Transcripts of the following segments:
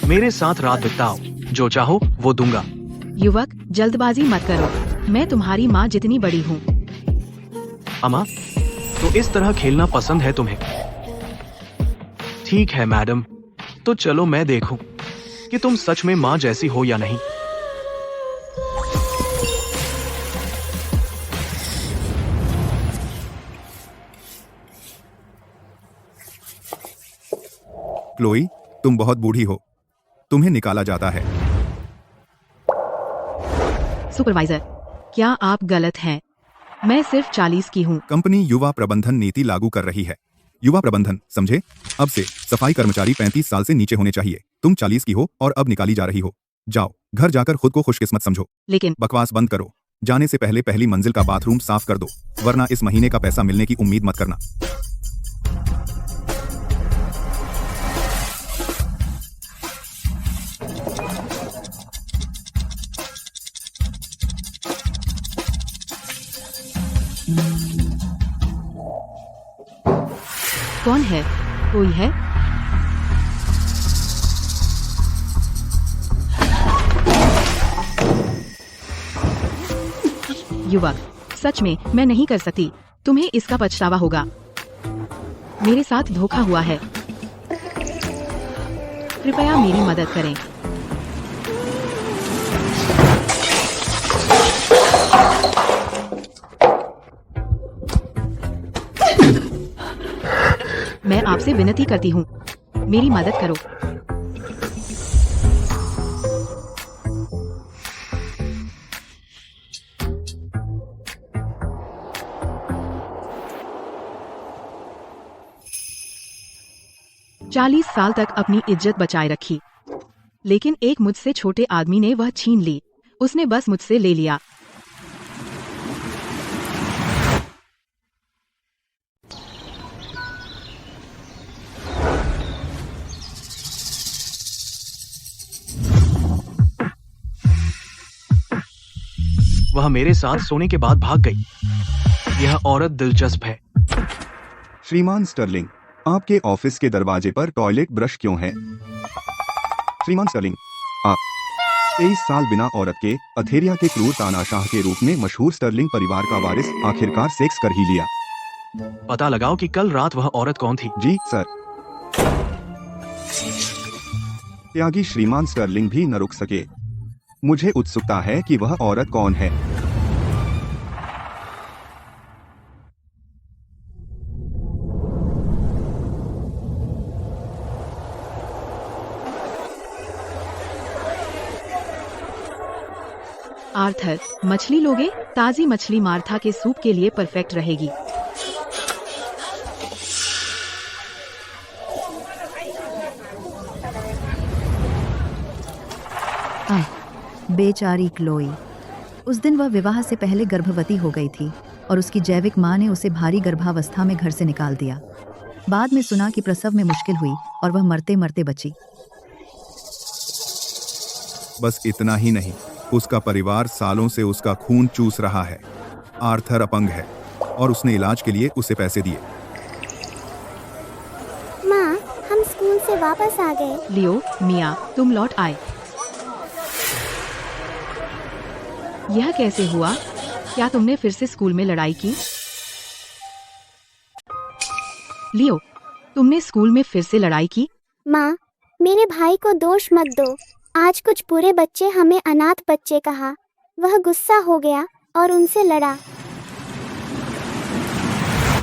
मेरे साथ रात बिताओ, जो चाहो वो दूंगा। युवक, जल्दबाजी मत करो, मैं तुम्हारी माँ जितनी बड़ी हूँ। अम्मा, तो इस तरह खेलना पसंद है तुम्हें? ठीक है मैडम, तो चलो मैं देखूं कि तुम सच में माँ जैसी हो या नहीं। क्लोई, तुम बहुत बूढ़ी हो, तुम्हें निकाला जाता है। सुपरवाइजर, क्या आप गलत हैं? मैं सिर्फ 40 की हूँ। कंपनी युवा प्रबंधन नीति लागू कर रही है। युवा प्रबंधन, समझे? अब से सफाई कर्मचारी 35 साल से नीचे होने चाहिए। तुम 40 की हो और अब निकाली जा रही हो। जाओ, घर जाकर खुद को खुशकिस्मत समझो। लेकिन बकवास बंद करो। जाने से पहले पहली मंजिल का बाथरूम साफ कर दो, वरना इस महीने का पैसा मिलने की उम्मीद मत करना। कौन है? कोई है? युवक, सच में मैं नहीं कर सकती। तुम्हें इसका पछतावा होगा। मेरे साथ धोखा हुआ है। कृपया मेरी मदद करें। मैं आपसे विनती करती हूँ, मेरी मदद करो। चालीस साल तक अपनी इज्जत बचाए रखी, लेकिन एक मुझसे छोटे आदमी ने वह छीन ली। उसने बस मुझसे ले लिया। वह मेरे साथ सोने के बाद भाग गई। यह औरत दिलचस्प है। श्रीमान स्टर्लिंग, आपके ऑफिस के दरवाजे पर टॉयलेट ब्रश क्यों है? श्रीमान स्टर्लिंग, आप 23 साल बिना औरत के अथेरिया के क्रूर तानाशाह के रूप में मशहूर स्टर्लिंग परिवार का वारिस आखिरकार सेक्स कर ही लिया। पता लगाओ कि कल रात वह औरत कौन थी। जी सर। त्यागी श्रीमान स्टर्लिंग भी न रुक सके। मुझे उत्सुकता है कि वह औरत कौन है। आर्थर, मछली लोगे? ताजी मछली मार्था के सूप के लिए परफेक्ट रहेगी। बेचारी क्लोई। उस दिन वह विवाह से पहले गर्भवती हो गई थी और उसकी जैविक मां ने उसे भारी गर्भावस्था में घर से निकाल दिया। बाद में सुना कि प्रसव में मुश्किल हुई और वह मरते मरते बची। बस इतना ही नहीं, उसका परिवार सालों से उसका खून चूस रहा है। आर्थर अपंग है और उसने इलाज के लिए उसे पैसे दिए। माँ, हम स्कूल से वापस आ गए। लियो, मिया, तुम लौट आए। यह कैसे हुआ? क्या तुमने फिर से स्कूल में लड़ाई की? लियो, तुमने स्कूल में फिर से लड़ाई की? माँ, मेरे भाई को दोष मत दो। आज कुछ बुरे बच्चे हमें अनाथ बच्चे कहा। वह गुस्सा हो गया और उनसे लड़ा।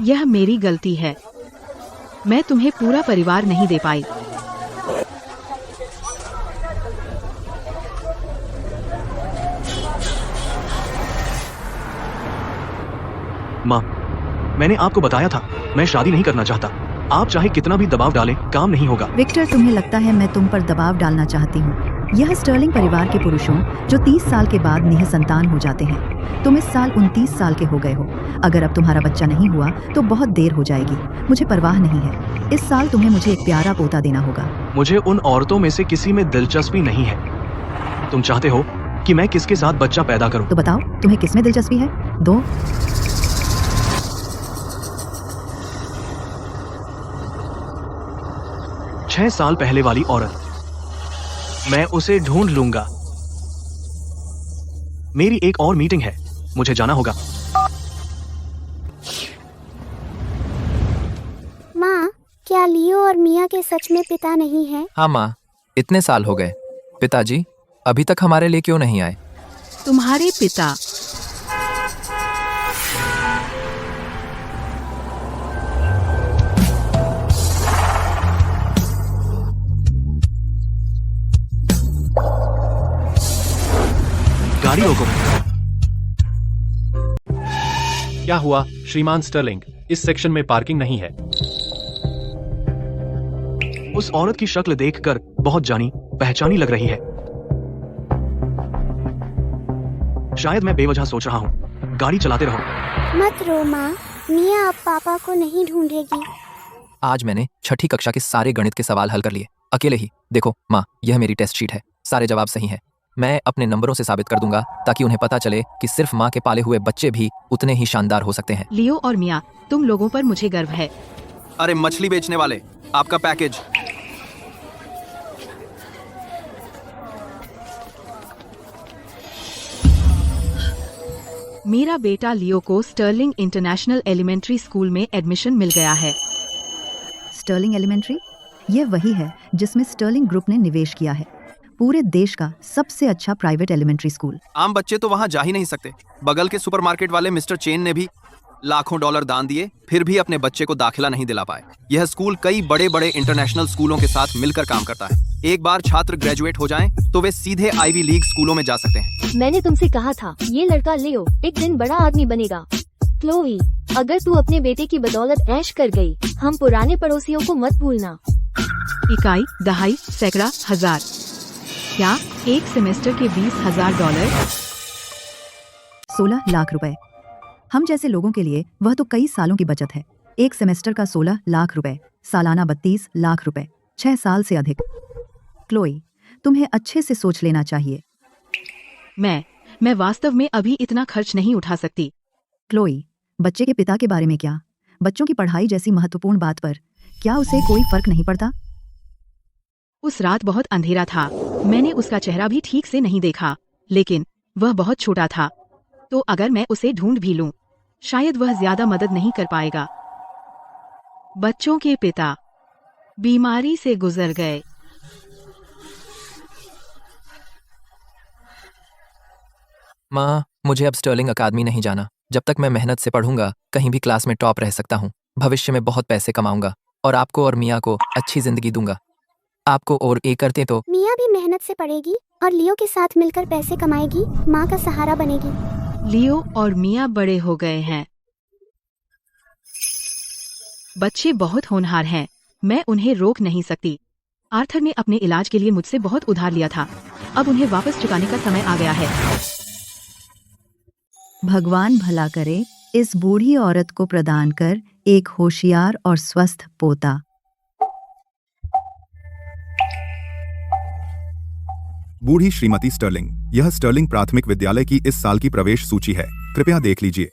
यह मेरी गलती है। मैं तुम्हें पूरा परिवार नहीं दे पाई। माँ, मैंने आपको बताया था, मैं शादी नहीं करना चाहता। आप चाहे कितना भी दबाव डालें, काम नहीं होगा। विक्टर, तुम्हें लगता है मैं तुम पर दबाव डालना चाहती हूँ? यह स्टर्लिंग परिवार के पुरुषों जो 30 साल के बाद निःसंतान हो जाते हैं। तुम इस साल 29 साल के हो गए हो। अगर अब तुम्हारा बच्चा नहीं हुआ तो बहुत देर हो जाएगी। मुझे परवाह नहीं है। इस साल तुम्हें मुझे एक प्यारा पोता देना होगा। मुझे उन औरतों में से किसी में दिलचस्पी नहीं है। तुम चाहते हो कि मैं किसके साथ बच्चा पैदा करूं? तो बताओ, तुम्हें किसमें दिलचस्पी है? दो। 6 साल पहले वाली औरत। मैं उसे ढूंढ लूंगा। मेरी एक और मीटिंग है, मुझे जाना होगा। माँ, क्या लियो और मिया के सच में पिता नहीं है? हाँ माँ, इतने साल हो गए, पिताजी अभी तक हमारे लिए क्यों नहीं आए? तुम्हारे पिता। गाड़ी रोको। क्या हुआ श्रीमान स्टर्लिंग? इस सेक्शन में पार्किंग नहीं है। उस औरत की शक्ल देखकर बहुत जानी पहचानी लग रही है। शायद मैं बेवजह सोच रहा हूँ। गाड़ी चलाते रहो। मत रो माँ, मिया अब पापा को नहीं ढूंढेगी। आज मैंने छठी कक्षा के सारे गणित के सवाल हल कर लिए, अकेले ही। देखो माँ, यह मेरी टेस्ट शीट है, सारे जवाब सही हैं। मैं अपने नंबरों से साबित कर दूंगा ताकि उन्हें पता चले कि सिर्फ माँ के पाले हुए बच्चे भी उतने ही शानदार हो सकते हैं। लियो और मिया, तुम लोगों पर मुझे गर्व है। अरे मछली बेचने वाले, आपका पैकेज। मेरा बेटा लियो को स्टर्लिंग इंटरनेशनल एलिमेंट्री स्कूल में एडमिशन मिल गया है। स्टर्लिंग एलिमेंट्री, ये वही है जिसमें स्टर्लिंग ग्रुप ने निवेश किया है। पूरे देश का सबसे अच्छा प्राइवेट एलिमेंट्री स्कूल। आम बच्चे तो वहाँ जा ही नहीं सकते। बगल के सुपरमार्केट वाले मिस्टर चेन ने भी लाखों डॉलर दान दिए, फिर भी अपने बच्चे को दाखिला नहीं दिला पाए। यह स्कूल कई बड़े बड़े इंटरनेशनल स्कूलों के साथ मिलकर काम करता है। एक बार छात्र ग्रेजुएट हो जाएं, तो वे सीधे आईवी लीग स्कूलों में जा सकते हैं। मैंने तुमसे कहा था ये लड़का लियो एक दिन बड़ा आदमी बनेगा। क्लोई, अगर तू अपने बेटे की बदौलत ऐश कर गई, हम पुराने पड़ोसियों को मत भूलना। इकाई, दहाई, सैकड़ा, हजार। क्या एक सेमेस्टर के $20,000? 16 लाख रुपए। हम जैसे लोगों के लिए वह तो कई सालों की बचत है। एक सेमेस्टर का 16 लाख रुपए, सालाना 32 लाख रुपए, 6 साल से अधिक। क्लोई, तुम्हें अच्छे से सोच लेना चाहिए। मैं वास्तव में अभी इतना खर्च नहीं उठा सकती। क्लोई, बच्चे के पिता के बारे में क्या? बच्चों की पढ़ाई जैसी महत्वपूर्ण बात पर क्या उसे कोई फर्क नहीं पड़ता? उस रात बहुत अंधेरा था, मैंने उसका चेहरा भी ठीक से नहीं देखा, लेकिन वह बहुत छोटा था। तो अगर मैं उसे ढूंढ भी लूं, शायद वह ज्यादा मदद नहीं कर पाएगा। बच्चों के पिता बीमारी से गुजर गए। माँ, मुझे अब स्टर्लिंग अकादमी नहीं जाना। जब तक मैं मेहनत से पढ़ूंगा, कहीं भी क्लास में टॉप रह सकता हूँ। भविष्य में बहुत पैसे कमाऊंगा और आपको और मिया को अच्छी जिंदगी दूंगा। आपको और एक करते तो मिया भी मेहनत से पढ़ेगी और लियो के साथ मिलकर पैसे कमाएगी, माँ का सहारा बनेगी। लियो और मिया बड़े हो गए हैं। बच्चे बहुत होनहार हैं, मैं उन्हें रोक नहीं सकती। आर्थर ने अपने इलाज के लिए मुझसे बहुत उधार लिया था, अब उन्हें वापस चुकाने का समय आ गया है। भगवान भला करे, इस बूढ़ी औरत को प्रदान कर एक होशियार और स्वस्थ पोता। बूढ़ी श्रीमती स्टर्लिंग। यह स्टर्लिंग प्राथमिक विद्यालय की इस साल की प्रवेश सूची है, कृपया देख लीजिए।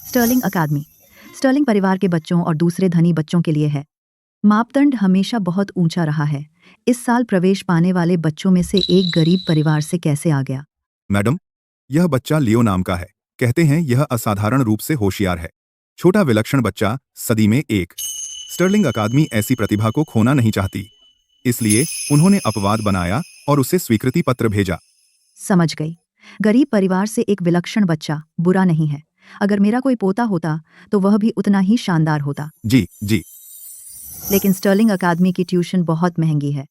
स्टर्लिंग अकादमी स्टर्लिंग परिवार के बच्चों और दूसरे धनी बच्चों के लिए है। मापदंड हमेशा बहुत ऊंचा रहा है। इस साल प्रवेश पाने वाले बच्चों में से एक गरीब परिवार से कैसे आ गया? मैडम, यह बच्चा लियो नाम का है। कहते हैं यह असाधारण रूप से होशियार है। छोटा विलक्षण बच्चा, सदी में एक। स्टर्लिंग अकादमी ऐसी प्रतिभा को खोना नहीं चाहती, इसलिए उन्होंने अपवाद बनाया और उसे स्वीकृति पत्र भेजा। समझ गई। गरीब परिवार से एक विलक्षण बच्चा बुरा नहीं है। अगर मेरा कोई पोता होता तो वह भी उतना ही शानदार होता। जी जी। लेकिन स्टर्लिंग अकादमी की ट्यूशन बहुत महंगी है।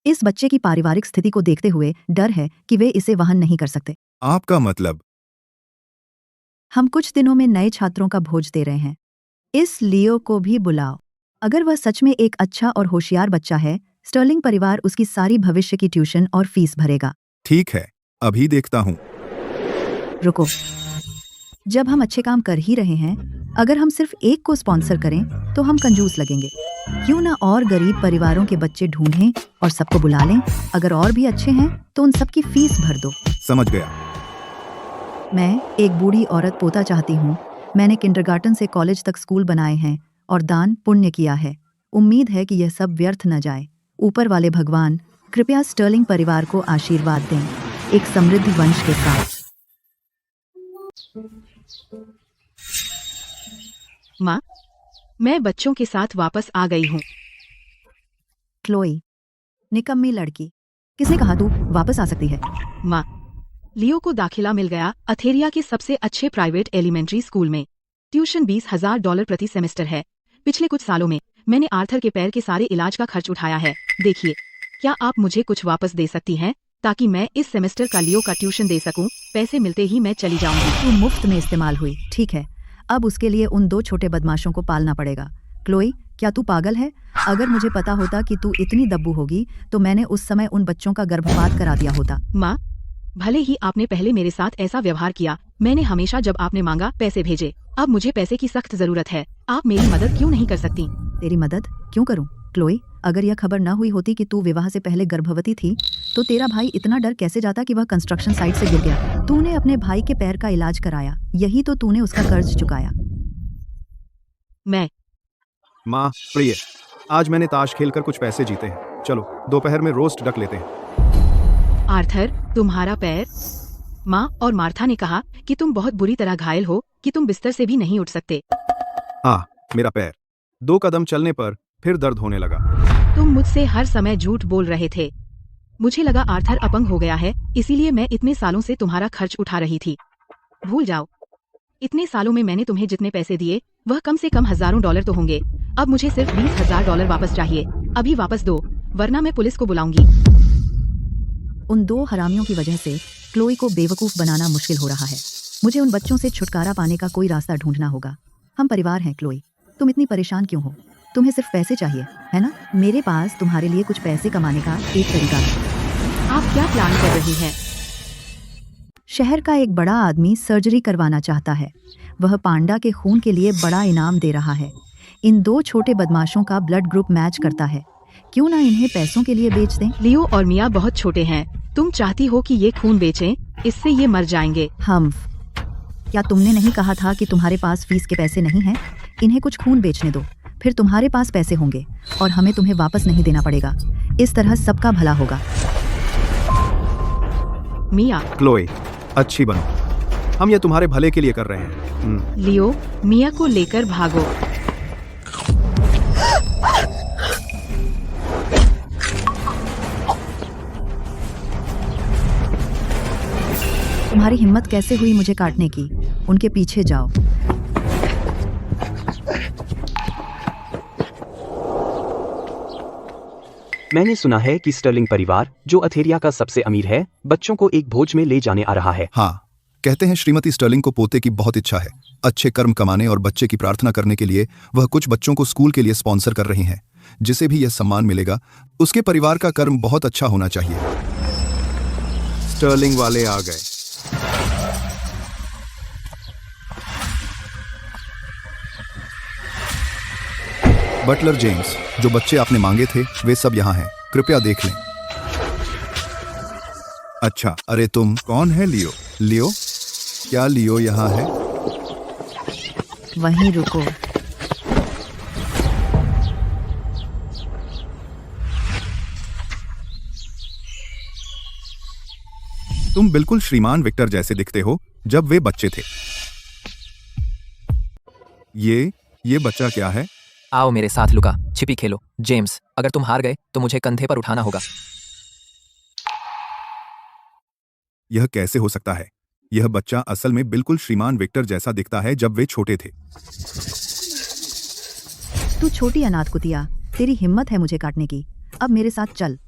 इस बच्चे की पारिवारिक स्थिति को देखते हुए डर है कि वे इसे वहन नहीं कर सकते। आपका मतलब? हम कुछ दिनों में नए छात्रों का भोज दे रहे हैं। इस लियो को भी बुलाओ। अगर वह सच में एक अच्छा और होशियार बच्चा है, स्टर्लिंग परिवार उसकी सारी भविष्य की ट्यूशन और फीस भरेगा। ठीक है, अभी देखता हूँ। रुको, जब हम अच्छे काम कर ही रहे हैं, अगर हम सिर्फ एक को स्पॉन्सर करें तो हम कंजूस लगेंगे। क्यों ना और गरीब परिवारों के बच्चे ढूंढें और सबको बुला लें। अगर और भी अच्छे हैं तो उन सबकी फीस भर दो। समझ गया। मैं एक बूढ़ी औरत पोता चाहती हूँ। मैंने किंडरगार्टन से कॉलेज तक स्कूल बनाए हैं। और दान पुण्य किया है। उम्मीद है कि यह सब व्यर्थ न जाए। ऊपर वाले भगवान कृपया स्टर्लिंग परिवार को आशीर्वाद दें, एक समृद्ध वंश के साथ। माँ, मैं बच्चों के साथ वापस आ गई हूँ। क्लोई, निकम्मी लड़की, किसने कहा तू वापस आ सकती है? माँ, लियो को दाखिला मिल गया अथेरिया के सबसे अच्छे प्राइवेट एलिमेंट्री स्कूल में। ट्यूशन $20,000 प्रति सेमेस्टर है। पिछले कुछ सालों में मैंने आर्थर के पैर के सारे इलाज का खर्च उठाया है। देखिए, क्या आप मुझे कुछ वापस दे सकती हैं ताकि मैं इस सेमेस्टर का लियो का ट्यूशन दे सकूं? पैसे मिलते ही मैं चली जाऊंगी। तू मुफ्त में इस्तेमाल हुई, ठीक है। अब उसके लिए उन 2 छोटे बदमाशों को पालना पड़ेगा। क्लोई, क्या तू पागल है? अगर मुझे पता होता कि तू इतनी दब्बू होगी तो मैंने उस समय उन बच्चों का गर्भपात करा दिया होता। माँ, भले ही आपने पहले मेरे साथ ऐसा व्यवहार किया, मैंने हमेशा जब आपने मांगा पैसे भेजे। अब मुझे पैसे की सख्त जरूरत है। आप मेरी मदद क्यों नहीं कर सकती? तेरी मदद क्यों करूं? क्लोई, अगर यह खबर न हुई होती कि तू विवाह से पहले गर्भवती थी तो तेरा भाई इतना डर कैसे जाता कि वह कंस्ट्रक्शन साइट से गिर गया। तूने अपने भाई के पैर का इलाज कराया, यही तो तूने उसका कर्ज चुकाया। मैं माँ प्रिय, आज मैंने ताश खेलकर कुछ पैसे जीते हैं। चलो दोपहर में रोस्ट डक लेते हैं। आर्थर, तुम्हारा पैर? माँ और मार्था ने कहा कि तुम बहुत बुरी तरह घायल हो कि तुम बिस्तर से भी नहीं उठ सकते। हाँ, मेरा पैर 2 कदम चलने पर फिर दर्द होने लगा। तुम मुझसे हर समय झूठ बोल रहे थे। मुझे लगा आर्थर अपंग हो गया है, इसीलिए मैं इतने सालों से तुम्हारा खर्च उठा रही थी। भूल जाओ, इतने सालों में मैंने तुम्हें जितने पैसे दिए वह कम से कम हजारों डॉलर तो होंगे। अब मुझे सिर्फ $20,000 वापस चाहिए। अभी वापस दो, वरना मैं पुलिस को बुलाऊंगी। उन 2 हरामियों की वजह से क्लोई को बेवकूफ बनाना मुश्किल हो रहा है। मुझे उन बच्चों से छुटकारा पाने का कोई रास्ता ढूंढना होगा। हम परिवार हैं क्लोई, तुम इतनी परेशान क्यों हो? तुम्हें सिर्फ पैसे चाहिए, है ना? मेरे पास तुम्हारे लिए कुछ पैसे कमाने का एक तरीका है। आप क्या प्लान कर रही हैं? शहर का एक बड़ा आदमी सर्जरी करवाना चाहता है। वह पांडा के खून के लिए बड़ा इनाम दे रहा है। इन 2 छोटे बदमाशों का ब्लड ग्रुप मैच करता है। क्यों ना इन्हें पैसों के लिए बेच दें? लियो और मिया बहुत छोटे हैं। तुम चाहती हो कि ये खून बेचें, इससे ये मर जाएंगे। क्या तुमने नहीं कहा था कि तुम्हारे पास फीस के पैसे नहीं हैं? इन्हें कुछ खून बेचने दो, फिर तुम्हारे पास पैसे होंगे और हमें तुम्हें वापस नहीं देना पड़ेगा। इस तरह सबका भला होगा। मिया, क्लोई, अच्छी बनो, हम ये तुम्हारे भले के लिए कर रहे हैं। लियो, मिया को लेकर भागो। तुम्हारी हिम्मत कैसे हुई मुझे काटने की? उनके पीछे जाओ। मैंने सुना है कि स्टर्लिंग परिवार, जो अथेरिया का सबसे अमीर है, बच्चों को एक भोज में ले जाने आ रहा है। हाँ, कहते हैं श्रीमती स्टर्लिंग को पोते की बहुत इच्छा है। अच्छे कर्म कमाने और बच्चे की प्रार्थना करने के लिए वह कुछ बच्चों को स्कूल के लिए स्पॉन्सर कर रही हैं। जिसे भी यह सम्मान मिलेगा उसके परिवार का कर्म बहुत अच्छा होना चाहिए। स्टर्लिंग वाले आ गए। बटलर जेम्स, जो बच्चे आपने मांगे थे वे सब यहाँ हैं, कृपया देख लें। अच्छा, अरे तुम कौन है? लियो? लियो? क्या लियो यहाँ है? वहीं रुको। तुम बिल्कुल श्रीमान विक्टर जैसे दिखते हो जब वे बच्चे थे। ये बच्चा क्या है? आओ मेरे साथ लुका छिपी खेलो। जेम्स, अगर तुम हार गए तो मुझे कंधे पर उठाना होगा। यह कैसे हो सकता है? यह बच्चा असल में बिल्कुल श्रीमान विक्टर जैसा दिखता है जब वे छोटे थे। तू छोटी अनाथ कुतिया, तेरी हिम्मत है मुझे काटने की। अब मेरे साथ चल।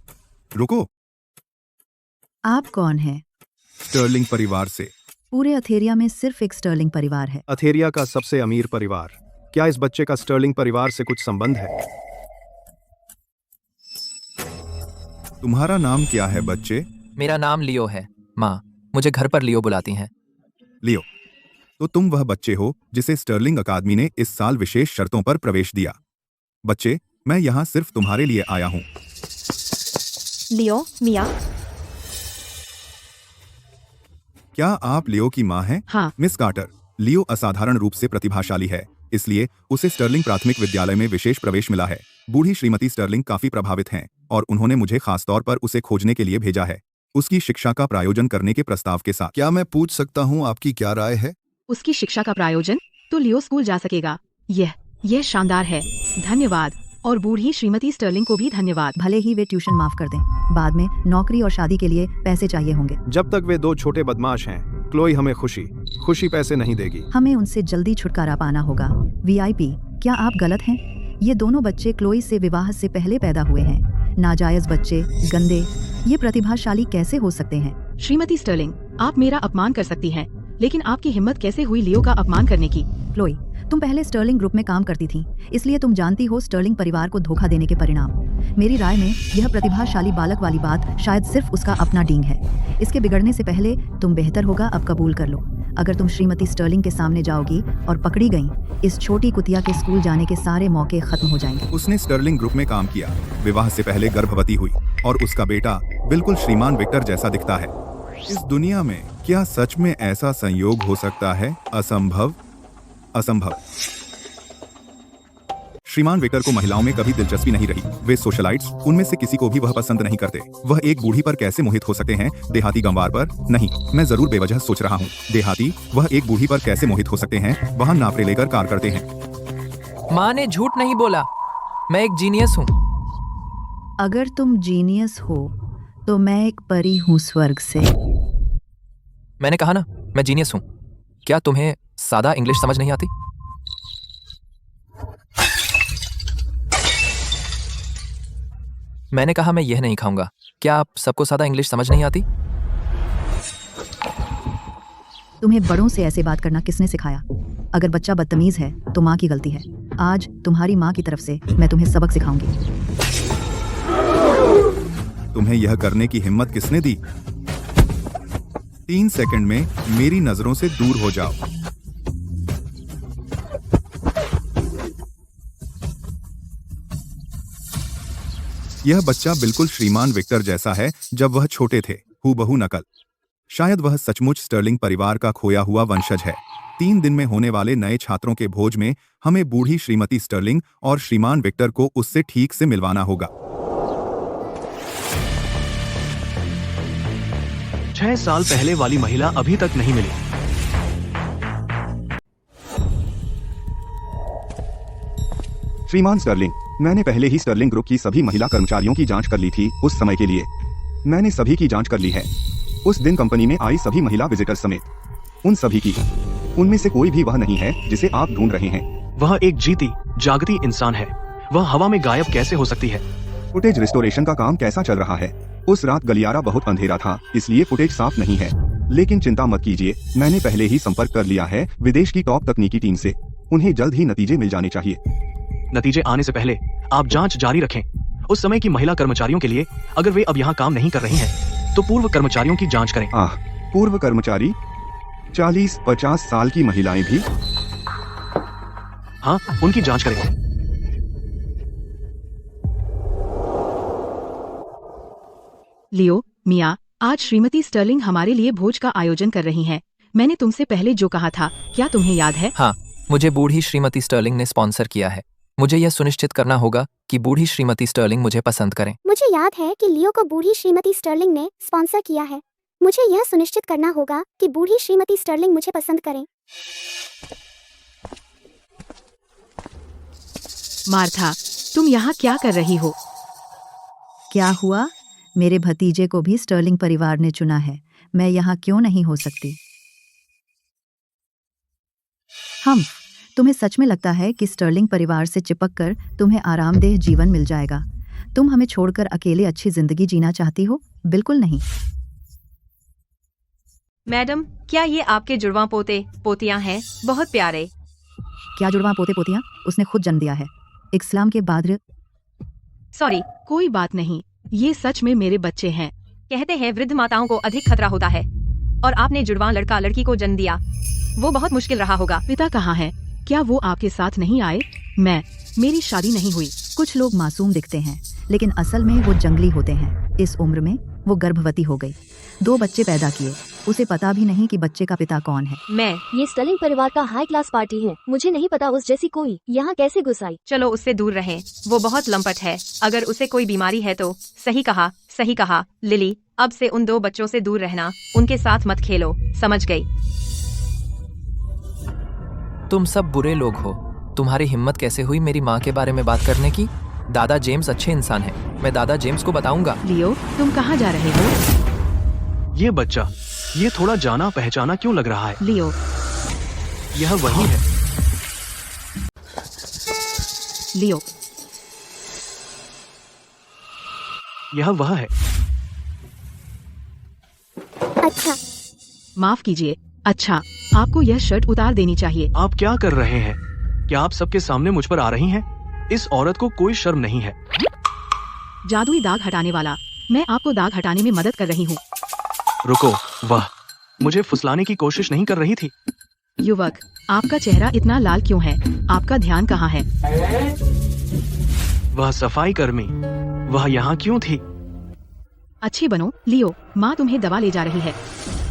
रुको, आप कौन हैं? स्टर्लिंग परिवार से। पूरे अथेरिया में सिर्फ एक स्टर्लिंग परिवार है। अथेरिया का सबसे अमीर परिवार। क्या इस बच्चे का स्टर्लिंग परिवार से कुछ संबंध है? तुम्हारा नाम क्या है बच्चे? मेरा नाम लियो है। माँ, मुझे घर पर लियो बुलाती हैं। लियो, तो तुम वह बच्चे हो जिसे स्टर्लिंग अकादमी ने इस साल विशेष शर्तों पर प्रवेश दिया। बच्चे, मैं यहाँ सिर्फ तुम्हारे लिए आया हूँ। लियो, मिया, क्या आप लियो की माँ हैं? हाँ। मिस कार्टर, लियो असाधारण रूप से प्रतिभाशाली है। इसलिए उसे स्टर्लिंग प्राथमिक विद्यालय में विशेष प्रवेश मिला है। बूढ़ी श्रीमती स्टर्लिंग काफी प्रभावित हैं और उन्होंने मुझे खासतौर पर उसे खोजने के लिए भेजा है, उसकी शिक्षा का प्रायोजन करने के प्रस्ताव के साथ। क्या मैं पूछ सकता हूँ आपकी क्या राय है? उसकी शिक्षा का प्रायोजन? तो लियो स्कूल जा सकेगा। यह शानदार है। धन्यवाद। और बूढ़ी श्रीमती स्टर्लिंग को भी धन्यवाद। भले ही वे ट्यूशन माफ कर दें, बाद में नौकरी और शादी के लिए पैसे चाहिए होंगे। जब तक वे दो छोटे बदमाश हैं, क्लोई हमें खुशी पैसे नहीं देगी। हमें उनसे जल्दी छुटकारा पाना होगा। वीआईपी, क्या आप गलत हैं? ये दोनों बच्चे क्लोई से विवाह से पहले पैदा हुए हैं। नाजायज बच्चे, गंदे, ये प्रतिभाशाली कैसे हो सकते हैं? श्रीमती स्टर्लिंग, आप मेरा अपमान कर सकती हैं, लेकिन आपकी हिम्मत कैसे हुई लियो का अपमान करने की? क्लोई, तुम पहले स्टर्लिंग ग्रुप में काम करती थी, इसलिए तुम जानती हो स्टर्लिंग परिवार को धोखा देने के परिणाम। मेरी राय में यह प्रतिभाशाली बालक वाली बात शायद सिर्फ उसका अपना डींग है। इसके बिगड़ने से पहले तुम बेहतर होगा अब कबूल कर लो। अगर तुम श्रीमती स्टर्लिंग के सामने जाओगी और पकड़ी गई, इस छोटी कुतिया के स्कूल जाने के सारे मौके खत्म हो जाएंगे। उसने स्टर्लिंग ग्रुप में काम किया, विवाह से पहले गर्भवती हुई और उसका बेटा बिल्कुल श्रीमान विक्टर जैसा दिखता है। इस दुनिया में क्या सच में ऐसा संयोग हो सकता है? असंभव। श्रीमान विक्टर को महिलाओं में कभी दिलचस्पी नहीं रही। वे सोशलाइट्स, उनमें से किसी को भी वह पसंद नहीं करते। वह एक बूढ़ी पर कैसे मोहित हो सकते हैं? देहाती गंवार पर नहीं, मैं जरूर बेवजह सोच रहा हूँ। देहाती, वह एक बूढ़ी पर कैसे मोहित हो सकते हैं? वहाँ नापरे लेकर कार करते हैं। माँ ने झूठ नहीं बोला, मैं एक जीनियस हूँ। अगर तुम जीनियस हो तो मैं एक परी हूँ स्वर्ग से। मैंने कहा ना, मैं जीनियस हूँ। क्या तुम्हें सादा इंग्लिश समझ नहीं आती? मैंने कहा मैं यह नहीं खाऊंगा। क्या आप सबको सादा इंग्लिश समझ नहीं आती? तुम्हें बड़ों से ऐसे बात करना किसने सिखाया? अगर बच्चा बदतमीज है तो माँ की गलती है। आज तुम्हारी माँ की तरफ से मैं तुम्हें सबक सिखाऊंगी। तुम्हें यह करने की हिम्मत किसने दी? 3 सेकंड में मेरी नजरों से दूर हो जाओ। यह बच्चा बिल्कुल श्रीमान विक्टर जैसा है जब वह छोटे थे, हूबहू नकल। शायद वह सचमुच स्टर्लिंग परिवार का खोया हुआ वंशज है। 3 दिन में होने वाले नए छात्रों के भोज में हमें बूढ़ी श्रीमती स्टर्लिंग और श्रीमान विक्टर को उससे ठीक से मिलवाना होगा। 6 साल पहले वाली महिला अभी तक नहीं मिली। श्रीमान स्टर्लिंग, मैंने पहले ही स्टर्लिंग ग्रुप की सभी महिला कर्मचारियों की जांच कर ली थी। उस समय के लिए मैंने सभी की जांच कर ली है। उस दिन कंपनी में आई सभी महिला विजिटर्स समेत, उन सभी की। उनमें से कोई भी वह नहीं है जिसे आप ढूंढ रहे हैं। वह एक जीती जागती इंसान है। वह हवा में गायब कैसे हो सकती है? फुटेज रिस्टोरेशन का काम कैसा चल रहा है? उस रात गलियारा बहुत अंधेरा था, इसलिए फुटेज साफ नहीं है। लेकिन चिंता मत कीजिए, मैंने पहले ही संपर्क कर लिया है विदेश की टॉप तकनीकी टीम से। उन्हें जल्द ही नतीजे मिल जाने चाहिए। नतीजे आने से पहले आप जांच जारी रखें। उस समय की महिला कर्मचारियों के लिए, अगर वे अब यहाँ काम नहीं कर रही हैं, तो पूर्व कर्मचारियों की जांच करें। पूर्व कर्मचारी? 40-50 साल की महिलाएं भी? हाँ, उनकी जांच करें। लियो, मिया, आज श्रीमती स्टर्लिंग हमारे लिए भोज का आयोजन कर रही हैं। मैंने तुमसे पहले जो कहा था, क्या तुम्हें याद है? हाँ, मुझे बूढ़ी श्रीमती स्टर्लिंग ने स्पॉन्सर किया है। मुझे यह सुनिश्चित करना होगा कि बूढ़ी श्रीमती स्टर्लिंग मुझे पसंद करें। मुझे याद है कि लियो को बूढ़ी श्रीमती स्टर्लिंग ने स्पॉन्सर किया है। मुझे यह सुनिश्चित करना होगा कि बूढ़ी श्रीमती स्टर्लिंग मुझे पसंद करें। मार्था, तुम यहाँ क्या कर रही हो? क्या हुआ? मेरे भतीजे को भी स्टर्लिंग परिवार ने चुना है। मैं यहाँ क्यों नहीं हो सकती? तुम्हें सच में लगता है कि स्टर्लिंग परिवार से चिपक कर तुम्हें आरामदेह जीवन मिल जाएगा? तुम हमें छोड़कर अकेले अच्छी जिंदगी जीना चाहती हो? बिल्कुल नहीं। मैडम, क्या ये आपके जुड़वा पोते पोतियां हैं? बहुत प्यारे। क्या जुड़वा पोते पोतियां? उसने खुद जन्म दिया है। इस्लाम के बाद। सॉरी। कोई बात नहीं, ये सच में मेरे बच्चे हैं। कहते हैं वृद्ध माताओं को अधिक खतरा होता है, और आपने जुड़वा लड़का लड़की को जन्म दिया। वो बहुत मुश्किल रहा होगा। पिता कहाँ है? क्या वो आपके साथ नहीं आए? मेरी शादी नहीं हुई। कुछ लोग मासूम दिखते हैं, लेकिन असल में वो जंगली होते हैं। इस उम्र में वो गर्भवती हो गई, 2 बच्चे पैदा किए। उसे पता भी नहीं कि बच्चे का पिता कौन है। मैं ये स्टर्लिंग परिवार का हाई क्लास पार्टी है। मुझे नहीं पता उस जैसी कोई यहाँ कैसे घुस आई। चलो उससे दूर रहें। वो बहुत लंपट है। अगर उसे कोई बीमारी है तो। सही कहा लिली। अब से उन 2 बच्चों से दूर रहना। उनके साथ मत खेलो, समझ गई? तुम सब बुरे लोग हो। तुम्हारी हिम्मत कैसे हुई मेरी माँ के बारे में बात करने की? दादा जेम्स अच्छे इंसान हैं। मैं दादा जेम्स को बताऊंगा। लियो, तुम कहाँ जा रहे हो? ये बच्चा, ये थोड़ा जाना पहचाना क्यों लग रहा है? लियो, यह वही है। लियो, यह वह है। अच्छा, माफ कीजिए। अच्छा, आपको यह शर्ट उतार देनी चाहिए। आप क्या कर रहे हैं? क्या आप सबके सामने मुझ पर आ रही हैं? इस औरत को कोई शर्म नहीं है। जादुई दाग हटाने वाला, मैं आपको दाग हटाने में मदद कर रही हूँ। रुको, वह मुझे फुसलाने की कोशिश नहीं कर रही थी। युवक, आपका चेहरा इतना लाल क्यों है? आपका ध्यान कहाँ है? वह सफाई कर्मी, वह यहाँ क्यों थी? अच्छी बनो, लियो। माँ तुम्हें दवा ले जा रही है।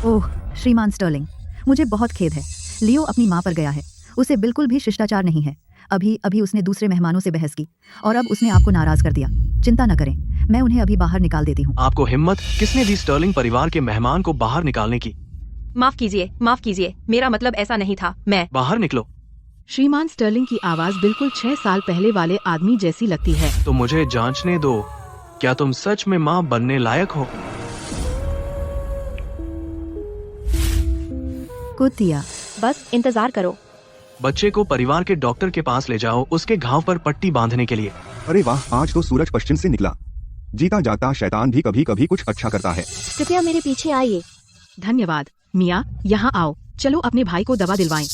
ओह श्रीमान स्टर्लिंग, मुझे बहुत खेद है। लियो अपनी माँ पर गया है। उसे बिल्कुल भी शिष्टाचार नहीं है। अभी उसने दूसरे मेहमानों से बहस की और अब उसने आपको नाराज कर दिया। चिंता न करें, मैं उन्हें अभी बाहर निकाल देती हूँ। आपको हिम्मत किसने दी स्टर्लिंग परिवार के मेहमान को बाहर निकालने की? माफ कीजिए, मेरा मतलब ऐसा नहीं था। मैं बाहर निकलो। श्रीमान स्टर्लिंग की आवाज बिल्कुल 6 साल पहले वाले आदमी जैसी लगती है। तो मुझे जांचने दो, क्या तुम सच में माँ बनने लायक हो? कुतिया, बस इंतजार करो। बच्चे को परिवार के डॉक्टर के पास ले जाओ, उसके घाव पर पट्टी बांधने के लिए। अरे वाह, आज तो सूरज पश्चिम से निकला। जीता जाता शैतान भी कभी कभी कुछ अच्छा करता है। कृपया मेरे पीछे आइए। धन्यवाद। मिया, यहाँ आओ। चलो अपने भाई को दवा दिलवाएं।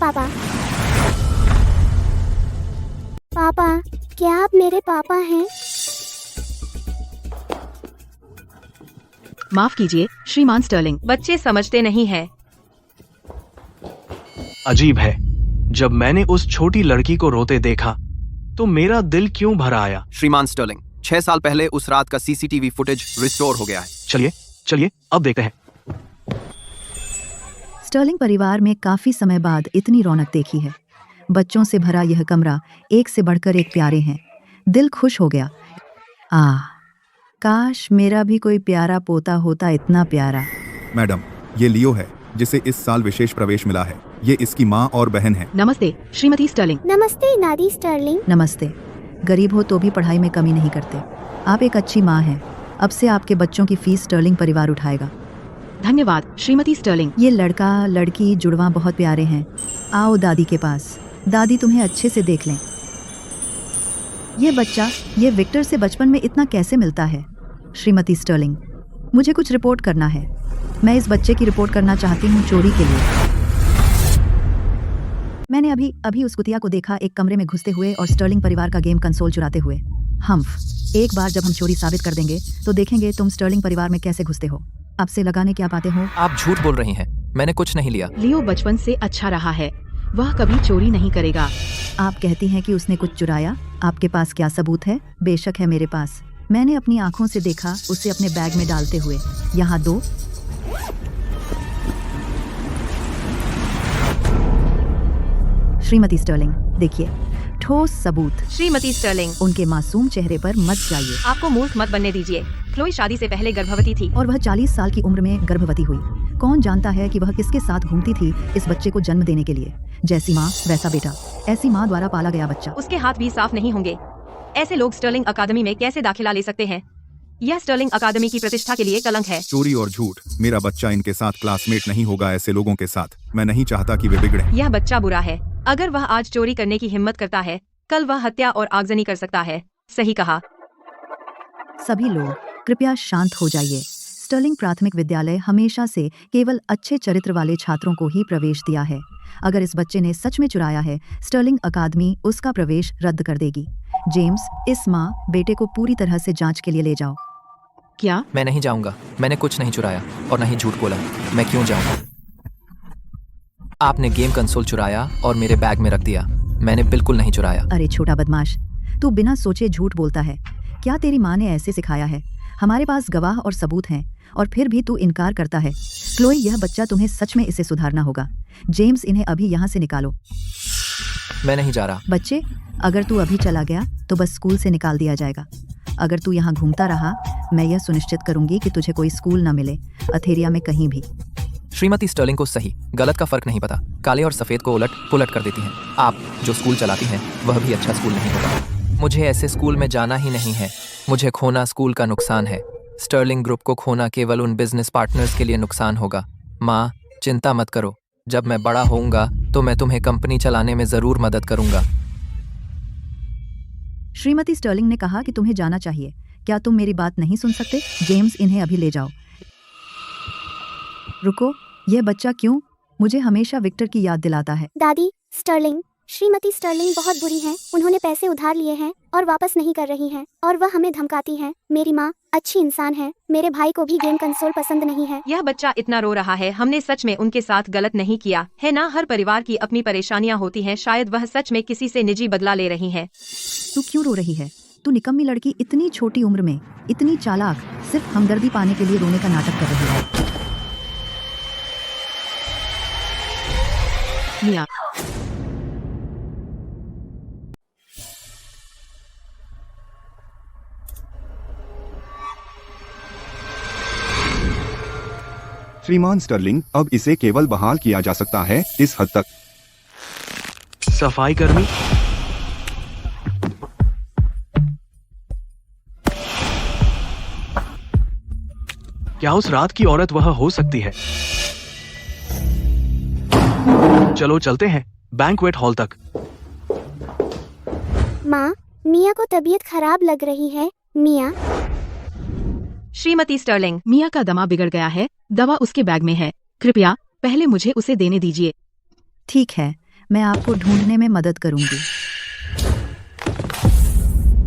पापा, क्या आप मेरे पापा हैं? माफ कीजिए श्रीमान स्टर्लिंग। बच्चे समझते नहीं हैं। अजीब है, जब मैंने उस छोटी लड़की को रोते देखा तो मेरा दिल क्यों भर आया। श्रीमान स्टर्लिंग, 6 साल पहले उस रात का सीसीटीवी फुटेज रिस्टोर हो गया है। चलिए अब देखते हैं। स्टर्लिंग परिवार में काफी समय बाद इतनी रौनक देखी है। बच्चों से भरा यह कमरा एक से बढ़कर एक प्यारे हैं। दिल खुश हो गया। काश मेरा भी कोई प्यारा पोता होता, इतना प्यारा। मैडम, ये लियो है जिसे इस साल विशेष प्रवेश मिला है। ये इसकी माँ और बहन है। नमस्ते श्रीमती स्टर्लिंग। नमस्ते नादी स्टर्लिंग। नमस्ते। गरीब हो तो भी पढ़ाई में कमी नहीं करते। आप एक अच्छी माँ हैं। अब से आपके बच्चों की फीस स्टर्लिंग परिवार उठाएगा। धन्यवाद श्रीमती स्टर्लिंग। ये लड़का लड़की जुड़वा बहुत प्यारे हैं। आओ दादी के पास, दादी तुम्हें अच्छे से देख लें। ये बच्चा, ये विक्टर से बचपन में इतना कैसे मिलता है? श्रीमती स्टर्लिंग, मुझे कुछ रिपोर्ट करना है। मैं इस बच्चे की रिपोर्ट करना चाहती हूँ चोरी के लिए। मैंने अभी उस कुतिया को देखा एक कमरे में घुसते हुए और स्टर्लिंग परिवार का गेम कंसोल चुराते हुए। एक बार जब हम चोरी साबित कर देंगे तो देखेंगे तुम स्टर्लिंग परिवार में कैसे घुसते हो। आपसे लगाने क्या पाते हो? आप झूठ बोल रही हैं। मैंने कुछ नहीं लिया। लियो बचपन से अच्छा रहा है, वह कभी चोरी नहीं करेगा। आप कहती हैं कि उसने कुछ चुराया। आपके पास क्या सबूत है? बेशक है मेरे पास। मैंने अपनी आंखों से देखा उसे अपने बैग में डालते हुए। यहाँ दो। श्रीमती स्टर्लिंग, देखिए, ठोस सबूत। श्रीमती स्टर्लिंग, उनके मासूम चेहरे पर मत जाइए। आपको मूर्ख मत बनने दीजिए। क्लोई शादी से पहले गर्भवती थी और वह 40 साल की उम्र में गर्भवती हुई। कौन जानता है कि वह किसके साथ घूमती थी इस बच्चे को जन्म देने के लिए। जैसी माँ वैसा बेटा, ऐसी माँ द्वारा पाला गया बच्चा। उसके हाथ भी साफ नहीं होंगे। ऐसे लोग स्टर्लिंग अकादमी में कैसे दाखिला ले सकते हैं? यह स्टर्लिंग अकादमी की प्रतिष्ठा के लिए कलंक है। चोरी और झूठ। मेरा बच्चा इनके साथ क्लासमेट नहीं होगा, ऐसे लोगों के साथ। मैं नहीं चाहता कि वे बिगड़े। यह बच्चा बुरा है। अगर वह आज चोरी करने की हिम्मत करता है, कल वह हत्या और आगजनी कर सकता है। सही कहा। सभी लोग कृपया शांत हो जाइए। स्टर्लिंग प्राथमिक विद्यालय हमेशा से केवल अच्छे चरित्र वाले छात्रों को ही प्रवेश दिया है। अगर इस बच्चे ने सच में चुराया है, स्टर्लिंग अकादमी उसका प्रवेश रद्द कर देगी। जेम्स, इस माँ बेटे को पूरी तरह से जांच के लिए ले जाओ। क्या? मैं नहीं जाऊंगा। मैंने कुछ नहीं चुराया और नहीं झूठ बोला। मैं क्यों जाऊंगा? आपने गेम कंसोल चुराया और मेरे बैग में रख दिया। मैंने बिल्कुल नहीं चुराया। अरे छोटा बदमाश, तू बिना सोचे झूठ बोलता है। क्या तेरी माँ ने ऐसे सिखाया है? हमारे पास गवाह और सबूत हैं और फिर भी तू इनकार करता है। क्लोई, यह बच्चा तुम्हें सच में इसे सुधारना होगा। जेम्स, इन्हें अभी यहाँ से निकालो। मैं नहीं जा रहा। बच्चे, अगर तू अभी चला गया तो बस स्कूल से निकाल दिया जाएगा। अगर तू यहाँ घूमता रहा, मैं यह सुनिश्चित करूंगी कि तुझे कोई स्कूल न मिले, अथेरिया में कहीं भी। श्रीमती स्टर्लिंग को सही गलत का फर्क नहीं पता। काले और सफेद को उलट पुलट कर देती हैं। आप जो स्कूल चलाती हैं वह भी अच्छा स्कूल नहीं होगा। मुझे ऐसे स्कूल में जाना ही नहीं है। मुझे खोना स्कूल का नुकसान है। स्टर्लिंग ग्रुप को खोना केवल उन बिजनेस पार्टनर्स के लिए नुकसान होगा। माँ, चिंता मत करो। जब मैं बड़ा होऊंगा तो मैं तुम्हें कंपनी चलाने में जरूर मदद करूंगा। श्रीमती स्टर्लिंग ने कहा कि तुम्हें जाना चाहिए। क्या तुम मेरी बात नहीं सुन सकते? जेम्स, इन्हें अभी ले जाओ। रुको, यह बच्चा क्यों मुझे हमेशा विक्टर की याद दिलाता है? दादी, स्टर्लिंग, श्रीमती स्टर्लिंग बहुत बुरी हैं। उन्होंने पैसे उधार लिए हैं और वापस नहीं कर रही हैं और वह हमें धमकाती हैं। मेरी माँ अच्छी इंसान है। मेरे भाई को भी गेम कंसोल पसंद नहीं है। यह बच्चा इतना रो रहा है, हमने सच में उनके साथ गलत नहीं किया है ना? हर परिवार की अपनी परेशानियाँ होती हैं। शायद वह सच में किसी से निजी बदला ले रही है। तू क्यों रो रही है? तू निकम्मी लड़की, इतनी छोटी उम्र में इतनी चालाक, सिर्फ हमदर्दी पाने के लिए रोने का नाटक कर रही है। मिया, श्रीमान स्टर्लिंग, अब इसे केवल बहाल किया जा सकता है इस हद तक। सफाई कर्मी, क्या उस रात की औरत वह हो सकती है? चलो चलते हैं बैंक्वेट हॉल तक। माँ, मिया को तबीयत खराब लग रही है। मिया। श्रीमती स्टर्लिंग, मिया का दमा बिगड़ गया है। दवा उसके बैग में है। कृपया पहले मुझे उसे देने दीजिए। ठीक है, मैं आपको ढूंढने में मदद करूंगी।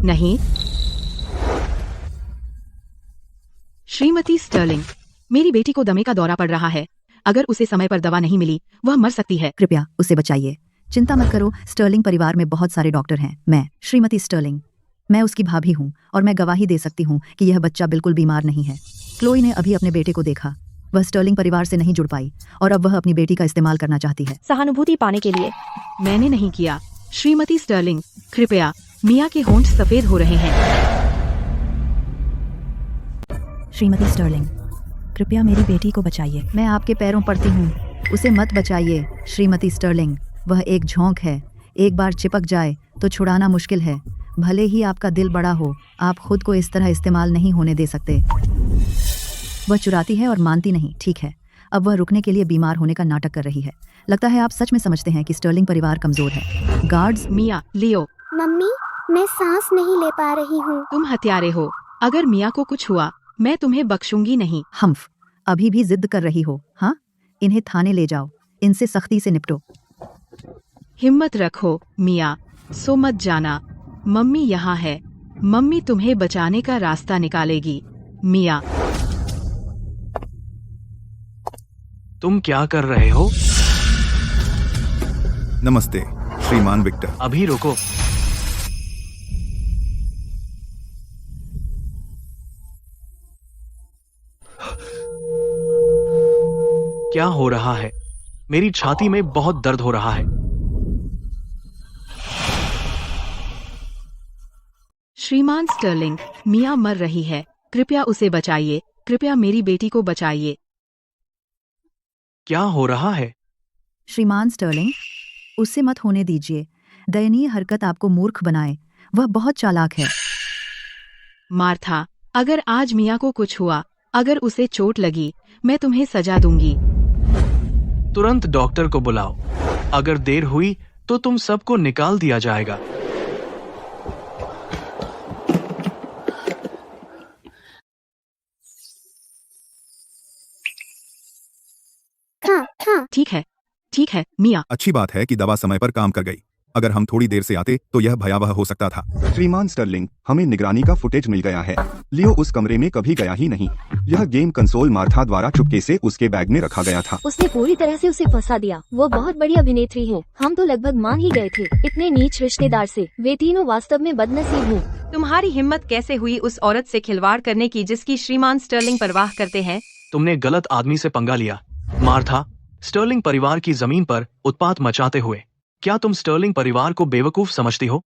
नहीं, श्रीमती स्टर्लिंग, मेरी बेटी को दमे का दौरा पड़ रहा है। अगर उसे समय पर दवा नहीं मिली, वह मर सकती है। कृपया उसे बचाइए। चिंता मत करो, स्टर्लिंग परिवार में बहुत सारे डॉक्टर हैं। मैं श्रीमती स्टर्लिंग, मैं उसकी भाभी हूँ और मैं गवाही दे सकती हूँ कि यह बच्चा बिल्कुल बीमार नहीं है। क्लोई ने अभी अपने बेटे को देखा। वह स्टर्लिंग परिवार से नहीं जुड़ पाई और अब वह अपनी बेटी का इस्तेमाल करना चाहती है सहानुभूति पाने के लिए। मैंने नहीं किया। श्रीमती स्टर्लिंग, कृपया, मिया के होंठ सफेद हो रहे हैं। श्रीमती स्टर्लिंग, कृपया मेरी बेटी को बचाइए। मैं आपके पैरों पड़ती हूँ, उसे मत बचाइए। श्रीमती स्टर्लिंग, वह एक झोंक है। एक बार चिपक जाए तो छुड़ाना मुश्किल है। भले ही आपका दिल बड़ा हो, आप खुद को इस तरह इस्तेमाल नहीं होने दे सकते। वह चुराती है और मानती नहीं। ठीक है, अब वह रुकने के लिए बीमार होने का नाटक कर रही है। लगता है आप सच में समझते हैं कि स्टर्लिंग परिवार कमजोर है। गार्ड्स, मिया, लियो। मम्मी, मैं सांस नहीं ले पा रही हूँ। तुम हत्यारे हो। अगर मिया को कुछ हुआ, मैं तुम्हें बख्शूंगी नहीं। हम्फ, अभी भी जिद कर रही हो? हाँ, इन्हें थाने ले जाओ। इनसे सख्ती से निपटो। हिम्मत रखो मिया, सो मत जाना। मम्मी यहाँ है। मम्मी तुम्हें बचाने का रास्ता निकालेगी। मिया। तुम क्या कर रहे हो? नमस्ते श्रीमान विक्टर। अभी रुको। क्या हो रहा है? मेरी छाती में बहुत दर्द हो रहा है। श्रीमान स्टर्लिंग, मिया मर रही है। कृपया उसे बचाइए। कृपया मेरी बेटी को बचाइए। क्या हो रहा है? श्रीमान स्टर्लिंग, उससे मत होने दीजिए। दयनीय हरकत आपको मूर्ख बनाए। वह बहुत चालाक है। मार्था, अगर आज मिया को कुछ हुआ, अगर उसे चोट लगी, मैं तुम्हें सजा दूंगी। तुरंत डॉक्टर को बुलाओ। अगर देर हुई तो तुम सबको निकाल दिया जाएगा। हाँ, हाँ। ठीक है, ठीक है मिया। अच्छी बात है कि दवा समय पर काम कर गई। अगर हम थोड़ी देर से आते तो यह भयावह हो सकता था। श्रीमान स्टर्लिंग, हमें निगरानी का फुटेज मिल गया है। लियो उस कमरे में कभी गया ही नहीं। यह गेम कंसोल मार्था द्वारा चुपके से उसके बैग में रखा गया था। उसने पूरी तरह से उसे फंसा दिया। वो बहुत बड़ी अभिनेत्री है। हम तो लगभग मान ही गए थे। इतने नीच रिश्तेदार से वे तीनों वास्तव में बदनसीब हैं। तुम्हारी हिम्मत कैसे हुई उस औरत से खिलवाड़ करने की जिसकी श्रीमान स्टर्लिंग परवाह करते हैं? तुमने गलत आदमी से पंगा लिया, मार्था। स्टर्लिंग परिवार की जमीन पर उत्पात मचाते हुए क्या तुम स्टर्लिंग परिवार को बेवकूफ समझती हो?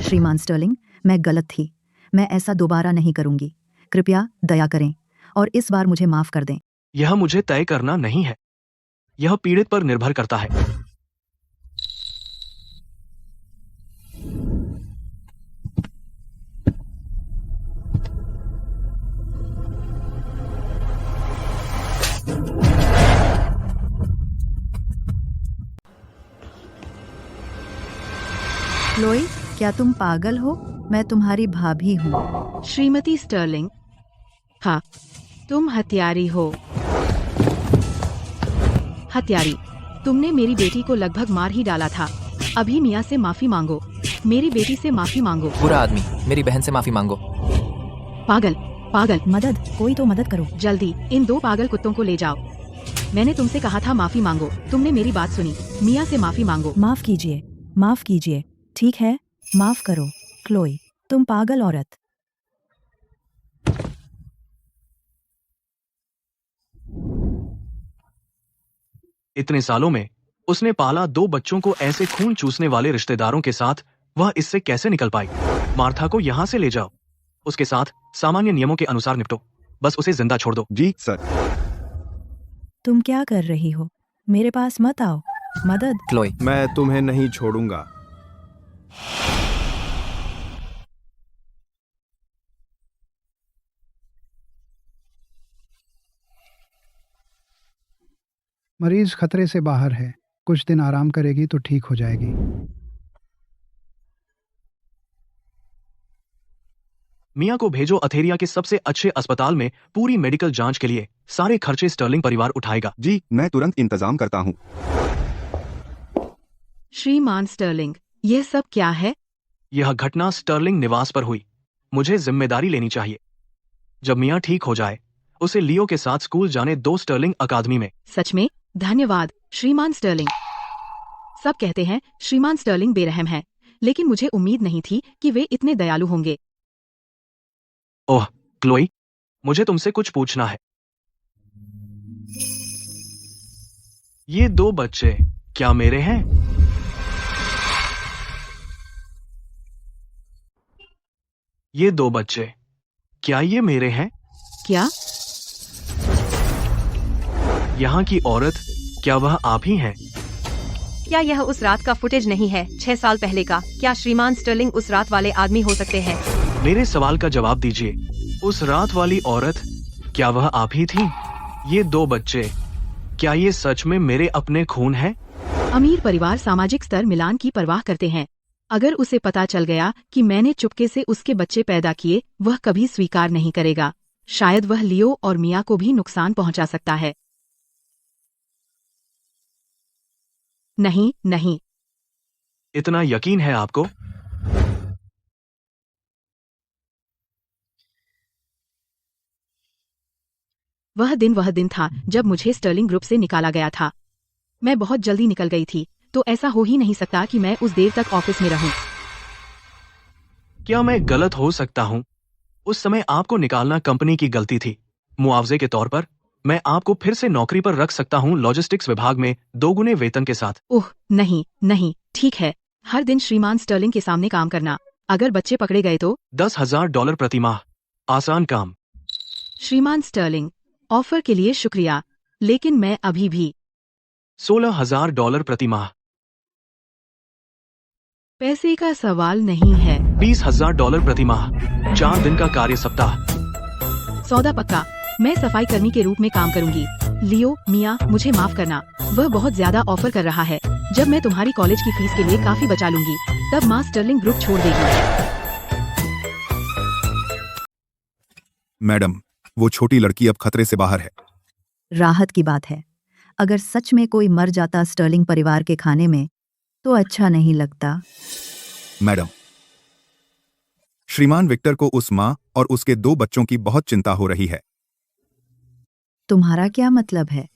श्रीमान स्टर्लिंग, मैं गलत थी। मैं ऐसा दोबारा नहीं करूंगी। कृपया दया करें और इस बार मुझे माफ कर दें। यह मुझे तय करना नहीं है, यह पीड़ित पर निर्भर करता है। क्लोई, क्या तुम पागल हो? मैं तुम्हारी भाभी हूँ। श्रीमती स्टर्लिंग, हाँ, तुम हत्यारी हो। हत्यारी, तुमने मेरी बेटी को लगभग मार ही डाला था। अभी मियाँ से माफी मांगो। मेरी बेटी से माफी मांगो। बुरा आदमी, मेरी बहन से माफी मांगो। पागल, पागल, मदद, कोई तो मदद करो। जल्दी इन 2 पागल कुत्तों को ले जाओ। मैंने तुमसे कहा था माफी मांगो, तुमने मेरी बात सुनी। मियाँ से माफी मांगो। माफ कीजिए, माफ कीजिए। ठीक है, माफ करो। क्लोई, तुम पागल औरत। इतने सालों में उसने पाला 2 बच्चों को ऐसे खून चूसने वाले रिश्तेदारों के साथ वह इससे कैसे निकल पाई? मार्था को यहाँ से ले जाओ। उसके साथ सामान्य नियमों के अनुसार निपटो। बस उसे जिंदा छोड़ दो। जी सर। तुम क्या कर रही हो? मेरे पास मत आओ। मदद। क्लोई, मैं तुम्हें नहीं छोड़ूंगा। मरीज खतरे से बाहर है। कुछ दिन आराम करेगी तो ठीक हो जाएगी। मियाँ को भेजो अथेरिया के सबसे अच्छे अस्पताल में पूरी मेडिकल जांच के लिए। सारे खर्चे स्टर्लिंग परिवार उठाएगा। जी, मैं तुरंत इंतजाम करता हूँ। श्रीमान स्टर्लिंग, यह सब क्या है? यह घटना स्टर्लिंग निवास पर हुई। मुझे जिम्मेदारी लेनी चाहिए। जब मियाँ ठीक हो जाए उसे लियो के साथ स्कूल जाने दो स्टर्लिंग अकादमी में। सच में धन्यवाद श्रीमान स्टर्लिंग। सब कहते हैं श्रीमान स्टर्लिंग बेरहम हैं, लेकिन मुझे उम्मीद नहीं थी कि वे इतने दयालु होंगे। ओह क्लोई, मुझे तुमसे कुछ पूछना है। ये 2 बच्चे क्या मेरे हैं? ये 2 बच्चे क्या ये मेरे हैं? क्या? यहाँ की औरत क्या वह आप ही हैं? क्या यह उस रात का फुटेज नहीं है 6 साल पहले का? क्या श्रीमान स्टर्लिंग उस रात वाले आदमी हो सकते हैं? मेरे सवाल का जवाब दीजिए। उस रात वाली औरत क्या वह आप ही थी? ये 2 बच्चे क्या ये सच में मेरे अपने खून हैं? अमीर परिवार सामाजिक स्तर मिलान की परवाह करते हैं। अगर उसे पता चल गया कि मैंने चुपके से उसके बच्चे पैदा किए, वह कभी स्वीकार नहीं करेगा। शायद वह लियो और मिया को भी नुकसान पहुंचा सकता है। नहीं, नहीं। इतना यकीन है आपको? वह दिन था जब मुझे स्टर्लिंग ग्रुप से निकाला गया था। मैं बहुत जल्दी निकल गई थी, तो ऐसा हो ही नहीं सकता कि मैं उस देर तक ऑफिस में रहूं। क्या मैं गलत हो सकता हूं? उस समय आपको निकालना कंपनी की गलती थी। मुआवजे के तौर पर मैं आपको फिर से नौकरी पर रख सकता हूं, लॉजिस्टिक्स विभाग में 2 गुने वेतन के साथ। ओह नहीं, नहीं, ठीक है। हर दिन श्रीमान स्टर्लिंग के सामने काम करना। अगर बच्चे पकड़े गए तो $10,000 प्रति माह। आसान काम। श्रीमान स्टर्लिंग, ऑफर के लिए शुक्रिया, लेकिन मैं अभी भी $16,000 प्रति माह। पैसे का सवाल नहीं है। $20,000 प्रति माह। 4 दिन का कार्य सप्ताह। सौदा पक्का। मैं सफाई कर्मी के रूप में काम करूंगी। लियो, मिया, मुझे माफ करना। वह बहुत ज्यादा ऑफर कर रहा है। जब मैं तुम्हारी कॉलेज की फीस के लिए काफी बचा लूंगी, तब माँ स्टर्लिंग ग्रुप छोड़ देगी। मैडम, वो छोटी लड़की अब खतरे से बाहर है। राहत की बात है। अगर सच में कोई मर जाता स्टर्लिंग परिवार के खाने में, तो अच्छा नहीं लगता। मैडम, श्रीमान विक्टर को उस माँ और उसके 2 बच्चों की बहुत चिंता हो रही है। तुम्हारा क्या मतलब है?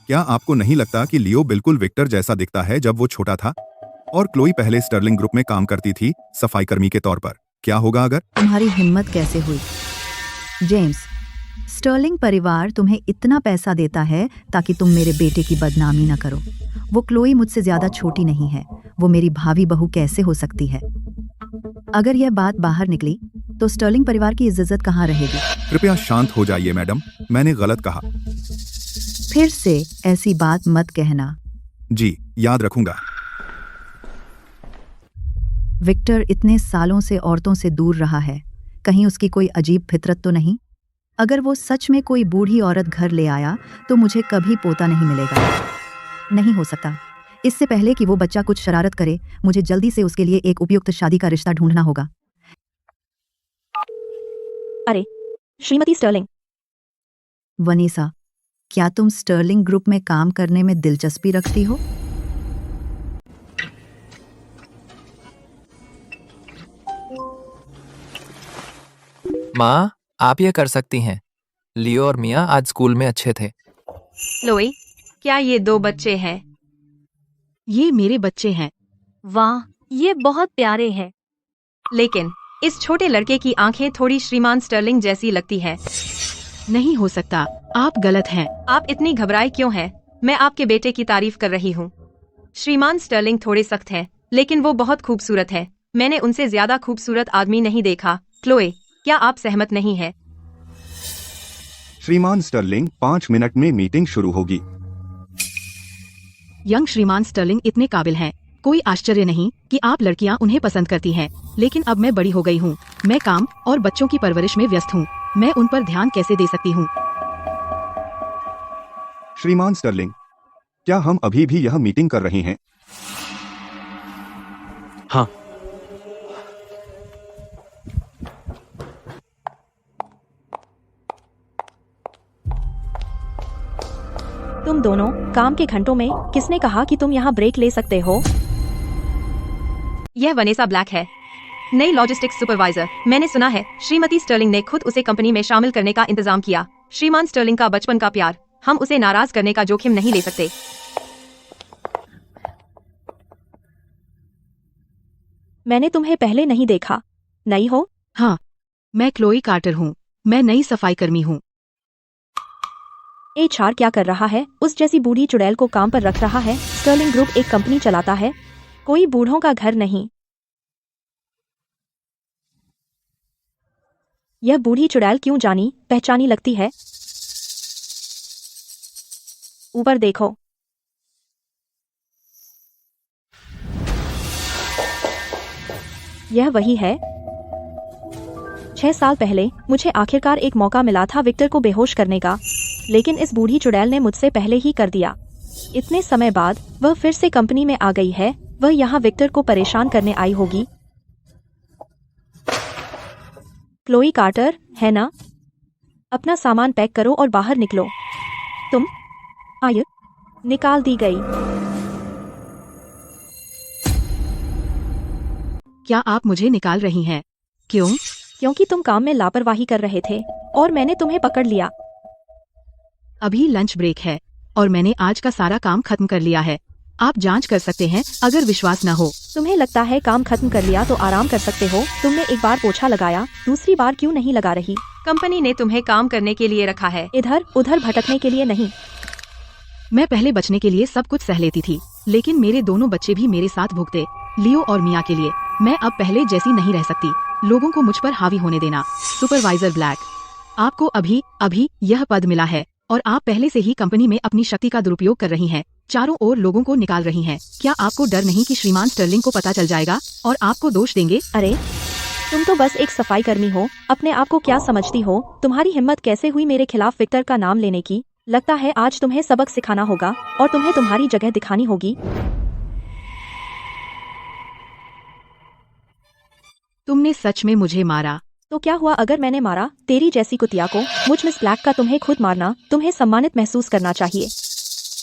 क्या आपको नहीं लगता कि लियो बिल्कुल विक्टर जैसा दिखता है जब वो छोटा था? और क्लोई पहले स्टर्लिंग ग्रुप में काम करती थी सफाई कर्मी के तौर पर। क्या होगा अगर? तुम्हारी हिम्मत कैसे हुई? जेम्स, स्टर्लिंग परिवार तुम्हें इतना पैसा देता है ताकि तुम मेरे बेटे की बदनामी न करो। वो क्लोई मुझसे ज्यादा छोटी नहीं है, वो मेरी भावी बहू कैसे हो सकती है? अगर यह बात बाहर निकली तो स्टर्लिंग परिवार की इज्जत कहाँ रहेगी? कृपया शांत हो जाइए मैडम, मैंने गलत कहा। फिर से ऐसी बात मत कहना। जी, याद रखूंगा। विक्टर इतने सालों से औरतों से दूर रहा है, कहीं उसकी कोई अजीब फितरत तो नहीं? अगर वो सच में कोई बूढ़ी औरत घर ले आया तो मुझे कभी पोता नहीं मिलेगा। नहीं हो सकता। इससे पहले कि वो बच्चा कुछ शरारत करे, मुझे जल्दी से उसके लिए एक उपयुक्त शादी का रिश्ता ढूंढना होगा। अरे, श्रीमती स्टर्लिंग। वनीसा, क्या तुम स्टर्लिंग ग्रुप में काम करने में दिलचस्पी रखती हो? माँ, आप ये कर सकती हैं। लियो और मिया आज स्कूल में अच्छे थे। क्लोई, क्या ये 2 बच्चे हैं? ये मेरे बच्चे हैं। वाह, ये बहुत प्यारे हैं। लेकिन इस छोटे लड़के की आंखें थोड़ी श्रीमान स्टर्लिंग जैसी लगती है। नहीं हो सकता, आप गलत हैं। आप इतनी घबराए क्यों हैं? मैं आपके बेटे की तारीफ कर रही हूँ। श्रीमान स्टर्लिंग थोड़े सख्त हैं, लेकिन वो बहुत खूबसूरत है। मैंने उनसे ज्यादा खूबसूरत आदमी नहीं देखा। क्लोए, क्या आप सहमत नहीं हैं? श्रीमान स्टर्लिंग, 5 मिनट में मीटिंग शुरू होगी। यंग श्रीमान स्टर्लिंग इतने काबिल हैं। कोई आश्चर्य नहीं कि आप लड़कियां उन्हें पसंद करती हैं। लेकिन अब मैं बड़ी हो गई हूँ, मैं काम और बच्चों की परवरिश में व्यस्त हूँ। मैं उन पर ध्यान कैसे दे सकती हूँ? श्रीमान स्टर्लिंग, क्या हम अभी भी यह मीटिंग कर रहे हैं? हाँ। तुम दोनों काम के घंटों में किसने कहा कि तुम यहाँ ब्रेक ले सकते हो? यह वनेसा ब्लैक है, नई लॉजिस्टिक्स सुपरवाइजर। मैंने सुना है श्रीमती स्टर्लिंग ने खुद उसे कंपनी में शामिल करने का इंतजाम किया। श्रीमान स्टर्लिंग का बचपन का प्यार, हम उसे नाराज करने का जोखिम नहीं ले सकते। मैंने तुम्हें पहले नहीं देखा। नई हो? हाँ, मैं क्लोई कार्टर हूँ। मैं नई सफाई कर्मी हूँ। HR क्या कर रहा है? उस जैसी बूढ़ी चुड़ैल को काम पर रख रहा है। स्टर्लिंग ग्रुप एक कंपनी चलाता है, कोई बूढ़ों का घर नहीं। यह बूढ़ी चुड़ैल क्यों जानी पहचानी लगती है? ऊपर देखो। यह वही है। 6 साल पहले मुझे आखिरकार एक मौका मिला था विक्टर को बेहोश करने का, लेकिन इस बूढ़ी चुड़ैल ने मुझसे पहले ही कर दिया। इतने समय बाद वह फिर से कंपनी में आ गई है। वह यहाँ विक्टर को परेशान करने आई होगी। क्लोई कार्टर, है ना? अपना सामान पैक करो और बाहर निकलो। तुम आय निकाल दी गई। क्या आप मुझे निकाल रही हैं? क्यों? क्योंकि तुम काम में लापरवाही कर रहे थे और मैंने तुम्हें पकड़ लिया। अभी लंच ब्रेक है और मैंने आज का सारा काम खत्म कर लिया है। आप जांच कर सकते हैं अगर विश्वास न हो। तुम्हें लगता है काम खत्म कर लिया तो आराम कर सकते हो? तुमने एक बार पोछा लगाया, दूसरी बार क्यों नहीं लगा रही? कंपनी ने तुम्हें काम करने के लिए रखा है, इधर उधर भटकने के लिए नहीं। मैं पहले बचने के लिए सब कुछ सह लेती थी, लेकिन मेरे दोनों बच्चे भी मेरे साथ भुगते, लियो और मिया के लिए। मैं अब पहले जैसी नहीं रह सकती। लोगों को मुझ पर हावी होने देना। सुपरवाइजर ब्लैक, आपको अभी यह पद मिला है और आप पहले से ही कंपनी में अपनी शक्ति का दुरुपयोग कर रही हैं। चारों ओर लोगों को निकाल रही हैं। क्या आपको डर नहीं कि श्रीमान स्टर्लिंग को पता चल जाएगा और आपको दोष देंगे? अरे, तुम तो बस एक सफाई कर्मी हो। अपने आप को क्या समझती हो? तुम्हारी हिम्मत कैसे हुई मेरे खिलाफ विक्टर का नाम लेने की? लगता है आज तुम्हें सबक सिखाना होगा और तुम्हें तुम्हारी जगह दिखानी होगी। तुमने सच में मुझे मारा? तो क्या हुआ अगर मैंने मारा? तेरी जैसी कुतिया को, मुझ मिस ब्लैक का तुम्हें खुद मारना, तुम्हें सम्मानित महसूस करना चाहिए।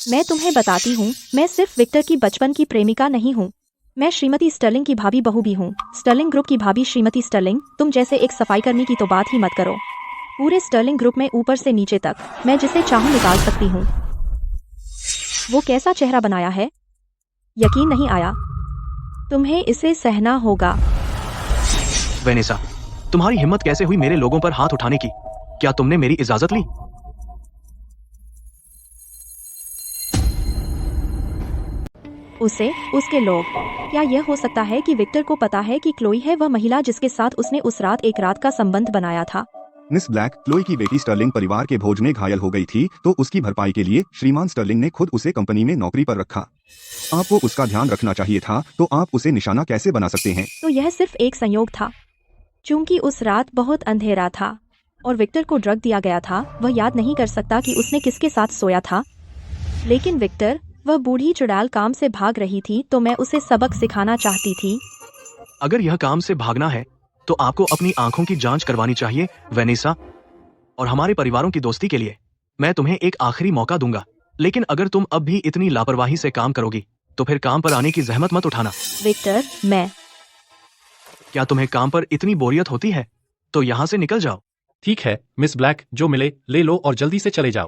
मैं तुम्हें बताती हूँ, मैं सिर्फ विक्टर की बचपन की प्रेमिका नहीं हूँ, मैं श्रीमती स्टर्लिंग की भाभी बहू भी हूँ। स्टर्लिंग ग्रुप की भाभी श्रीमती स्टर्लिंग, तुम जैसे एक सफाई कर्मी की तो बात ही मत करो। पूरे स्टर्लिंग ग्रुप में ऊपर से नीचे तक मैं जिसे चाहूँ निकाल सकती हूँ। वो कैसा चेहरा बनाया है, यकीन नहीं आया। तुम्हें इसे सहना होगा। वेनेसा, तुम्हारी हिम्मत कैसे हुई मेरे लोगों पर हाथ उठाने की? क्या तुमने मेरी इजाजत ली? उसके लोग, क्या यह हो सकता है कि विक्टर को पता है कि क्लोई है वह महिला जिसके साथ उसने उस रात एक रात का संबंध बनाया था? मिस ब्लैक, क्लोई की बेटी स्टर्लिंग परिवार के भोज में घायल हो गई थी, तो उसकी भरपाई के लिए श्रीमान स्टर्लिंग ने खुद उसे कंपनी में नौकरी पर रखा। आपको उसका ध्यान रखना चाहिए था, तो आप उसे निशाना कैसे बना सकते हैं? तो यह सिर्फ एक संयोग था। चूंकि उस रात बहुत अंधेरा था और विक्टर को ड्रग दिया गया था, वह याद नहीं कर सकता कि उसने किसके साथ सोया था। लेकिन विक्टर, वह बूढ़ी चुड़ैल काम से भाग रही थी, तो मैं उसे सबक सिखाना चाहती थी। अगर यह काम से भागना है तो आपको अपनी आंखों की जांच करवानी चाहिए वेनेसा। और हमारे परिवारों की दोस्ती के लिए मैं तुम्हें एक आखिरी मौका दूंगा, लेकिन अगर तुम अब भी इतनी लापरवाही से काम करोगी तो फिर काम पर आने की जहमत मत उठाना। विक्टर, मैं क्या तुम्हें काम पर इतनी बोरियत होती है? तो यहाँ से निकल जाओ। ठीक है मिस ब्लैक, जो मिले ले लो और जल्दी से चले जाओ।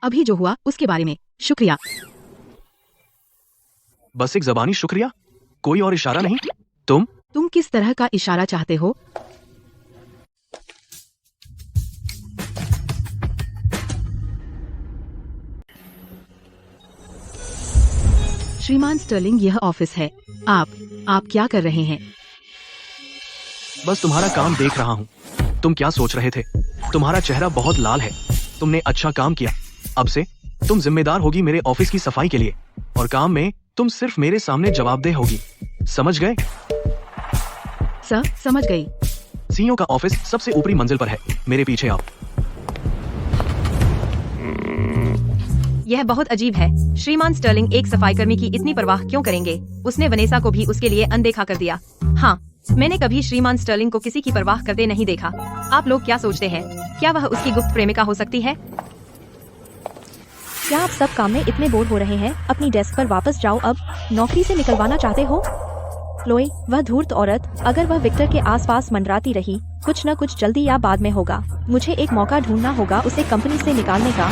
अभी जो हुआ उसके बारे में शुक्रिया। बस एक ज़बानी शुक्रिया? कोई और इशारा नहीं? तुम किस तरह का इशारा चाहते हो? श्रीमान स्टर्लिंग, यह ऑफिस है। आप क्या कर रहे हैं? बस तुम्हारा काम देख रहा हूँ। तुम क्या सोच रहे थे? तुम्हारा चेहरा बहुत लाल है। तुमने अच्छा काम किया। अब से तुम जिम्मेदार होगी मेरे ऑफिस की सफाई के लिए, और काम में तुम सिर्फ मेरे सामने जवाबदेह होगी। समझ गए? सर, समझ गई। सीईओ का ऑफिस सबसे ऊपरी मंजिल पर है। मेरे पीछे आओ। यह बहुत अजीब है। श्रीमान स्टर्लिंग एक सफाईकर्मी की इतनी परवाह क्यों करेंगे? उसने वनेसा को भी उसके लिए अनदेखा कर दिया। हाँ, मैंने कभी श्रीमान स्टर्लिंग को किसी की परवाह करते नहीं देखा। आप लोग क्या सोचते हैं? क्या वह उसकी गुप्त प्रेमिका हो सकती है? क्या आप सब काम में इतने बोर हो रहे हैं? अपनी डेस्क पर वापस जाओ। अब नौकरी से निकलवाना चाहते हो? क्लोई, वह धूर्त औरत, अगर वह विक्टर के आसपास मंडराती रही, कुछ न कुछ जल्दी या बाद में होगा। मुझे एक मौका ढूंढना होगा उसे कंपनी से निकालने का।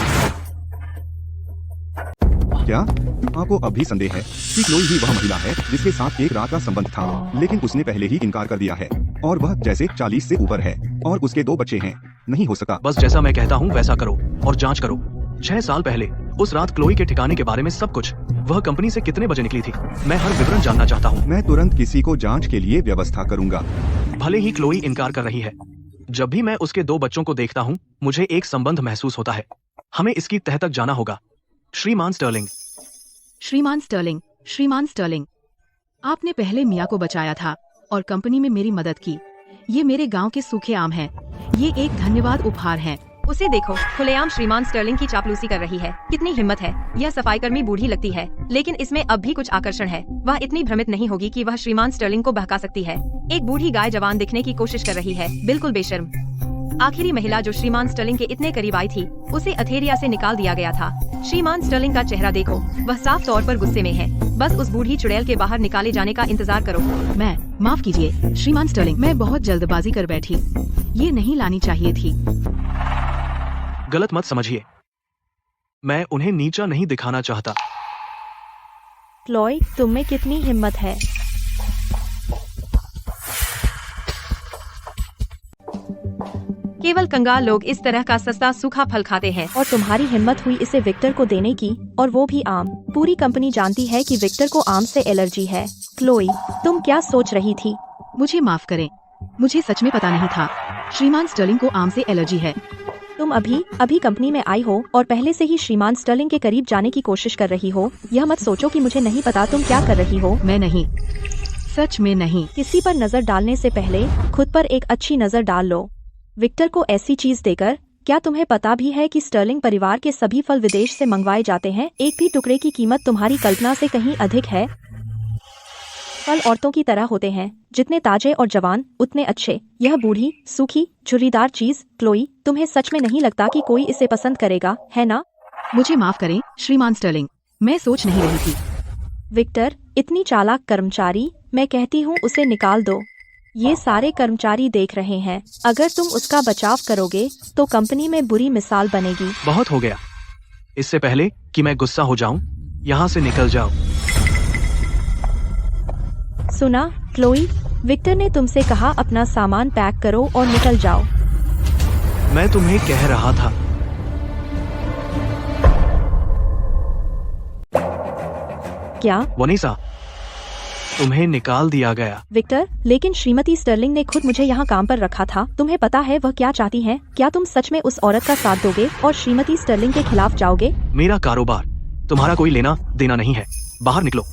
क्या आपको अब भी संदेह है कि क्लोई ही वह महिला है जिसके साथ एक रात का संबंध था, लेकिन उसने पहले ही इनकार कर दिया है, और वह जैसे 40 से ऊपर है और उसके 2 बच्चे हैं? नहीं हो सका। बस जैसा मैं कहता हूँ वैसा करो और जांच करो। 6 साल पहले उस रात क्लोई के ठिकाने के बारे में सब कुछ, वह कंपनी से कितने बजे निकली थी, मैं हर विवरण जानना चाहता हूँ। मैं तुरंत किसी को जांच के लिए व्यवस्था करूँगा। भले ही क्लोई इनकार कर रही है, जब भी मैं उसके 2 बच्चों को देखता हूँ मुझे एक संबंध महसूस होता है। हमें इसकी तह तक जाना होगा। श्रीमान स्टर्लिंग। श्रीमान स्टर्लिंग, आपने पहले मिया को बचाया था और कंपनी में मेरी मदद की। ये मेरे गांव के सूखे आम हैं। ये एक धन्यवाद उपहार है। उसे देखो, खुलेआम श्रीमान स्टर्लिंग की चापलूसी कर रही है। कितनी हिम्मत है। यह सफाईकर्मी बूढ़ी लगती है, लेकिन इसमें अब भी कुछ आकर्षण है। वह इतनी भ्रमित नहीं होगी कि वह श्रीमान स्टर्लिंग को बहका सकती है। एक बूढ़ी गाय जवान दिखने की कोशिश कर रही है, बिल्कुल बेशर्म। आखिरी महिला जो श्रीमान स्टर्लिंग के इतने करीब आई थी, उसे अथेरिया से निकाल दिया गया था। श्रीमान स्टर्लिंग का चेहरा देखो, वह साफ तौर पर गुस्से में है। बस उस बूढ़ी चुड़ैल के बाहर निकाले जाने का इंतजार करो। माफ कीजिए श्रीमान स्टर्लिंग, मैं बहुत जल्दबाजी कर बैठी। ये नहीं लानी चाहिए थी। गलत मत समझिए, मैं उन्हें नीचा नहीं दिखाना चाहता। क्लोई, तुम में कितनी हिम्मत है। केवल कंगाल लोग इस तरह का सस्ता सूखा फल खाते हैं। और तुम्हारी हिम्मत हुई इसे विक्टर को देने की, और वो भी आम। पूरी कंपनी जानती है कि विक्टर को आम से एलर्जी है। क्लोई, तुम क्या सोच रही थी? मुझे माफ करें, मुझे सच में पता नहीं था। श्रीमान स्टर्लिंग को आम से एलर्जी है। तुम अभी कंपनी में आई हो और पहले से ही श्रीमान स्टर्लिंग के करीब जाने की कोशिश कर रही हो। यह मत सोचो कि मुझे नहीं पता तुम क्या कर रही हो। मैं नहीं, सच में नहीं। किसी पर नजर डालने से पहले खुद पर एक अच्छी नजर डाल लो। विक्टर को ऐसी चीज देकर, क्या तुम्हें पता भी है कि स्टर्लिंग परिवार के सभी फल विदेश से मंगवाए जाते हैं? एक भी टुकड़े की कीमत तुम्हारी कल्पना से कहीं अधिक है। फल औरतों की तरह होते हैं, जितने ताजे और जवान उतने अच्छे। यह बूढ़ी, सूखी, झुर्रीदार चीज, क्लोई, तुम्हें सच में नहीं लगता कि कोई इसे पसंद करेगा, है ना? मुझे माफ करें श्रीमान स्टर्लिंग, मैं सोच नहीं रही थी। विक्टर, इतनी चालाक कर्मचारी, मैं कहती हूँ उसे निकाल दो। ये सारे कर्मचारी देख रहे हैं, अगर तुम उसका बचाव करोगे तो कंपनी में बुरी मिसाल बनेगी। बहुत हो गया। इससे पहले कि मैं गुस्सा हो जाऊं, यहाँ से निकल जाओ। सुना, क्लोई, विक्टर ने तुमसे कहा अपना सामान पैक करो और निकल जाओ। मैं तुम्हें कह रहा था। क्या? वनीसा, तुम्हें निकाल दिया गया। विक्टर, लेकिन श्रीमती स्टर्लिंग ने खुद मुझे यहाँ काम पर रखा था। तुम्हें पता है वह क्या चाहती हैं? क्या तुम सच में उस औरत का साथ दोगे और श्रीमती स्टर्लिंग के खिलाफ जाओगे? मेरा कारोबार तुम्हारा कोई लेना देना नहीं है। बाहर निकलो।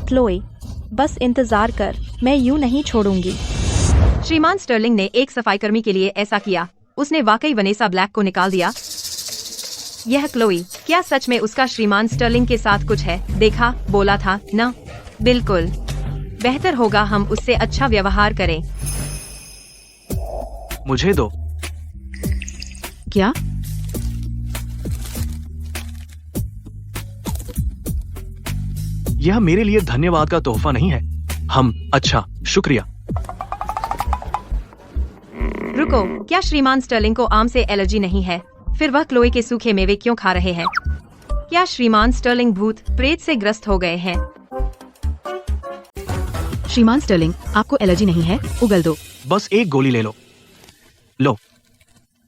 क्लोई, बस इंतजार कर, मैं यूं नहीं छोड़ूंगी। श्रीमान स्टर्लिंग ने एक सफाई के लिए ऐसा किया। उसने वाकई वनेसा ब्लैक को निकाल दिया। यह क्लोई, क्या सच में उसका श्रीमान स्टर्लिंग के साथ कुछ है? देखा, बोला था ना? बिल्कुल। बेहतर होगा हम उससे अच्छा व्यवहार करें। मुझे दो। क्या? यह मेरे लिए धन्यवाद का तोहफा नहीं है। अच्छा, शुक्रिया। रुको, क्या श्रीमान स्टर्लिंग को आम से एलर्जी नहीं है? फिर वह क्लोई के सूखे मेवे क्यों खा रहे हैं? क्या श्रीमान स्टर्लिंग भूत प्रेत से ग्रस्त हो गए हैं? श्रीमान स्टर्लिंग, आपको एलर्जी नहीं है, उगल दो। बस एक गोली ले लो। लो,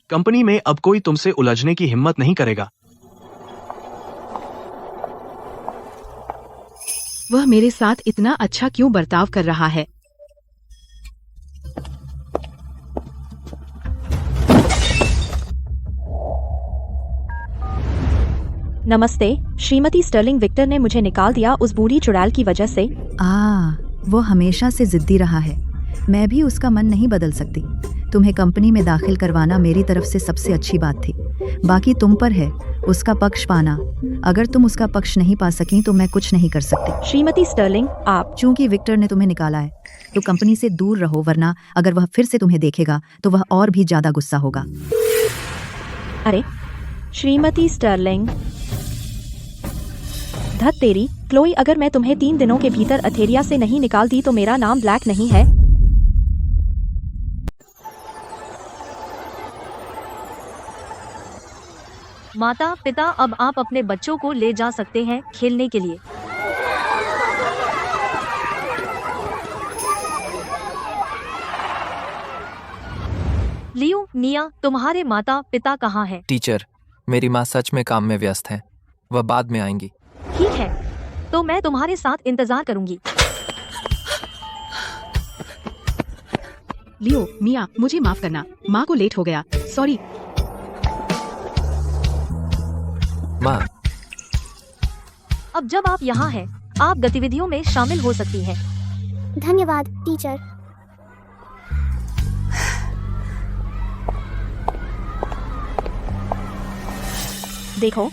कंपनी में अब कोई तुमसे उलझने की हिम्मत नहीं करेगा। वह मेरे साथ इतना अच्छा क्यों बर्ताव कर रहा है? नमस्ते, श्रीमती स्टर्लिंग, विक्टर ने मुझे निकाल दिया उस बूढ़ी चुड़ैल की वजह से। वो हमेशा से जिद्दी रहा है। मैं भी उसका मन नहीं बदल सकती। तुम्हें कंपनी में दाखिल करवाना मेरी तरफ से सबसे अच्छी बात थी। बाकी तुम पर है उसका पक्ष पाना। अगर तुम उसका पक्ष नहीं पा सकी तो मैं कुछ नहीं कर सकती। श्रीमती स्टर्लिंग, आप चूंकि विक्टर ने तुम्हें निकाला है तो कंपनी से दूर रहो, वरना अगर वह फिर से तुम्हें देखेगा तो वह और भी ज्यादा गुस्सा होगा। अरे श्रीमती स्टर्लिंग, धत तेरी, क्लोई, अगर मैं तुम्हें 3 दिनों के भीतर अथेरिया से नहीं निकाल दी तो मेरा नाम ब्लैक नहीं है। माता पिता, अब आप अपने बच्चों को ले जा सकते हैं खेलने के लिए। लियो, निया, तुम्हारे माता पिता कहाँ हैं? टीचर, मेरी माँ सच में काम में व्यस्त है, वह बाद में आएंगी। ठीक है, तो मैं तुम्हारे साथ इंतजार करूंगी। लियो, मिया, मुझे माफ करना, माँ को लेट हो गया, सॉरी। माँ, अब जब आप यहाँ हैं, आप गतिविधियों में शामिल हो सकती हैं। धन्यवाद टीचर। देखो,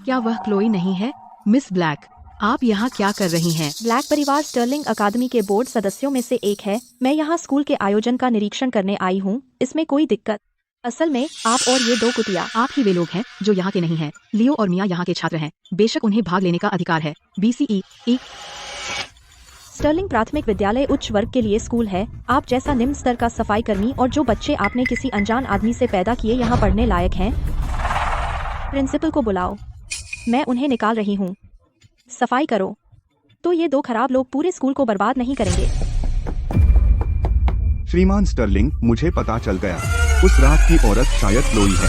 क्या वह क्लोई नहीं है? मिस ब्लैक, आप यहाँ क्या कर रही हैं? ब्लैक परिवार स्टर्लिंग अकादमी के बोर्ड सदस्यों में से एक है। मैं यहाँ स्कूल के आयोजन का निरीक्षण करने आई हूँ। इसमें कोई दिक्कत? असल में आप और ये 2 कुतिया, आप ही वे लोग हैं जो यहाँ के नहीं हैं। लियो और मिया यहाँ के छात्र हैं, बेशक उन्हें भाग लेने का अधिकार है। BCE स्टर्लिंग प्राथमिक विद्यालय उच्च वर्ग के लिए स्कूल है। आप जैसा निम्न स्तर का सफाई कर्मी और जो बच्चे आपने किसी अनजान आदमी से पैदा किए यहाँ पढ़ने लायक हैं। प्रिंसिपल को बुलाओ, मैं उन्हें निकाल रही हूँ। सफाई करो, तो ये 2 खराब लोग पूरे स्कूल को बर्बाद नहीं करेंगे। श्रीमान स्टर्लिंग, मुझे पता चल गया, उस रात की औरत शायद क्लोई है।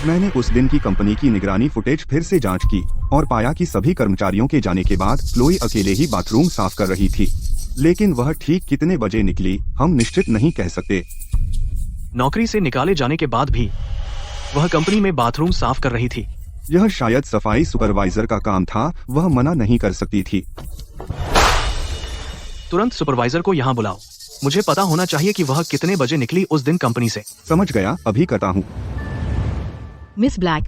मैंने उस दिन की कंपनी की निगरानी फुटेज फिर से जांच की और पाया कि सभी कर्मचारियों के जाने के बाद क्लोई अकेले ही बाथरूम साफ कर रही थी। लेकिन वह ठीक कितने बजे निकली हम निश्चित नहीं कह सकते। नौकरी से निकाले जाने के बाद भी वह कंपनी में बाथरूम साफ कर रही थी। यह शायद सफाई सुपरवाइजर का काम था, वह मना नहीं कर सकती थी। तुरंत सुपरवाइजर को यहाँ बुलाओ। मुझे पता होना चाहिए कि वह कितने बजे निकली उस दिन कंपनी से। समझ गया, अभी करता हूँ। मिस ब्लैक,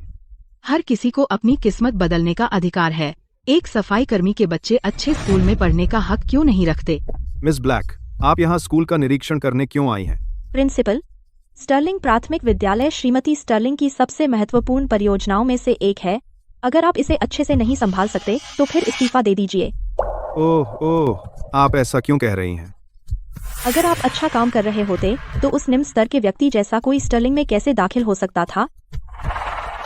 हर किसी को अपनी किस्मत बदलने का अधिकार है। एक सफाई कर्मी के बच्चे अच्छे स्कूल में पढ़ने का हक क्यों नहीं रखते? मिस ब्लैक, आप यहाँ स्कूल का निरीक्षण करने क्यों आई हैं? प्रिंसिपल, स्टर्लिंग प्राथमिक विद्यालय श्रीमती स्टर्लिंग की सबसे महत्वपूर्ण परियोजनाओं में से एक है। अगर आप इसे अच्छे से नहीं संभाल सकते तो फिर इस्तीफा दे दीजिए। ओह, आप ऐसा क्यों कह रही हैं? अगर आप अच्छा काम कर रहे होते तो उस निम्न स्तर के व्यक्ति जैसा कोई स्टर्लिंग में कैसे दाखिल हो सकता था?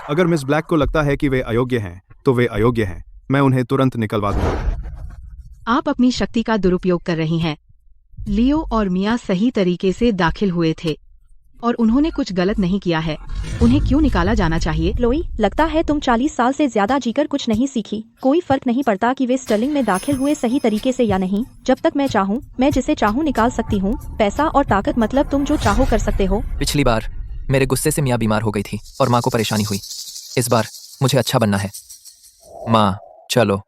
अगर मिस ब्लैक को लगता है कि वे अयोग्य हैं तो वे अयोग्य हैं। मैं उन्हें तुरंत निकलवा दूंगा। आप अपनी शक्ति का दुरुपयोग कर रही हैं। लियो और मिया सही तरीके से दाखिल हुए थे और उन्होंने कुछ गलत नहीं किया है। उन्हें क्यों निकाला जाना चाहिए? क्लोई, लगता है तुम 40 साल से ज्यादा जीकर कुछ नहीं सीखी। कोई फर्क नहीं पड़ता कि वे स्टर्लिंग में दाखिल हुए सही तरीके से या नहीं। जब तक मैं चाहूँ, मैं जिसे चाहूँ निकाल सकती हूँ। पैसा और ताकत मतलब तुम जो चाहो कर सकते हो। पिछली बार मेरे गुस्से से मियाँ बीमार हो गई थी और माँ को परेशानी हुई। इस बार मुझे अच्छा बनना है। माँ, चलो,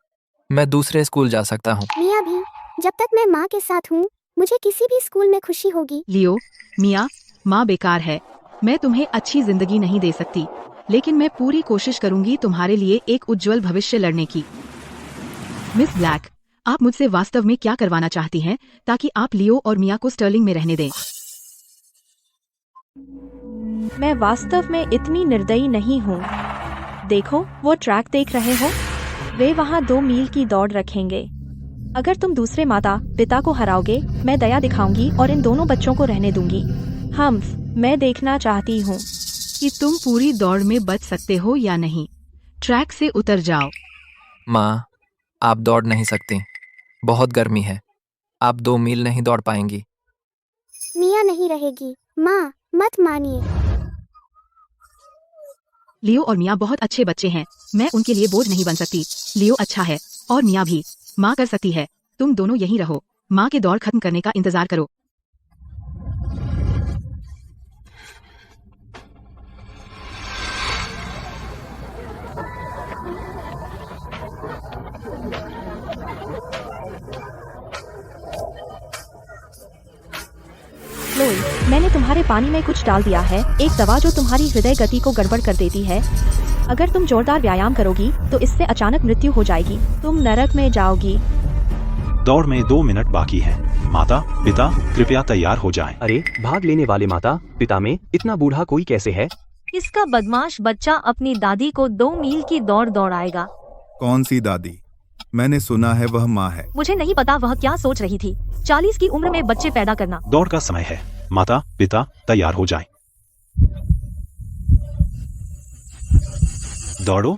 मैं दूसरे स्कूल जा सकता हूँ। मिया भी, जब तक मैं माँ के साथ हूँ मुझे किसी भी स्कूल में खुशी होगी। लियो, मिया, माँ बेकार है। मैं तुम्हें अच्छी जिंदगी नहीं दे सकती, लेकिन मैं पूरी कोशिश करूंगी तुम्हारे लिए एक उज्जवल भविष्य लड़ने की। मिस ब्लैक, आप मुझसे वास्तव में क्या करवाना चाहती हैं ताकि आप लियो और मिया को स्टर्लिंग में रहने दें? मैं वास्तव में इतनी निर्दयी नहीं हूँ। देखो, वो ट्रैक देख रहे हो? वे वहाँ 2 मील की दौड़ रखेंगे। अगर तुम दूसरे माता पिता को हराओगे, मैं दया दिखाऊंगी और इन दोनों बच्चों को रहने दूंगी। मैं देखना चाहती हूँ कि तुम पूरी दौड़ में बच सकते हो या नहीं। ट्रैक से उतर जाओ। माँ, आप दौड़ नहीं सकती। बहुत गर्मी है। आप 2 मील नहीं दौड़ पाएंगी। मिया नहीं रहेगी। माँ, मत मानिए। लियो और मिया बहुत अच्छे बच्चे हैं। मैं उनके लिए बोझ नहीं बन सकती। लियो अच्छा है और मिया भी। माँ कर सकती है। तुम दोनों यहीं रहो। माँ के दौड़ खत्म करने का इंतजार करो। क्लोई, मैंने तुम्हारे पानी में कुछ डाल दिया है, एक दवा जो तुम्हारी हृदय गति को गड़बड़ कर देती है। अगर तुम जोरदार व्यायाम करोगी तो इससे अचानक मृत्यु हो जाएगी। तुम नरक में जाओगी। दौड़ में 2 मिनट बाकी हैं। माता पिता, कृपया तैयार हो जाएं। अरे, भाग लेने वाले माता पिता में इतना बूढ़ा कोई कैसे है? इसका बदमाश बच्चा अपनी दादी को 2 मील की दौड़ दौड़ाएगा। कौन सी दादी? मैंने सुना है वह माँ है। मुझे नहीं पता वह क्या सोच रही थी। 40 की उम्र में बच्चे पैदा करना। दौड़ का समय है। माता पिता, तैयार हो जाएं। दौड़ो।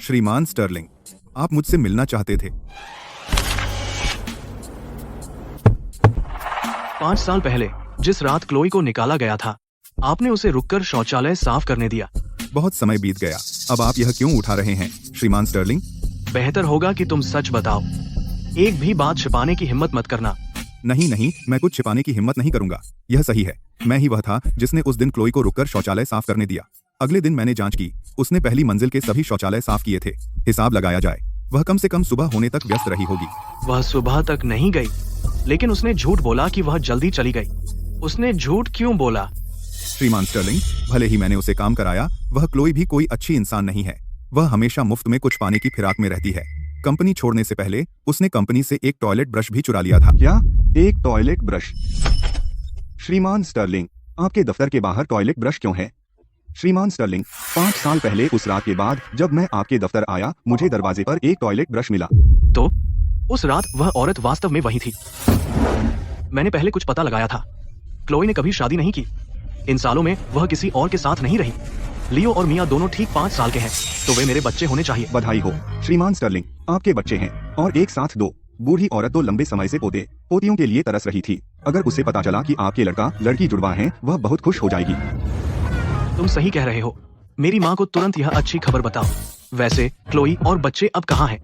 श्रीमान स्टर्लिंग, आप मुझसे मिलना चाहते थे। 5 साल पहले जिस रात क्लोई को निकाला गया था, आपने उसे रुककर शौचालय साफ करने दिया। बहुत समय बीत गया। अब आप यह क्यों उठा रहे हैं, श्रीमान स्टर्लिंग? बेहतर होगा कि तुम सच बताओ। एक भी बात छिपाने की हिम्मत मत करना। नहीं, मैं कुछ छिपाने की हिम्मत नहीं करूंगा। यह सही है। मैं ही वह था जिसने उस दिन क्लोई को रुककर शौचालय साफ करने दिया। अगले दिन मैंने जांच की। उसने पहली मंजिल के सभी शौचालय साफ किए थे। हिसाब लगाया जाए, वह कम से कम सुबह होने तक व्यस्त रही होगी। वह सुबह तक नहीं गई, लेकिन उसने झूठ बोला कि वह जल्दी चली गई। उसने झूठ क्यों बोला? श्रीमान स्टर्लिंग, भले ही मैंने उसे काम कराया, वह क्लोई भी कोई अच्छी इंसान नहीं है। वह हमेशा मुफ्त में कुछ पाने की फिराक में रहती है। कंपनी छोड़ने से पहले उसने कंपनी से एक टॉयलेट ब्रश भी चुरा लिया था। क्या? एक टॉयलेट ब्रश? श्रीमान स्टर्लिंग, आपके दफ्तर के बाहर टॉयलेट ब्रश क्यों है? श्रीमान स्टर्लिंग, 5 साल पहले उस रात के बाद जब मैं आपके दफ्तर आया, मुझे दरवाजे पर एक टॉयलेट ब्रश मिला। तो उस रात वह औरत वास्तव में वही थी। मैंने पहले कुछ पता लगाया था। क्लोई ने कभी शादी नहीं की। इन सालों में वह किसी और के साथ नहीं रही। लियो और मिया दोनों ठीक 5 साल के हैं, तो वे मेरे बच्चे होने चाहिए। बधाई हो श्रीमान स्टर्लिंग, आपके बच्चे हैं और एक साथ 2। बूढ़ी औरत तो लंबे समय से पोते पोतियों के लिए तरस रही थी। अगर उसे पता चला कि आपके लड़का लड़की जुड़वा हैं, वह बहुत खुश हो जाएगी। तुम सही कह रहे हो। मेरी माँ को तुरंत यह अच्छी खबर बताओ। वैसे क्लोई और बच्चे अब कहाँ हैं?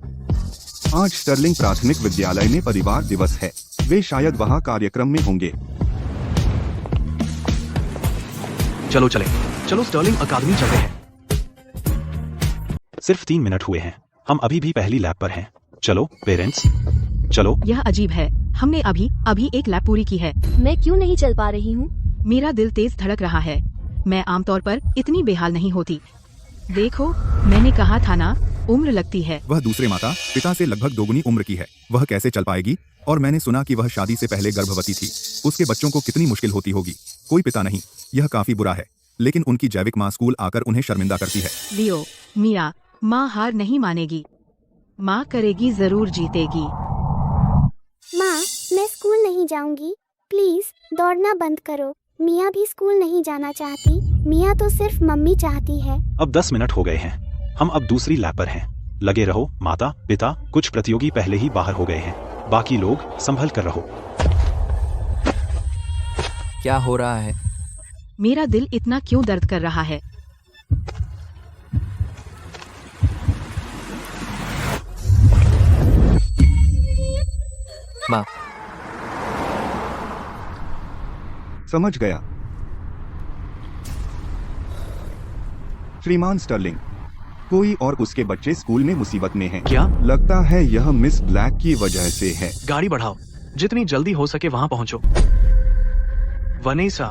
आज स्टर्लिंग प्राथमिक विद्यालय में परिवार दिवस है। वे शायद वहाँ कार्यक्रम में होंगे। चलो स्टर्लिंग अकादमी चलते हैं। सिर्फ 3 मिनट हुए हैं। हम अभी भी पहली लैब पर हैं। चलो पेरेंट्स, चलो। यह अजीब है। हमने अभी अभी एक लैब पूरी की है। मैं क्यों नहीं चल पा रही हूँ? मेरा दिल तेज धड़क रहा है। मैं आमतौर पर इतनी बेहाल नहीं होती। देखो, मैंने कहा था ना, उम्र लगती है। वह दूसरे माता पिता से लगभग दोगुनी उम्र की है। वह कैसे चल पाएगी? और मैंने सुना कि वह शादी से पहले गर्भवती थी। उसके बच्चों को कितनी मुश्किल होती होगी। कोई पिता नहीं, यह काफी बुरा है। लेकिन उनकी जैविक माँ स्कूल आकर उन्हें शर्मिंदा करती है। लियो, मिया, माँ हार नहीं मानेगी। माँ करेगी, जरूर जीतेगी। माँ, मैं स्कूल नहीं जाऊंगी। प्लीज दौड़ना बंद करो। मिया भी स्कूल नहीं जाना चाहती। मिया तो सिर्फ मम्मी चाहती है। अब 10 मिनट हो गए हैं। हम अब दूसरी लैब पर हैं। लगे रहो माता पिता, कुछ प्रतियोगी पहले ही बाहर हो गए हैं। बाकी लोग संभल कर रहो। क्या हो रहा है? मेरा दिल इतना क्यों दर्द कर रहा है? माँ, समझ गया। श्रीमान स्टर्लिंग, कोई और उसके बच्चे स्कूल में मुसीबत में हैं। क्या? लगता है यह मिस ब्लैक की वजह से है। गाड़ी बढ़ाओ, जितनी जल्दी हो सके वहां पहुंचो। वनेसा,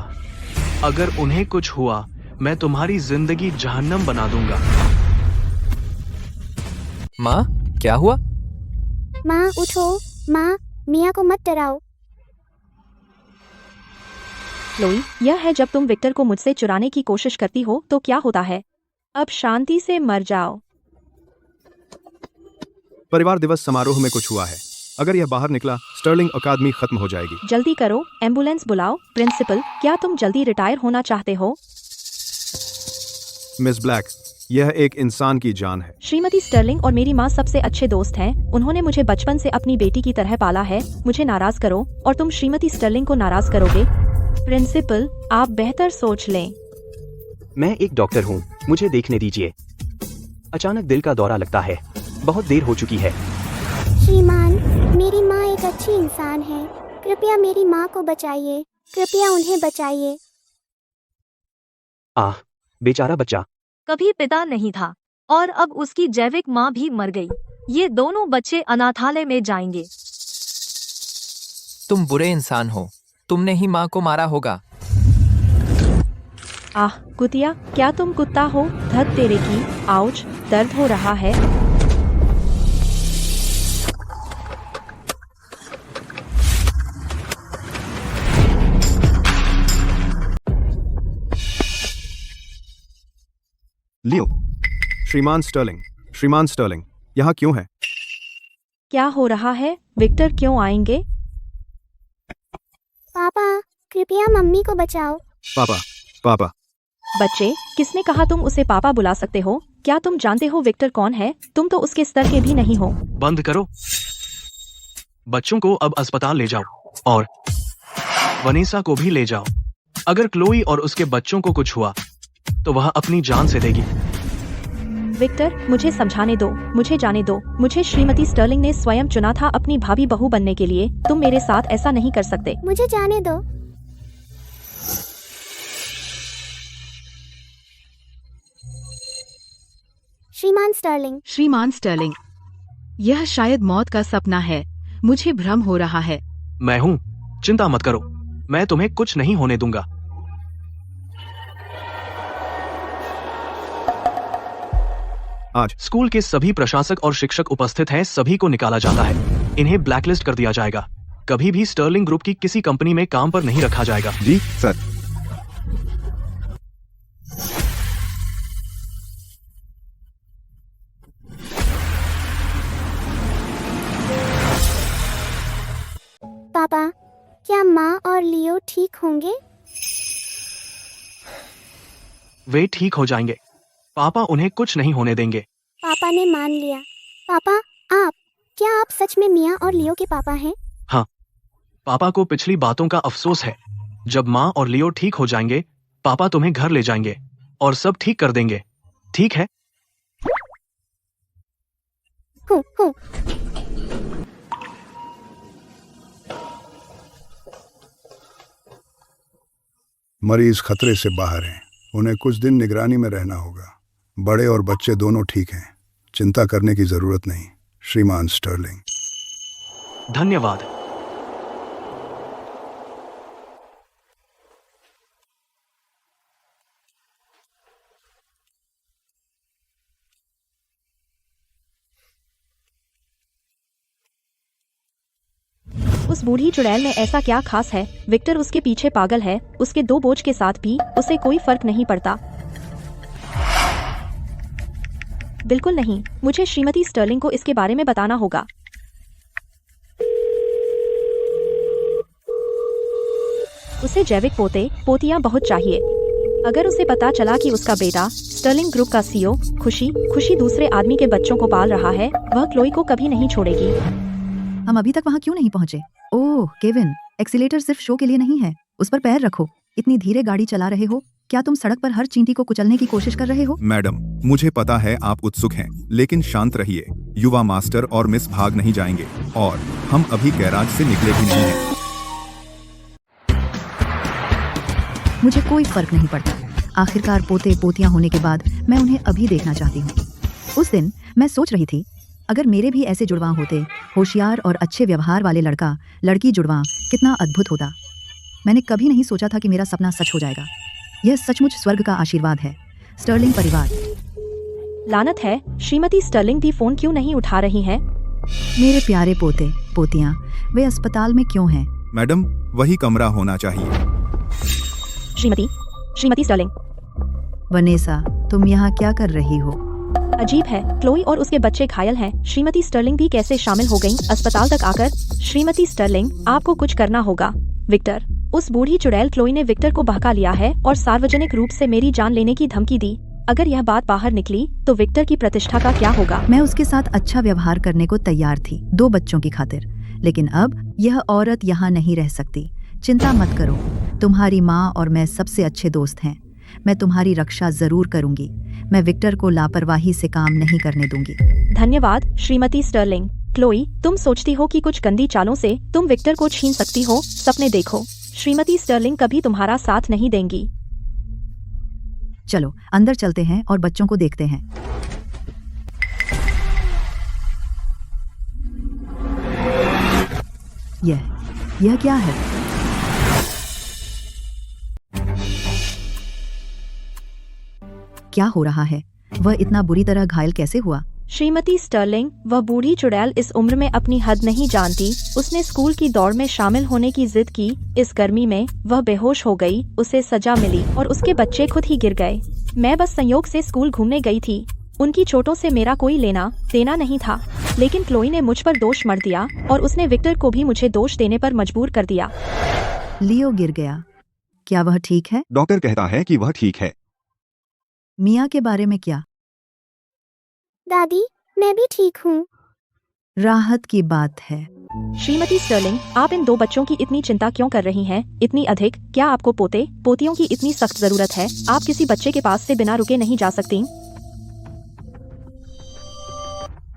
अगर उन्हें कुछ हुआ मैं तुम्हारी जिंदगी जहन्नम बना दूंगा। माँ, क्या हुआ? माँ उठो। माँ, मिया को मत डराओ। क्लोई, यह है जब तुम विक्टर को मुझसे चुराने की कोशिश करती हो तो क्या होता है। अब शांति से मर जाओ। परिवार दिवस समारोह में कुछ हुआ है। अगर यह बाहर निकला, स्टर्लिंग अकादमी खत्म हो जाएगी। जल्दी करो, एम्बुलेंस बुलाओ। प्रिंसिपल, क्या तुम जल्दी रिटायर होना चाहते हो? मिस ब्लैक, यह एक इंसान की जान है। श्रीमती स्टर्लिंग और मेरी माँ सबसे अच्छे दोस्त हैं। उन्होंने मुझे बचपन से अपनी बेटी की तरह पाला है। मुझे नाराज करो और तुम श्रीमती स्टर्लिंग को नाराज करोगे। प्रिंसिपल, आप बेहतर सोच लें। मैं एक डॉक्टर हूँ, मुझे देखने दीजिए। अचानक दिल का दौरा लगता है। बहुत देर हो चुकी है। श्रीमान, मेरी माँ एक अच्छी इंसान है। कृपया मेरी माँ को बचाइए। कृपया उन्हें बचाइए। आह, बेचारा बच्चा। कभी पिता नहीं था और अब उसकी जैविक माँ भी मर गई। ये दोनों बच्चे अनाथालय में जाएंगे। तुम बुरे इंसान हो। तुमने ही माँ को मारा होगा। आह कुतिया, क्या तुम कुत्ता हो? धत तेरे की। आउच, दर्द हो रहा है। लियो। श्रीमान स्टर्लिंग, यहाँ क्यों है? क्या हो रहा है? विक्टर क्यों आएंगे? पापा, कृपया मम्मी को बचाओ। पापा। बच्चे, किसने कहा तुम उसे पापा बुला सकते हो? क्या तुम जानते हो विक्टर कौन है? तुम तो उसके स्तर के भी नहीं हो। बंद करो। बच्चों को अब अस्पताल ले जाओ और वनेसा को भी ले जाओ। अगर क्लोई और उसके बच्चों को कुछ हुआ तो वह अपनी जान से देगी। विक्टर, मुझे समझाने दो, मुझे जाने दो। मुझे श्रीमती स्टर्लिंग ने स्वयं चुना था अपनी भाभी बहू बनने के लिए। तुम मेरे साथ ऐसा नहीं कर सकते। मुझे जाने दो। श्रीमान स्टर्लिंग, यह शायद मौत का सपना है। मुझे भ्रम हो रहा है। मैं हूँ, चिंता मत करो। मैं तुम्हें कुछ नहीं होने दूंगा। आज स्कूल के सभी प्रशासक और शिक्षक उपस्थित हैं। सभी को निकाला जाता है। इन्हें ब्लैकलिस्ट कर दिया जाएगा। कभी भी स्टर्लिंग ग्रुप की किसी कंपनी में काम पर नहीं रखा जाएगा। जी सर। पापा, क्या माँ और लियो ठीक होंगे? वे ठीक हो जाएंगे। पापा उन्हें कुछ नहीं होने देंगे। पापा ने मान लिया। पापा, क्या आप सच में मिया और लियो के पापा हैं? हाँ, पापा को पिछली बातों का अफसोस है। जब माँ और लियो ठीक हो जाएंगे, पापा तुम्हें घर ले जाएंगे और सब ठीक कर देंगे। ठीक है? हूँ। मरीज खतरे से बाहर हैं। उन्हें कुछ दिन निगरानी में रहना होगा। बड़े और बच्चे दोनों ठीक हैं। चिंता करने की जरूरत नहीं, श्रीमान स्टर्लिंग। धन्यवाद। उस बूढ़ी चुड़ैल में ऐसा क्या खास है? विक्टर उसके पीछे पागल है, उसके 2 बोझ के साथ भी उसे कोई फर्क नहीं पड़ता। बिल्कुल नहीं, मुझे श्रीमती स्टर्लिंग को इसके बारे में बताना होगा। उसे जैविक पोते पोतियां बहुत चाहिए। अगर उसे पता चला कि उसका बेटा स्टर्लिंग ग्रुप का सीईओ खुशी दूसरे आदमी के बच्चों को पाल रहा है, वह क्लोई को कभी नहीं छोड़ेगी। हम अभी तक वहाँ क्यों नहीं पहुँचे? ओह केविन, एक्सीलेटर सिर्फ शो के लिए नहीं है, उस पर पैर रखो। इतनी धीरे गाड़ी चला रहे हो, क्या तुम सड़क पर हर चींटी को कुचलने की कोशिश कर रहे हो? मैडम, मुझे पता है आप उत्सुक हैं, लेकिन शांत रहिए। युवा मास्टर और मिस भाग नहीं जाएंगे और हम अभी गैराज से निकले भी नहीं हैं। मुझे कोई फर्क नहीं पड़ता। आखिरकार पोते पोतियां होने के बाद मैं उन्हें अभी देखना चाहती हूँ। उस दिन मैं सोच रही थी, अगर मेरे भी ऐसे जुड़वां होते, होशियार और अच्छे व्यवहार वाले लड़का लड़की जुड़वां, कितना अद्भुत होता। मैंने कभी नहीं सोचा था कि मेरा सपना सच हो जाएगा। यह सचमुच स्वर्ग का आशीर्वाद है। स्टर्लिंग परिवार। लानत है, श्रीमती स्टर्लिंग भी फोन क्यों नहीं उठा रही है? मेरे प्यारे पोते पोतियां, वे अस्पताल में क्यों हैं? मैडम, वही कमरा होना चाहिए। श्रीमती स्टर्लिंग। वनेसा, तुम यहाँ क्या कर रही हो? अजीब है, क्लोई और उसके बच्चे घायल हैं, श्रीमती स्टर्लिंग भी कैसे शामिल हो गईं अस्पताल तक आकर? श्रीमती स्टर्लिंग, आपको कुछ करना होगा। विक्टर, उस बूढ़ी चुड़ैल क्लोई ने विक्टर को बहका लिया है और सार्वजनिक रूप से मेरी जान लेने की धमकी दी। अगर यह बात बाहर निकली तो विक्टर की प्रतिष्ठा का क्या होगा? मैं उसके साथ अच्छा व्यवहार करने को तैयार थी, 2 बच्चों की खातिर, लेकिन अब यह औरत यहाँ नहीं रह सकती। चिंता मत करो, तुम्हारी माँ और मैं सबसे अच्छे दोस्त हैं। मैं तुम्हारी रक्षा जरूर करूंगी। मैं विक्टर को लापरवाही से काम नहीं करने दूंगी। धन्यवाद श्रीमती स्टर्लिंग। क्लोई, तुम सोचती हो कि कुछ गंदी चालों से तुम विक्टर को छीन सकती हो? सपने देखो, श्रीमती स्टर्लिंग कभी तुम्हारा साथ नहीं देंगी। चलो अंदर चलते हैं और बच्चों को देखते हैं। यह क्या है? क्या हो रहा है? वह इतना बुरी तरह घायल कैसे हुआ? श्रीमती स्टर्लिंग, वह बूढ़ी चुड़ैल इस उम्र में अपनी हद नहीं जानती। उसने स्कूल की दौड़ में शामिल होने की जिद की। इस गर्मी में वह बेहोश हो गई, उसे सजा मिली और उसके बच्चे खुद ही गिर गए। मैं बस संयोग से स्कूल घूमने गई थी। उनकी चोटों से मेरा कोई लेना देना नहीं था, लेकिन क्लोई ने मुझ पर दोष मढ़ दिया और उसने विक्टर को भी मुझे दोष देने पर मजबूर कर दिया। लियो गिर गया, क्या वह ठीक है? डॉक्टर कहता है कि वह ठीक है। मिया के बारे में क्या? दादी, मैं भी ठीक हूँ। राहत की बात है। श्रीमती स्टर्लिंग, आप इन 2 बच्चों की इतनी चिंता क्यों कर रही हैं? इतनी अधिक? क्या आपको पोते पोतियों की इतनी सख्त जरूरत है? आप किसी बच्चे के पास से बिना रुके नहीं जा सकती।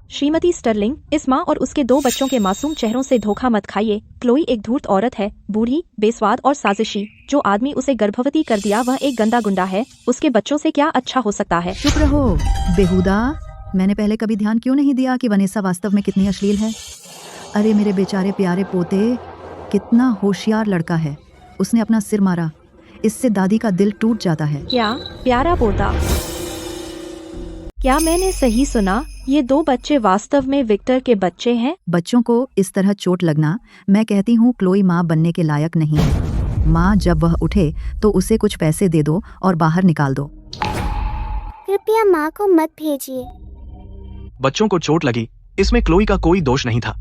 श्रीमती स्टर्लिंग, इस माँ और उसके 2 बच्चों के मासूम चेहरों से धोखा मत खाइए। क्लोई एक धूर्त औरत है, बूढ़ी, बेस्वाद और साजिशी। जो आदमी उसे गर्भवती कर दिया वह एक गंदा गुंडा है। उसके बच्चों से क्या अच्छा हो सकता है? चुप रहो बेहुदा। मैंने पहले कभी ध्यान क्यों नहीं दिया कि वनेसा वास्तव में कितनी अश्लील है? अरे मेरे बेचारे प्यारे पोते, कितना होशियार लड़का है। उसने अपना सिर मारा, इससे दादी का दिल टूट जाता है। क्या प्यारा पोता? क्या मैंने सही सुना? ये 2 बच्चे वास्तव में विक्टर के बच्चे हैं? बच्चों को इस तरह चोट लगना, मैं कहती हूँ क्लोई माँ बनने के लायक नहीं है। माँ जब वह उठे तो उसे कुछ पैसे दे दो और बाहर निकाल दो। कृपया माँ को मत भेजिए। बच्चों को चोट लगी, इसमें क्लोई का कोई दोष नहीं था।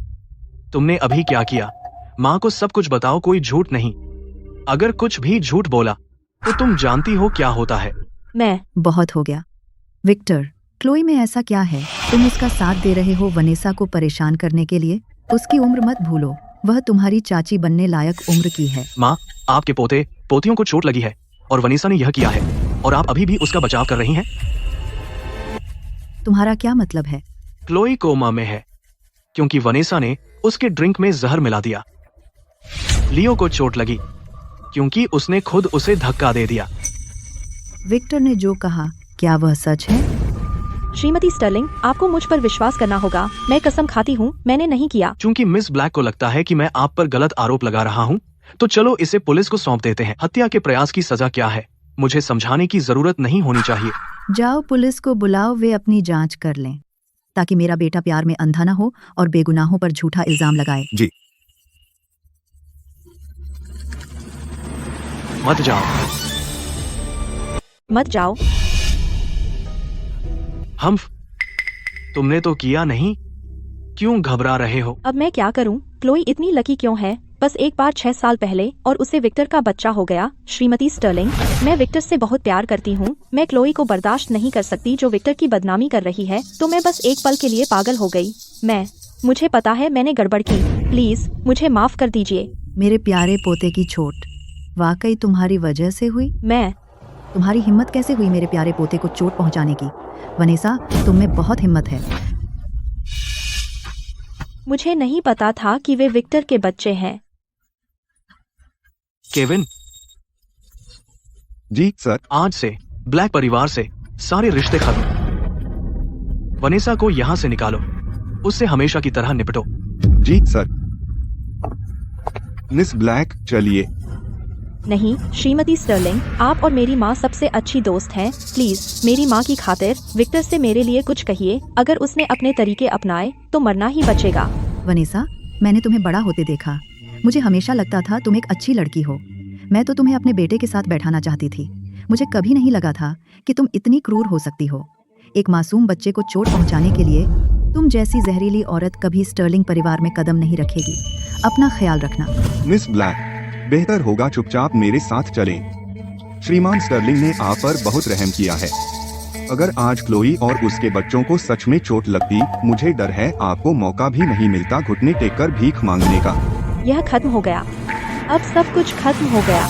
तुमने अभी क्या किया? माँ को सब कुछ बताओ, कोई झूठ नहीं। अगर कुछ भी झूठ बोला तो तुम जानती हो क्या होता है। मैं बहुत हो गया। विक्टर, क्लोई में ऐसा क्या है? तुम उसका साथ दे रहे हो वनेसा को परेशान करने के लिए? उसकी उम्र मत भूलो, वह तुम्हारी चाची बनने लायक उम्र की है। माँ, आपके पोते पोतियों को चोट लगी है और वनेसा ने यह किया है और आप अभी भी उसका बचाव कर रही हैं। तुम्हारा क्या मतलब है? क्लोई कोमा में है क्योंकि वनेसा ने उसके ड्रिंक में जहर मिला दिया। लियो को चोट लगी क्योंकि उसने खुद उसे धक्का दे दिया। विक्टर ने जो कहा, क्या वह सच है? श्रीमती स्टर्लिंग, आपको मुझ पर विश्वास करना होगा। मैं कसम खाती हूँ, मैंने नहीं किया। चूंकि मिस ब्लैक को लगता है कि मैं आप पर गलत आरोप लगा रहा हूँ, तो चलो इसे पुलिस को सौंप देते हैं। हत्या के प्रयास की सजा क्या है, मुझे समझाने की जरूरत नहीं होनी चाहिए। जाओ पुलिस को बुलाओ, वे अपनी जांच कर लें, ताकि मेरा बेटा प्यार में अंधा न हो और बेगुनाहों पर झूठा इल्जाम लगाए। जी। मत जाओ। मत जाओ। हम्फ, तुमने तो किया नहीं, क्यों घबरा रहे हो? अब मैं क्या करूं? क्लोई इतनी लकी क्यों है? बस एक बार 6 साल पहले और उसे विक्टर का बच्चा हो गया। श्रीमती स्टर्लिंग, मैं विक्टर से बहुत प्यार करती हूँ। मैं क्लोई को बर्दाश्त नहीं कर सकती जो विक्टर की बदनामी कर रही है, तो मैं बस एक पल के लिए पागल हो गई। मुझे पता है मैंने गड़बड़ की। प्लीज मुझे माफ कर दीजिए। मेरे प्यारे पोते की चोट वाकई तुम्हारी वजह से हुई? तुम्हारी हिम्मत कैसे हुई मेरे प्यारे पोते को चोट पहुंचाने की? वनेसा, तुम में बहुत हिम्मत है। मुझे नहीं पता था कि वे विक्टर के बच्चे हैं। केविन। जी सर। आज से ब्लैक परिवार से सारे रिश्ते खत्म। वनेसा को यहाँ से निकालो, उससे हमेशा की तरह निपटो। जी सर। मिस ब्लैक, चलिए। नहीं श्रीमती स्टर्लिंग, आप और मेरी माँ सबसे अच्छी दोस्त हैं। प्लीज मेरी माँ की खातिर विक्टर से मेरे लिए कुछ कहिए। अगर उसने अपने तरीके अपनाए तो मरना ही बचेगा। वनेसा, मैंने तुम्हें बड़ा होते देखा। मुझे हमेशा लगता था तुम एक अच्छी लड़की हो। मैं तो तुम्हें अपने बेटे के साथ बैठाना चाहती थी। मुझे कभी नहीं लगा था कि तुम इतनी क्रूर हो सकती हो। एक मासूम बच्चे को चोट पहुंचाने के लिए तुम जैसी जहरीली औरत कभी स्टर्लिंग परिवार में कदम नहीं रखेगी। अपना ख्याल रखना। मिस ब्लैक, बेहतर होगा चुपचाप मेरे साथ चलें। श्रीमान स्टर्लिंग ने आप पर बहुत रहम किया है। अगर आज क्लोई और उसके बच्चों को सच में चोट लगती, मुझे डर है आपको मौका भी नहीं मिलता घुटने टेक कर भीख मांगने का। यह खत्म हो गया। अब सब कुछ खत्म हो गया।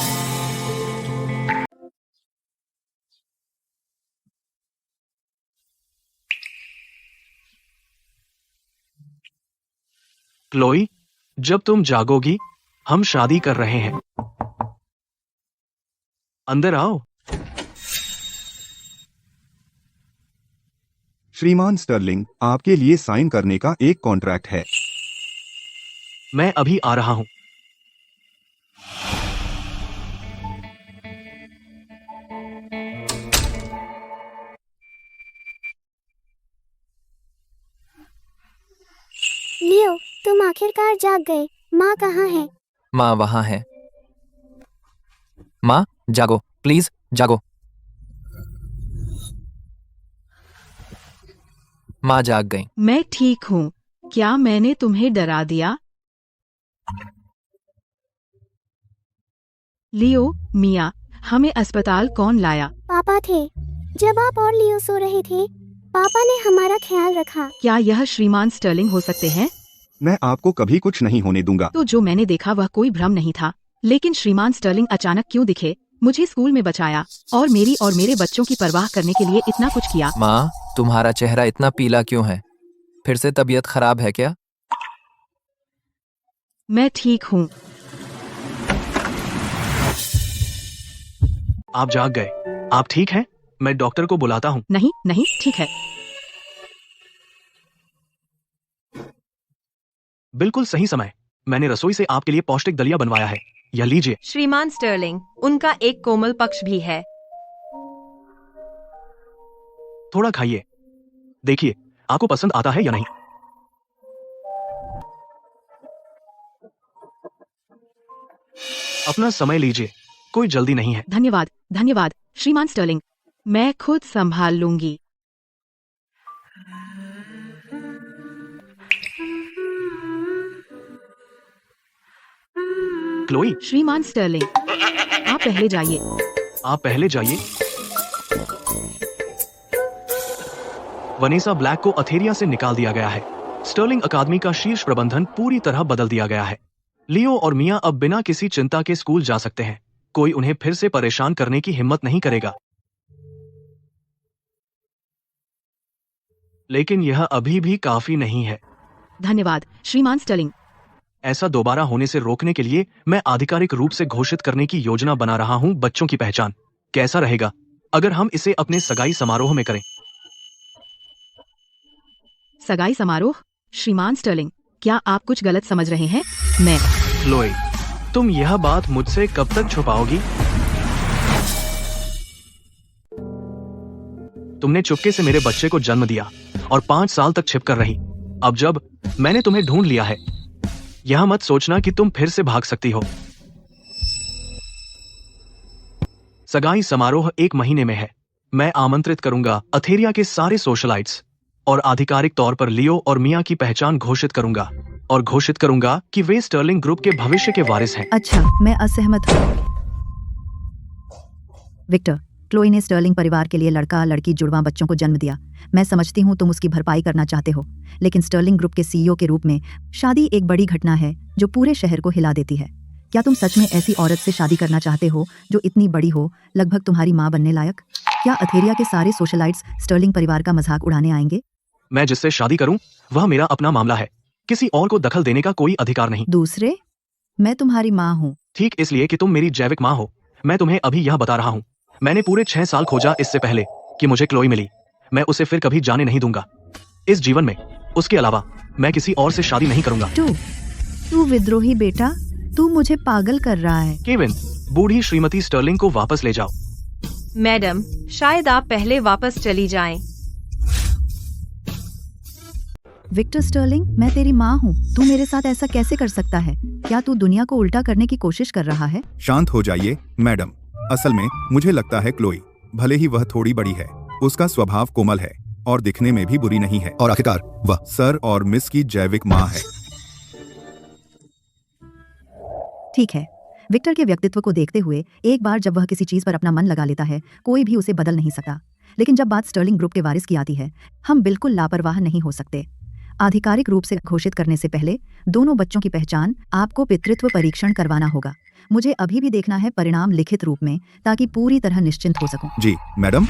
क्लोई, जब तुम जागोगी हम शादी कर रहे हैं। अंदर आओ। श्रीमान स्टर्लिंग, आपके लिए साइन करने का एक कॉन्ट्रैक्ट है। मैं अभी आ रहा हूं। लियो, तुम आखिरकार जाग गए। माँ कहाँ है? माँ वहाँ है। माँ जागो, प्लीज जागो। माँ जाग गई। मैं ठीक हूँ। क्या मैंने तुम्हें डरा दिया? लियो, मिया, हमें अस्पताल कौन लाया? पापा थे। जब आप और लियो सो रहे थे, पापा ने हमारा ख्याल रखा। क्या यह श्रीमान स्टर्लिंग हो सकते हैं? मैं आपको कभी कुछ नहीं होने दूंगा। तो जो मैंने देखा वह कोई भ्रम नहीं था, लेकिन श्रीमान स्टर्लिंग अचानक क्यों दिखे, मुझे स्कूल में बचाया और मेरी और मेरे बच्चों की परवाह करने के लिए इतना कुछ किया। माँ, तुम्हारा चेहरा इतना पीला क्यों है? फिर से तबीयत खराब है क्या? मैं ठीक हूँ। आप जाग गए। आप ठीक हैं? मैं डॉक्टर को बुलाता हूँ। नहीं नहीं, ठीक है। बिल्कुल सही समय। मैंने रसोई से आपके लिए पौष्टिक दलिया बनवाया है। यह लीजिए। श्रीमान स्टर्लिंग, उनका एक कोमल पक्ष भी है। थोड़ा खाइए, देखिए आपको पसंद आता है या नहीं। अपना समय लीजिए, कोई जल्दी नहीं है। धन्यवाद धन्यवाद श्रीमान स्टर्लिंग, मैं खुद संभाल लूंगी। क्लोई। श्रीमान स्टर्लिंग, आप पहले जाइए। आप पहले जाइए। वनेसा ब्लैक को अथेरिया से निकाल दिया गया है। स्टर्लिंग अकादमी का शीर्ष प्रबंधन पूरी तरह बदल दिया गया है। लियो और मिया अब बिना किसी चिंता के स्कूल जा सकते हैं। कोई उन्हें फिर से परेशान करने की हिम्मत नहीं करेगा। लेकिन यह अभी भी काफी नहीं है। धन्यवाद श्रीमान स्टर्लिंग। ऐसा दोबारा होने से रोकने के लिए मैं आधिकारिक रूप से घोषित करने की योजना बना रहा हूं बच्चों की पहचान। कैसा रहेगा अगर हम इसे अपने सगाई समारोह में करें? सगाई समारोह? श्रीमान स्टर्लिंग, क्या आप कुछ गलत समझ रहे हैं? मैं क्लोई, तुम यह बात मुझसे कब तक छुपाओगी? तुमने चुपके से मेरे बच्चे को जन्म दिया और 5 साल तक छिपकर रही। अब जब मैंने तुम्हें ढूंढ लिया है, यह मत सोचना कि तुम फिर से भाग सकती हो। सगाई समारोह 1 महीने में है। मैं आमंत्रित करूंगा अथेरिया के सारे सोशलाइट्स और आधिकारिक तौर पर लियो और मिया की पहचान घोषित करूंगा और घोषित करूंगा कि वे स्टर्लिंग ग्रुप के भविष्य के वारिस हैं। अच्छा, मैं असहमत हूँ। विक्टर, क्लोई ने स्टर्लिंग परिवार के लिए लड़का लड़की जुड़वां बच्चों को जन्म दिया। मैं समझती हूँ तुम उसकी भरपाई करना चाहते हो, लेकिन स्टर्लिंग ग्रुप के सीईओ के रूप में शादी एक बड़ी घटना है जो पूरे शहर को हिला देती है। क्या तुम सच में ऐसी औरत से शादी करना चाहते हो जो इतनी बड़ी हो, लगभग तुम्हारी माँ बनने लायक? क्या अथेरिया के सारे सोशलाइट्स स्टर्लिंग परिवार का मजाक उड़ाने आएंगे? मैं जिससे शादी करूं वह मेरा अपना मामला है, किसी और को दखल देने का कोई अधिकार नहीं। दूसरे, मैं तुम्हारी माँ हूँ। ठीक इसलिए कि तुम मेरी जैविक माँ हो, मैं तुम्हें अभी यह बता रहा हूँ। मैंने पूरे 6 साल खोजा इससे पहले कि मुझे क्लोई मिली। मैं उसे फिर कभी जाने नहीं दूंगा इस जीवन में। उसके अलावा मैं किसी और से शादी नहीं करूंगा। तू विद्रोही बेटा, तू मुझे पागल कर रहा है। केविन, बूढ़ी श्रीमती स्टर्लिंग को वापस ले जाओ। मैडम, शायद आप पहले वापस चली जाएं। विक्टर स्टर्लिंग, मैं तेरी माँ हूँ। तू मेरे साथ ऐसा कैसे कर सकता है? क्या तू दुनिया को उल्टा करने की कोशिश कर रहा है? शांत हो जाइए मैडम। असल में मुझे लगता है क्लोई, भले ही वह थोड़ी बड़ी है, उसका स्वभाव कोमल है और दिखने में भी बुरी नहीं है। और आखिरकार वह सर और मिस की जैविक माँ है। ठीक है, विक्टर के व्यक्तित्व को देखते हुए एक बार जब वह किसी चीज पर अपना मन लगा लेता है, कोई भी उसे बदल नहीं सकता। लेकिन जब बात स्टर्लिंग ग्रुप के वारिस की आती है, हम बिल्कुल लापरवाह नहीं हो सकते। आधिकारिक रूप से घोषित करने से पहले दोनों बच्चों की पहचान आपको पितृत्व परीक्षण करवाना होगा। मुझे अभी भी देखना है परिणाम लिखित रूप में, ताकि पूरी तरह निश्चिंत हो सकूं। जी मैडम।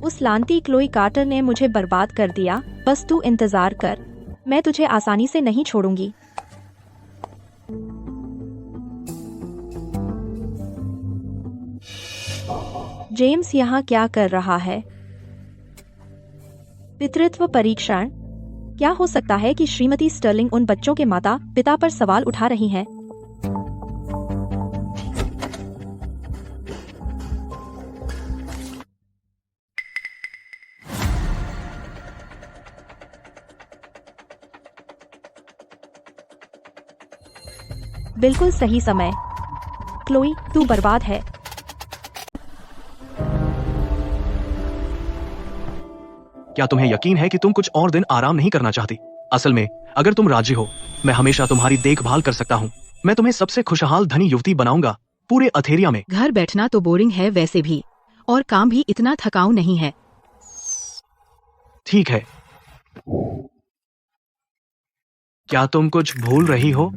उस लानती क्लोई कार्टर ने मुझे बर्बाद कर दिया। बस तू इंतजार कर, मैं तुझे आसानी से नहीं छोड़ूंगी। जेम्स यहाँ क्या कर रहा है? पितृत्व परीक्षण? क्या हो सकता है कि श्रीमती स्टर्लिंग उन बच्चों के माता पिता पर सवाल उठा रही हैं? बिल्कुल सही समय। क्लोई, तू बर्बाद है। क्या तुम्हें यकीन है कि तुम कुछ और दिन आराम नहीं करना चाहती? असल में अगर तुम राजी हो, मैं हमेशा तुम्हारी देखभाल कर सकता हूँ। मैं तुम्हें सबसे खुशहाल धनी युवती बनाऊंगा पूरे अथेरिया में। घर बैठना तो बोरिंग है वैसे भी, और काम भी इतना थकाऊ नहीं है। ठीक है, क्या तुम कुछ भूल रही हो?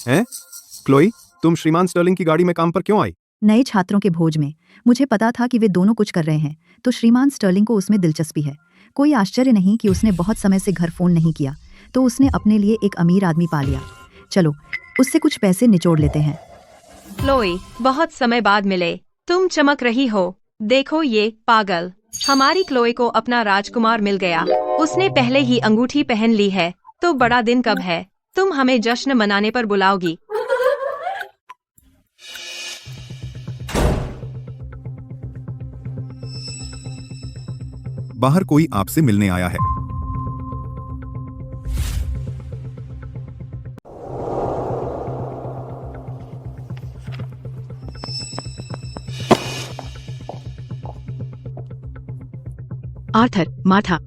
हैं? क्लोई, तुम श्रीमान स्टर्लिंग की गाड़ी में काम पर क्यों आई? नए छात्रों के भोज में मुझे पता था कि वे दोनों कुछ कर रहे हैं, तो श्रीमान स्टर्लिंग को उसमें दिलचस्पी है। कोई आश्चर्य नहीं कि उसने बहुत समय से घर फोन नहीं किया, तो उसने अपने लिए एक अमीर आदमी पा लिया। चलो, उससे कुछ पैसे निचोड़ लेते हैं। क्लोई, बहुत समय बाद मिले। तुम चमक रही हो। देखो ये पागल, हमारी क्लोई को अपना राजकुमार मिल गया। उसने पहले ही अंगूठी पहन ली है। तो बड़ा दिन कब है? तुम हमें जश्न मनाने पर बुलाओगी? बाहर कोई आपसे मिलने आया है। आर्थर, मार्था,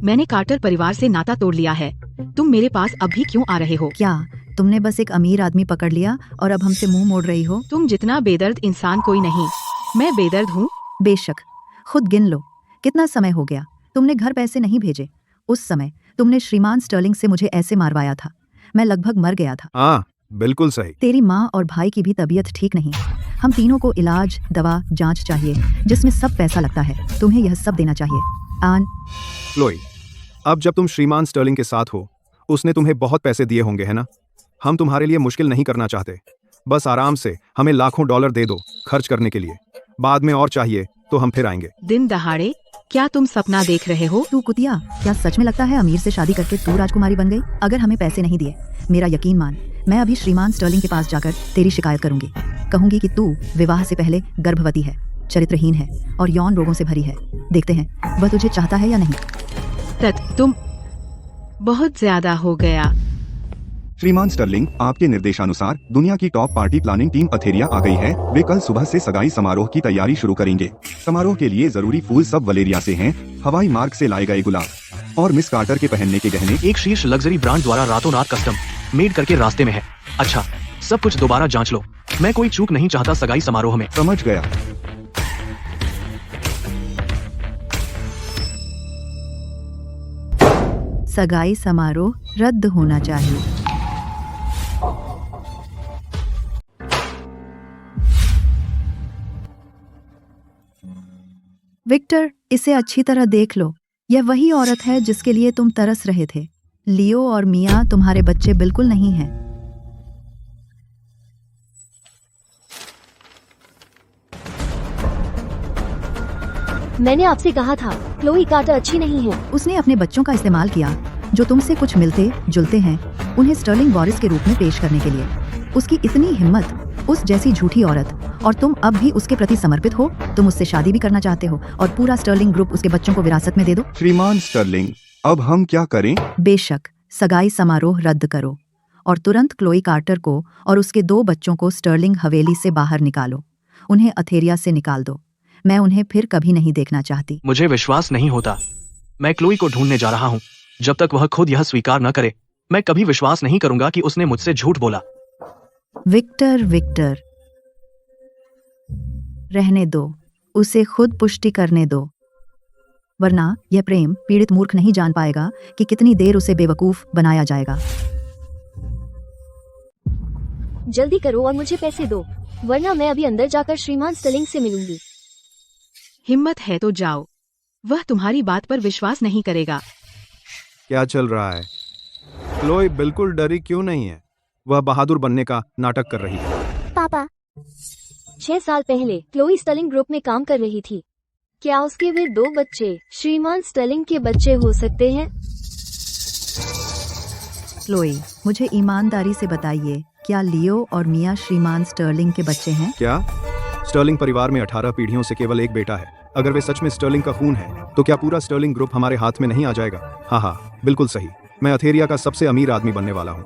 मैंने कार्टर परिवार से नाता तोड़ लिया है। तुम मेरे पास अब भी क्यों आ रहे हो? क्या तुमने बस एक अमीर आदमी पकड़ लिया और अब हमसे मुंह मोड़ रही हो? तुम जितना बेदर्द इंसान कोई नहीं। मैं बेदर्द हूँ। बेशक, खुद गिन लो, कितना समय हो गया। तुमने घर पैसे नहीं भेजे। उस समय तुमने श्रीमान स्टर्लिंग से मुझे ऐसे मारवाया था। मैं लगभग मर गया था। हाँ, बिल्कुल सही। तेरी माँ और भाई की भी तबीयत ठीक नहीं। हम तीनों को इलाज, दवा, जांच चाहिए, जिसमें सब पैसा लगता है। तुम्हें यह सब देना चाहिए। आन क्लोई, अब जब तुम श्रीमान स्टर्लिंग के साथ हो, उसने तुम्हें बहुत पैसे दिए होंगे, है ना? हम तुम्हारे लिए मुश्किल नहीं करना चाहते। बस आराम से हमें लाखों डॉलर दे दो खर्च करने के लिए। बाद में और चाहिए तो हम फिर आएंगे। दिन दहाड़े? क्या तुम सपना देख रहे हो? तू कुतिया, क्या सच में लगता है अमीर से शादी करके तू राजकुमारी बन गई? अगर हमें पैसे नहीं दिए, मेरा यकीन मान, मैं अभी श्रीमान स्टर्लिंग के पास जाकर तेरी शिकायत करूंगी। कहूंगी कि तू विवाह से पहले गर्भवती है, चरित्रहीन है और यौन रोगों से भरी है। देखते हैं वह तुझे चाहता है या नहीं। तुम बहुत ज्यादा हो गया। श्रीमान स्टर्लिंग, आपके निर्देशानुसार दुनिया की टॉप पार्टी प्लानिंग टीम अथेरिया आ गई है। वे कल सुबह से सगाई समारोह की तैयारी शुरू करेंगे। समारोह के लिए जरूरी फूल सब वलेरिया से हैं, हवाई मार्ग से लाए गए गुलाब और मिस कार्टर के पहनने के गहने एक शीर्ष लग्जरी ब्रांड द्वारा रातों रात कस्टम मेड करके रास्ते में है। अच्छा, सब कुछ दोबारा जांच लो। मैं कोई चूक नहीं चाहता सगाई समारोह में। समझ गया। सगाई समारोह रद्द होना चाहिए। विक्टर, इसे अच्छी तरह देख लो। यह वही औरत है जिसके लिए तुम तरस रहे थे। लियो और मिया तुम्हारे बच्चे बिल्कुल नहीं हैं। मैंने आपसे कहा था, क्लोई कार्टर अच्छी नहीं है। उसने अपने बच्चों का इस्तेमाल किया जो तुमसे कुछ मिलते जुलते हैं, उन्हें स्टर्लिंग वॉरिस के रूप में पेश करने के लिए। उसकी इतनी हिम्मत, उस जैसी झूठी औरत, और तुम अब भी उसके प्रति समर्पित हो। तुम उससे शादी भी करना चाहते हो और पूरा स्टर्लिंग ग्रुप उसके बच्चों को विरासत में दे दो। श्रीमान स्टर्लिंग, अब हम क्या करें? बेशक, सगाई समारोह रद्द करो और तुरंत क्लोई कार्टर को और उसके 2 बच्चों को स्टर्लिंग हवेली से बाहर निकालो। उन्हें अथेरिया से निकाल दो। मैं उन्हें फिर कभी नहीं देखना चाहती। मुझे विश्वास नहीं होता। मैं क्लोई को ढूंढने जा रहा हूँ। जब तक वह खुद यह स्वीकार न करे, मैं कभी विश्वास नहीं करूंगा कि उसने मुझसे झूठ बोला। विक्टर, विक्टर, रहने दो। उसे खुद पुष्टि करने दो, वरना यह प्रेम पीड़ित मूर्ख नहीं जान पाएगा कि कितनी देर उसे बेवकूफ बनाया जाएगा। जल्दी करो और मुझे पैसे दो, वरना मैं अभी अंदर जाकर श्रीमान स्टर्लिंग से मिलूंगी। हिम्मत है तो जाओ। वह तुम्हारी बात पर विश्वास नहीं करेगा। क्या चल रहा है? क्लोई बिल्कुल डरी क्यों नहीं है? वह बहादुर बनने का नाटक कर रही है। पापा, 6 साल पहले क्लोई स्टर्लिंग ग्रुप में काम कर रही थी। क्या उसके वे 2 बच्चे श्रीमान स्टर्लिंग के बच्चे हो सकते हैं? क्लोई, मुझे ईमानदारी से बताइए, क्या लियो और मिया श्रीमान स्टर्लिंग के बच्चे हैं? क्या? स्टर्लिंग परिवार में 18 पीढ़ियों से केवल एक बेटा है। अगर वे सच में स्टर्लिंग का खून है, तो क्या पूरा स्टर्लिंग ग्रुप हमारे हाथ में नहीं आ जाएगा? हाँ हाँ, बिल्कुल सही। मैं अथेरिया का सबसे अमीर आदमी बनने वाला हूँ।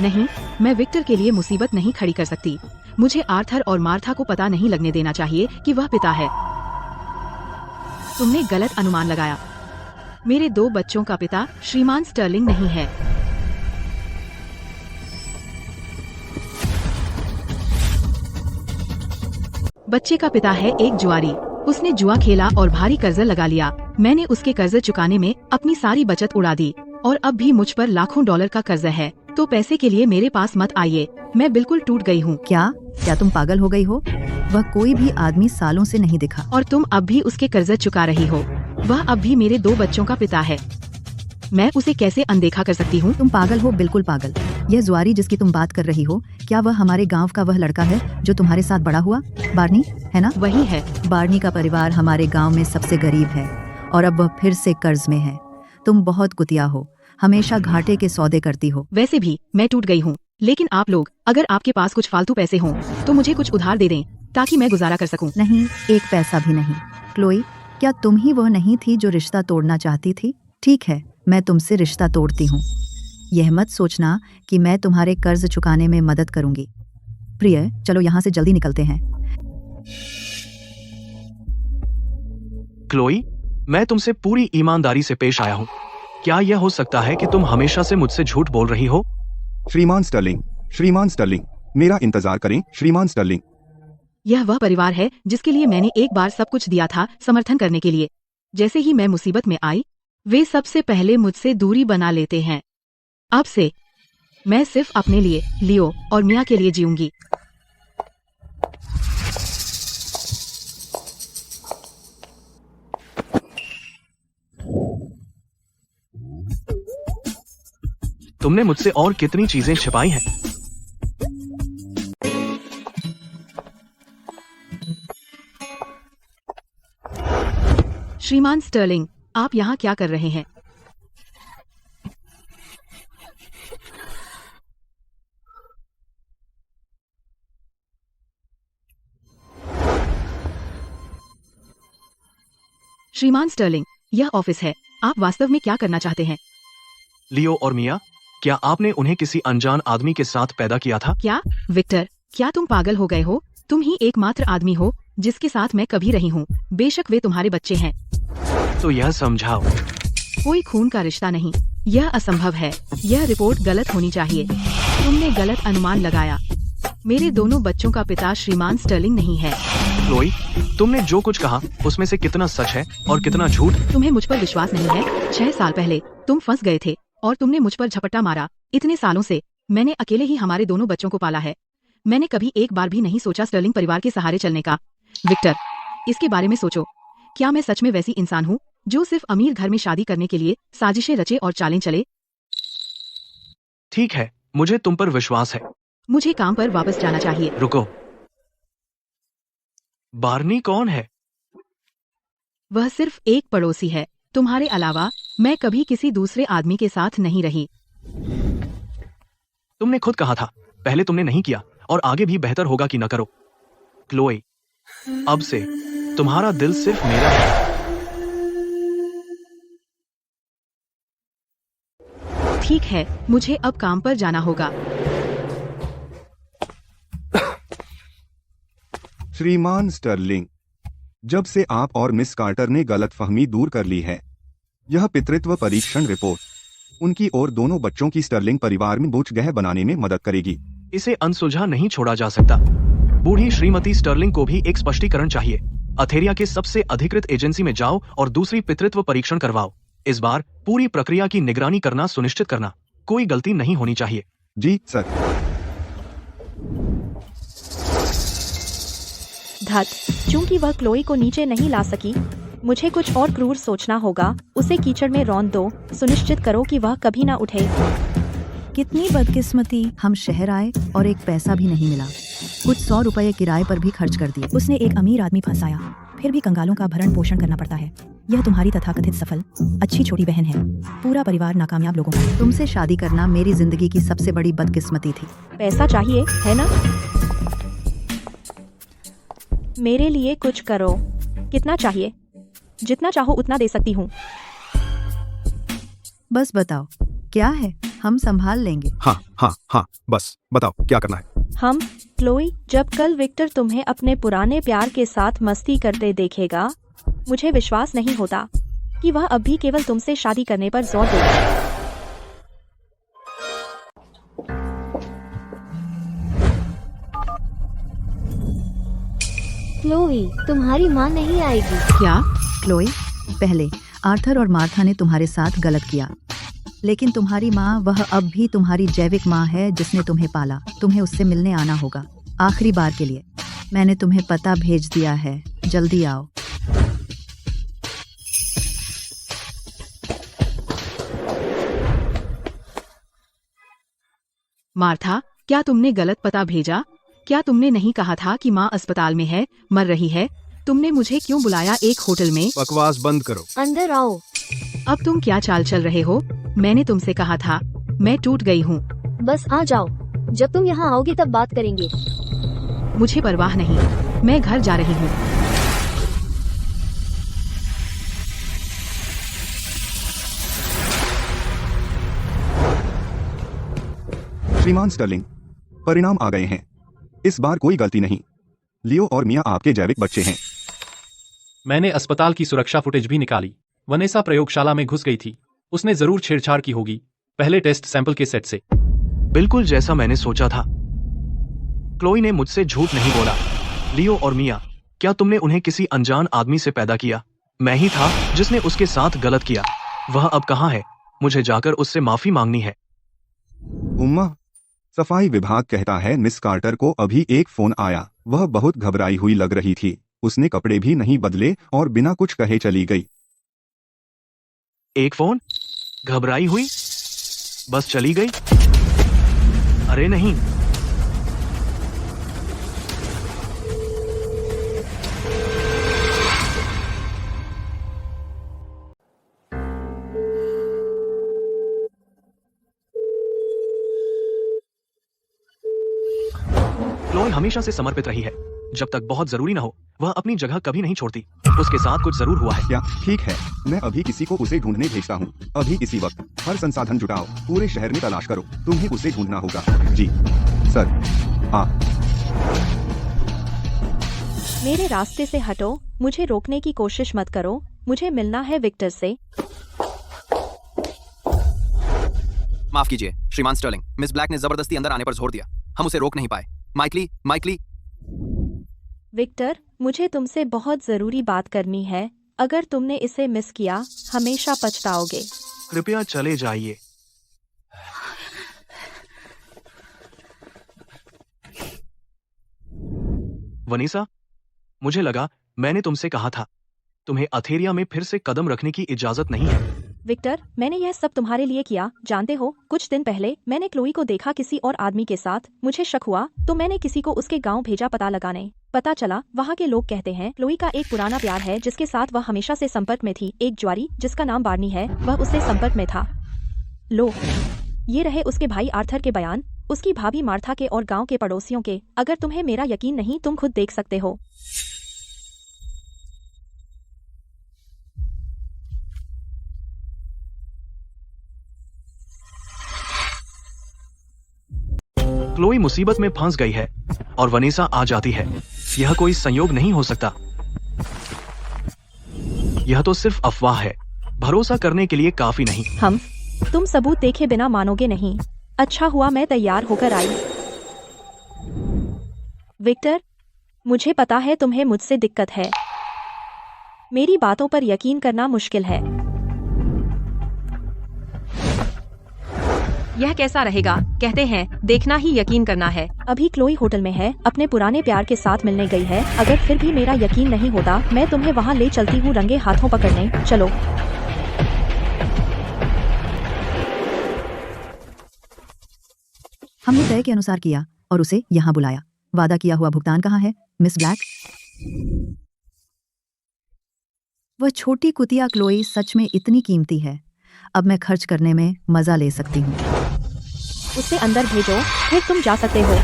नहीं, मैं विक्टर के लिए मुसीबत नहीं खड़ी कर सकती। मुझे आर्थर और मार्था को पता नहीं लगने देना चाहिए कि वह पिता है। तुमने गलत अनुमान लगाया। मेरे 2 बच्चों का पिता श्रीमान स्टर्लिंग नहीं है। बच्चे का पिता है एक जुआरी। उसने जुआ खेला और भारी कर्ज लगा लिया। मैंने उसके कर्ज चुकाने में अपनी सारी बचत उड़ा दी और अब भी मुझ पर लाखों डॉलर का कर्ज है। तो पैसे के लिए मेरे पास मत आइए। मैं बिल्कुल टूट गई हूँ। क्या तुम पागल हो गई हो? वह कोई भी आदमी सालों से नहीं दिखा और तुम अब भी उसके कर्ज चुका रही हो। वह अब भी मेरे 2 बच्चों का पिता है। मैं उसे कैसे अनदेखा कर सकती हूँ? तुम पागल हो, बिल्कुल पागल। यह जुआरी जिसकी तुम बात कर रही हो, क्या वह हमारे गांव का वह लड़का है जो तुम्हारे साथ बड़ा हुआ? बार्नी, है ना? वही है। बार्नी का परिवार हमारे गांव में सबसे गरीब है और अब वह फिर से कर्ज में है। तुम बहुत कुतिया हो, हमेशा घाटे के सौदे करती हो। वैसे भी मैं टूट गई हूँ, लेकिन आप लोग अगर आपके पास कुछ फालतू पैसे हों तो मुझे कुछ उधार दे दें ताकि मैं गुजारा कर सकूं। नहीं, एक पैसा भी नहीं। क्लोई, क्या तुम ही वह नहीं थी जो रिश्ता तोड़ना चाहती थी? ठीक है, मैं तुमसे रिश्ता तोड़ती हूँ। यह मत सोचना कि मैं तुम्हारे कर्ज चुकाने में मदद करूंगी। प्रिय, चलो यहाँ से जल्दी निकलते हैं। क्लोई, मैं तुमसे पूरी ईमानदारी से पेश आया हूँ। क्या यह हो सकता है कि तुम हमेशा से मुझसे झूठ बोल रही हो? श्रीमान स्टर्लिंग, मेरा इंतजार करें, श्रीमान स्टर्लिंग। यह वह परिवार है जिसके लिए मैंने एक बार सब कुछ दिया था समर्थन करने के लिए। जैसे ही मैं मुसीबत में आई, वे सबसे पहले मुझसे दूरी बना लेते हैं। अब से मैं सिर्फ अपने लिए, लियो और मिया के लिए जीऊंगी। तुमने मुझसे और कितनी चीजें छिपाई हैं? श्रीमान स्टर्लिंग, आप यहाँ क्या कर रहे हैं? श्रीमान स्टर्लिंग, यह ऑफिस है। आप वास्तव में क्या करना चाहते हैं? लियो और मिया, क्या आपने उन्हें किसी अनजान आदमी के साथ पैदा किया था? क्या विक्टर, क्या तुम पागल हो गए हो? तुम ही एकमात्र आदमी हो जिसके साथ मैं कभी रही हूँ। बेशक वे तुम्हारे बच्चे हैं। तो यह समझाओ। कोई खून का रिश्ता नहीं, यह असंभव है। यह रिपोर्ट गलत होनी चाहिए। तुमने गलत अनुमान लगाया। मेरे दोनों बच्चों का पिता श्रीमान स्टर्लिंग नहीं है। क्लोई, तुमने जो कुछ कहा उसमें से कितना सच है और कितना झूठ? तुम्हें मुझ पर विश्वास नहीं है? 6 साल पहले तुम फंस गए थे और तुमने मुझ पर झपट्टा मारा। इतने सालों से मैंने अकेले ही हमारे दोनों बच्चों को पाला है। मैंने कभी एक बार भी नहीं सोचा स्टर्लिंग परिवार के सहारे चलने का। विक्टर, इसके बारे में सोचो। क्या मैं सच में वैसी इंसान हूँ जो सिर्फ अमीर घर में शादी करने के लिए साजिशें रचे और चालें चले? ठीक है, मुझे तुम पर विश्वास है। मुझे काम पर वापस जाना चाहिए। रुको, बार्नी कौन है? वह सिर्फ एक पड़ोसी है। तुम्हारे अलावा मैं कभी किसी दूसरे आदमी के साथ नहीं रही। तुमने खुद कहा था, पहले तुमने नहीं किया और आगे भी बेहतर होगा कि न करो। क्लोई, अब से तुम्हारा दिल सिर्फ मेरा है। ठीक है, मुझे अब काम पर जाना होगा। श्रीमान स्टर्लिंग, जब से आप और मिस कार्टर ने गलतफहमी दूर कर ली है, यह पितृत्व परीक्षण रिपोर्ट उनकी और दोनों बच्चों की स्टर्लिंग परिवार में बोझगह बनाने में मदद करेगी। इसे अनसुलझा नहीं छोड़ा जा सकता। बूढ़ी श्रीमती स्टर्लिंग को भी एक स्पष्टीकरण चाहिए। अथेरिया के सबसे अधिकृत एजेंसी में जाओ और दूसरी पितृत्व परीक्षण करवाओ। इस बार पूरी प्रक्रिया की निगरानी करना सुनिश्चित करना। कोई गलती नहीं होनी चाहिए। जी सर। धत, चूंकि वह क्लोई को नीचे नहीं ला सकी, मुझे कुछ और क्रूर सोचना होगा। उसे कीचड़ में रौंद दो। सुनिश्चित करो कि वह कभी ना उठे। कितनी बदकिस्मती। हम शहर आए और एक पैसा भी नहीं मिला। कुछ 100 रुपये किराए पर भी खर्च कर दिए। उसने एक अमीर आदमी फंसाया। फिर भी कंगालों का भरण पोषण करना पड़ता है। यह तुम्हारी तथाकथित सफल अच्छी छोटी बहन है। पूरा परिवार नाकामयाब लोगों का। तुमसे शादी करना मेरी जिंदगी की सबसे बड़ी बदकिस्मती थी। पैसा चाहिए है ना? मेरे लिए कुछ करो। कितना चाहिए? जितना चाहो उतना दे सकती हूँ। बस बताओ क्या है, हम संभाल लेंगे। हाँ हाँ हाँ, बस बताओ क्या करना है। हम क्लोई, जब कल विक्टर तुम्हें अपने पुराने प्यार के साथ मस्ती करते देखेगा, मुझे विश्वास नहीं होता कि वह अब भी केवल तुमसे शादी करने पर जोर देगा। क्लोई, तुम्हारी माँ नहीं आएगी। क्या? क्लोई, पहले आर्थर और मार्था ने तुम्हारे साथ गलत किया, लेकिन तुम्हारी माँ वह अब भी तुम्हारी जैविक माँ है जिसने तुम्हें पाला। तुम्हें उससे मिलने आना होगा, आखिरी बार के लिए। मैंने तुम्हें पता भेज दिया है, जल्दी आओ। मार्था, क्या तुमने गलत पता भेजा? क्या तुमने नहीं कहा था कि माँ अस्पताल में है, मर रही है? तुमने मुझे क्यों बुलाया एक होटल में? बकवास बंद करो। अंदर आओ। अब तुम क्या चाल चल रहे हो? मैंने तुमसे कहा था, मैं टूट गई हूँ। बस आ जाओ, जब तुम यहाँ आओगे तब बात करेंगे। मुझे परवाह नहीं, मैं घर जा रही हूँ। श्रीमान स्टर्लिंग, परिणाम आ गए हैं। इस बार कोई गलती नहीं। लियो और मिया आपके जैविक बच्चे हैं। मैंने अस्पताल की सुरक्षा फुटेज भी निकाली। वनेसा प्रयोगशाला में घुस गई थी। उसने जरूर छेड़छाड़ की होगी, पहले टेस्ट सैंपल के सेट से। बिल्कुल जैसा मैंने सोचा था। क्लोई ने मुझसे झूठ नहीं बोला। लियो और मिया, क्या तुमने उन्हें किसी अनजान आदमी से पैदा किया? मैं ही था जिसने उसके साथ गलत किया। वह अब कहाँ है? मुझे जाकर उससे माफी मांगनी है। उम्मा, सफाई विभाग कहता है मिस कार्टर को अभी एक फोन आया। वह बहुत घबराई हुई लग रही थी। उसने कपड़े भी नहीं बदले और बिना कुछ कहे चली गई। एक फोन? घबराई हुई? बस चली गई? अरे नहीं। क्लोई हमेशा से समर्पित रही है। जब तक बहुत जरूरी न हो वह अपनी जगह कभी नहीं छोड़ती। उसके साथ कुछ जरूर हुआ है। क्या? ठीक है, मैं अभी किसी को उसे ढूंढने भेजता हूँ। अभी इसी वक्त हर संसाधन जुटाओ, पूरे शहर में तलाश करो। तुम्हें उसे ढूंढना होगा। जी सर। आप मेरे रास्ते से हटो, मुझे रोकने की कोशिश मत करो, मुझे मिलना है विक्टर से। माफ कीजिए श्रीमान स्टर्लिंग, मिस ब्लैक ने जबरदस्ती अंदर आने पर जोर दिया, हम उसे रोक नहीं पाए। माइकली। विक्टर, मुझे तुमसे बहुत जरूरी बात करनी है। अगर तुमने इसे मिस किया, हमेशा पछताओगे। कृपया चले जाइए। वनीसा, मुझे लगा मैंने तुमसे कहा था, तुम्हें अथेरिया में फिर से कदम रखने की इजाजत नहीं है। विक्टर, मैंने यह सब तुम्हारे लिए किया। जानते हो, कुछ दिन पहले मैंने क्लोई को देखा किसी और आदमी के साथ। मुझे शक हुआ तो मैंने किसी को उसके गांव भेजा पता लगाने। पता चला वहाँ के लोग कहते हैं क्लोई का एक पुराना प्यार है जिसके साथ वह हमेशा से संपर्क में थी। एक ज्वारी जिसका नाम बार्नी है, वह उससे संपर्क में था। लो, ये रहे उसके भाई आर्थर के बयान, उसकी भाभी मार्था के और गाँव के पड़ोसियों के। अगर तुम्हें मेरा यकीन नहीं, तुम खुद देख सकते हो। क्लोई मुसीबत में फंस गई है और वनीसा आ जाती है। यह कोई संयोग नहीं हो सकता। यह तो सिर्फ अफवाह है, भरोसा करने के लिए काफी नहीं। तुम सबूत देखे बिना मानोगे नहीं। अच्छा हुआ मैं तैयार होकर आई। विक्टर, मुझे पता है तुम्हें मुझसे दिक्कत है। मेरी बातों पर यकीन करना मुश्किल है। यह कैसा रहेगा? कहते हैं देखना ही यकीन करना है। अभी क्लोई होटल में है, अपने पुराने प्यार के साथ मिलने गई है। अगर फिर भी मेरा यकीन नहीं होता, मैं तुम्हें वहाँ ले चलती हूँ रंगे हाथों पकड़ने। चलो। हमने तय के अनुसार किया और उसे यहाँ बुलाया। वादा किया हुआ भुगतान कहाँ है, मिस ब्लैक? वह छोटी कुतिया क्लोई सच में इतनी कीमती है। अब मैं खर्च करने में मजा ले सकती हूँ। उसे अंदर भेजो, फिर तुम जा सकते हो।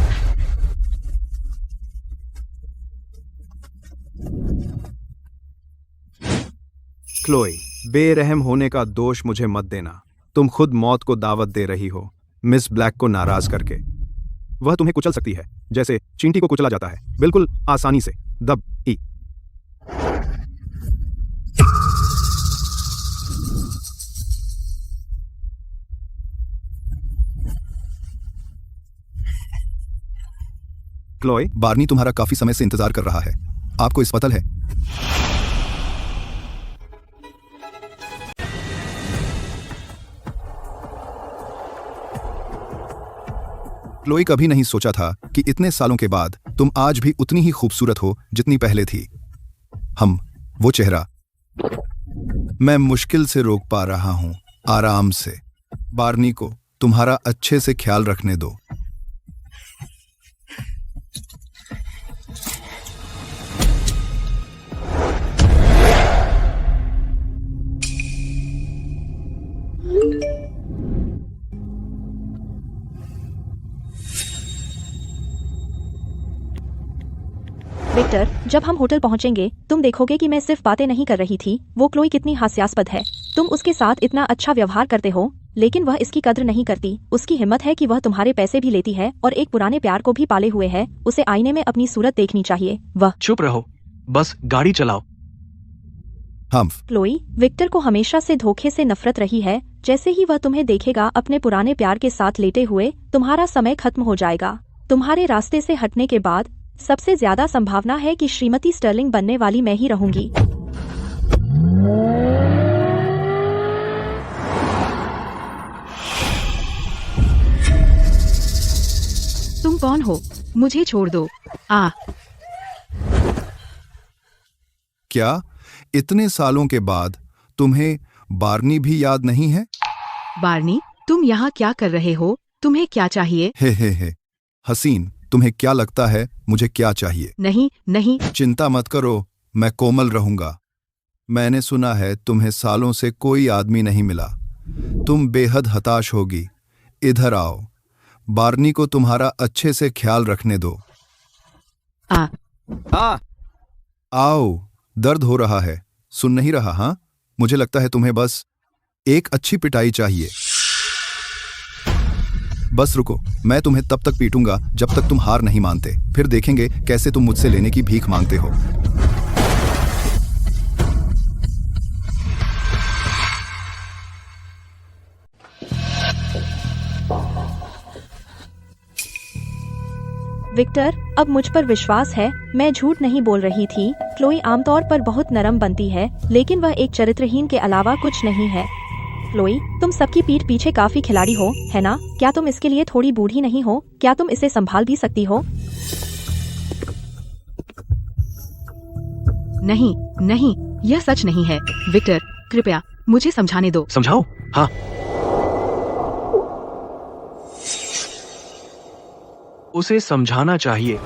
क्लोई, बेरहम होने का दोष मुझे मत देना। तुम खुद मौत को दावत दे रही हो, मिस ब्लैक को नाराज करके। वह तुम्हें कुचल सकती है, जैसे चींटी को कुचला जाता है, बिल्कुल आसानी से। दब ही। क्लोई, बार्नी तुम्हारा काफी समय से इंतजार कर रहा है। आपको इस पतल है? क्लोई कभी नहीं सोचा था कि इतने सालों के बाद तुम आज भी उतनी ही खूबसूरत हो जितनी पहले थी। वो चेहरा मैं मुश्किल से रोक पा रहा हूं। आराम से। बार्नी को तुम्हारा अच्छे से ख्याल रखने दो। विक्टर, जब हम होटल पहुंचेंगे तुम देखोगे कि मैं सिर्फ बातें नहीं कर रही थी। वो क्लोई कितनी हास्यास्पद है। तुम उसके साथ इतना अच्छा व्यवहार करते हो, लेकिन वह इसकी कद्र नहीं करती। उसकी हिम्मत है कि वह तुम्हारे पैसे भी लेती है और एक पुराने प्यार को भी पाले हुए है। उसे आईने में अपनी सूरत देखनी चाहिए। वह चुप रहो, बस गाड़ी चलाओ। क्लोई, विक्टर को हमेशा से धोखे से नफरत रही है। जैसे ही वह तुम्हें देखेगा अपने पुराने प्यार के साथ लेटे हुए, तुम्हारा समय खत्म हो जाएगा। तुम्हारे रास्ते से हटने के बाद सबसे ज्यादा संभावना है कि श्रीमती स्टर्लिंग बनने वाली मैं ही रहूंगी। तुम कौन हो? मुझे छोड़ दो। क्या इतने सालों के बाद तुम्हें बार्नी भी याद नहीं है? बार्नी, तुम यहाँ क्या कर रहे हो? तुम्हें क्या चाहिए? हे। हसीन, तुम्हें क्या लगता है मुझे क्या चाहिए? नहीं। चिंता मत करो, मैं कोमल रहूंगा। मैंने सुना है तुम्हें सालों से कोई आदमी नहीं मिला। तुम बेहद हताश होगी। इधर आओ, बार्नी को तुम्हारा अच्छे से ख्याल रखने दो। आओ, दर्द हो रहा है, सुन नहीं रहा? हाँ, मुझे लगता है तुम्हें बस एक अच्छी पिटाई चाहिए। बस रुको, मैं तुम्हें तब तक पीटूंगा जब तक तुम हार नहीं मानते, फिर देखेंगे कैसे तुम मुझसे लेने की भीख मांगते हो। विक्टर, अब मुझ पर विश्वास है, मैं झूठ नहीं बोल रही थी। क्लोई आमतौर पर बहुत नरम बनती है, लेकिन वह एक चरित्रहीन के अलावा कुछ नहीं है। क्लोई, तुम सबकी पीठ पीछे काफी खिलाड़ी हो, है ना? क्या तुम इसके लिए थोड़ी बूढ़ी नहीं हो? क्या तुम इसे संभाल भी सकती हो? नहीं, नहीं, यह सच नहीं है। विक्टर, कृपया मुझे समझाने दो। समझाओ? हाँ। उसे समझाना चाहिए।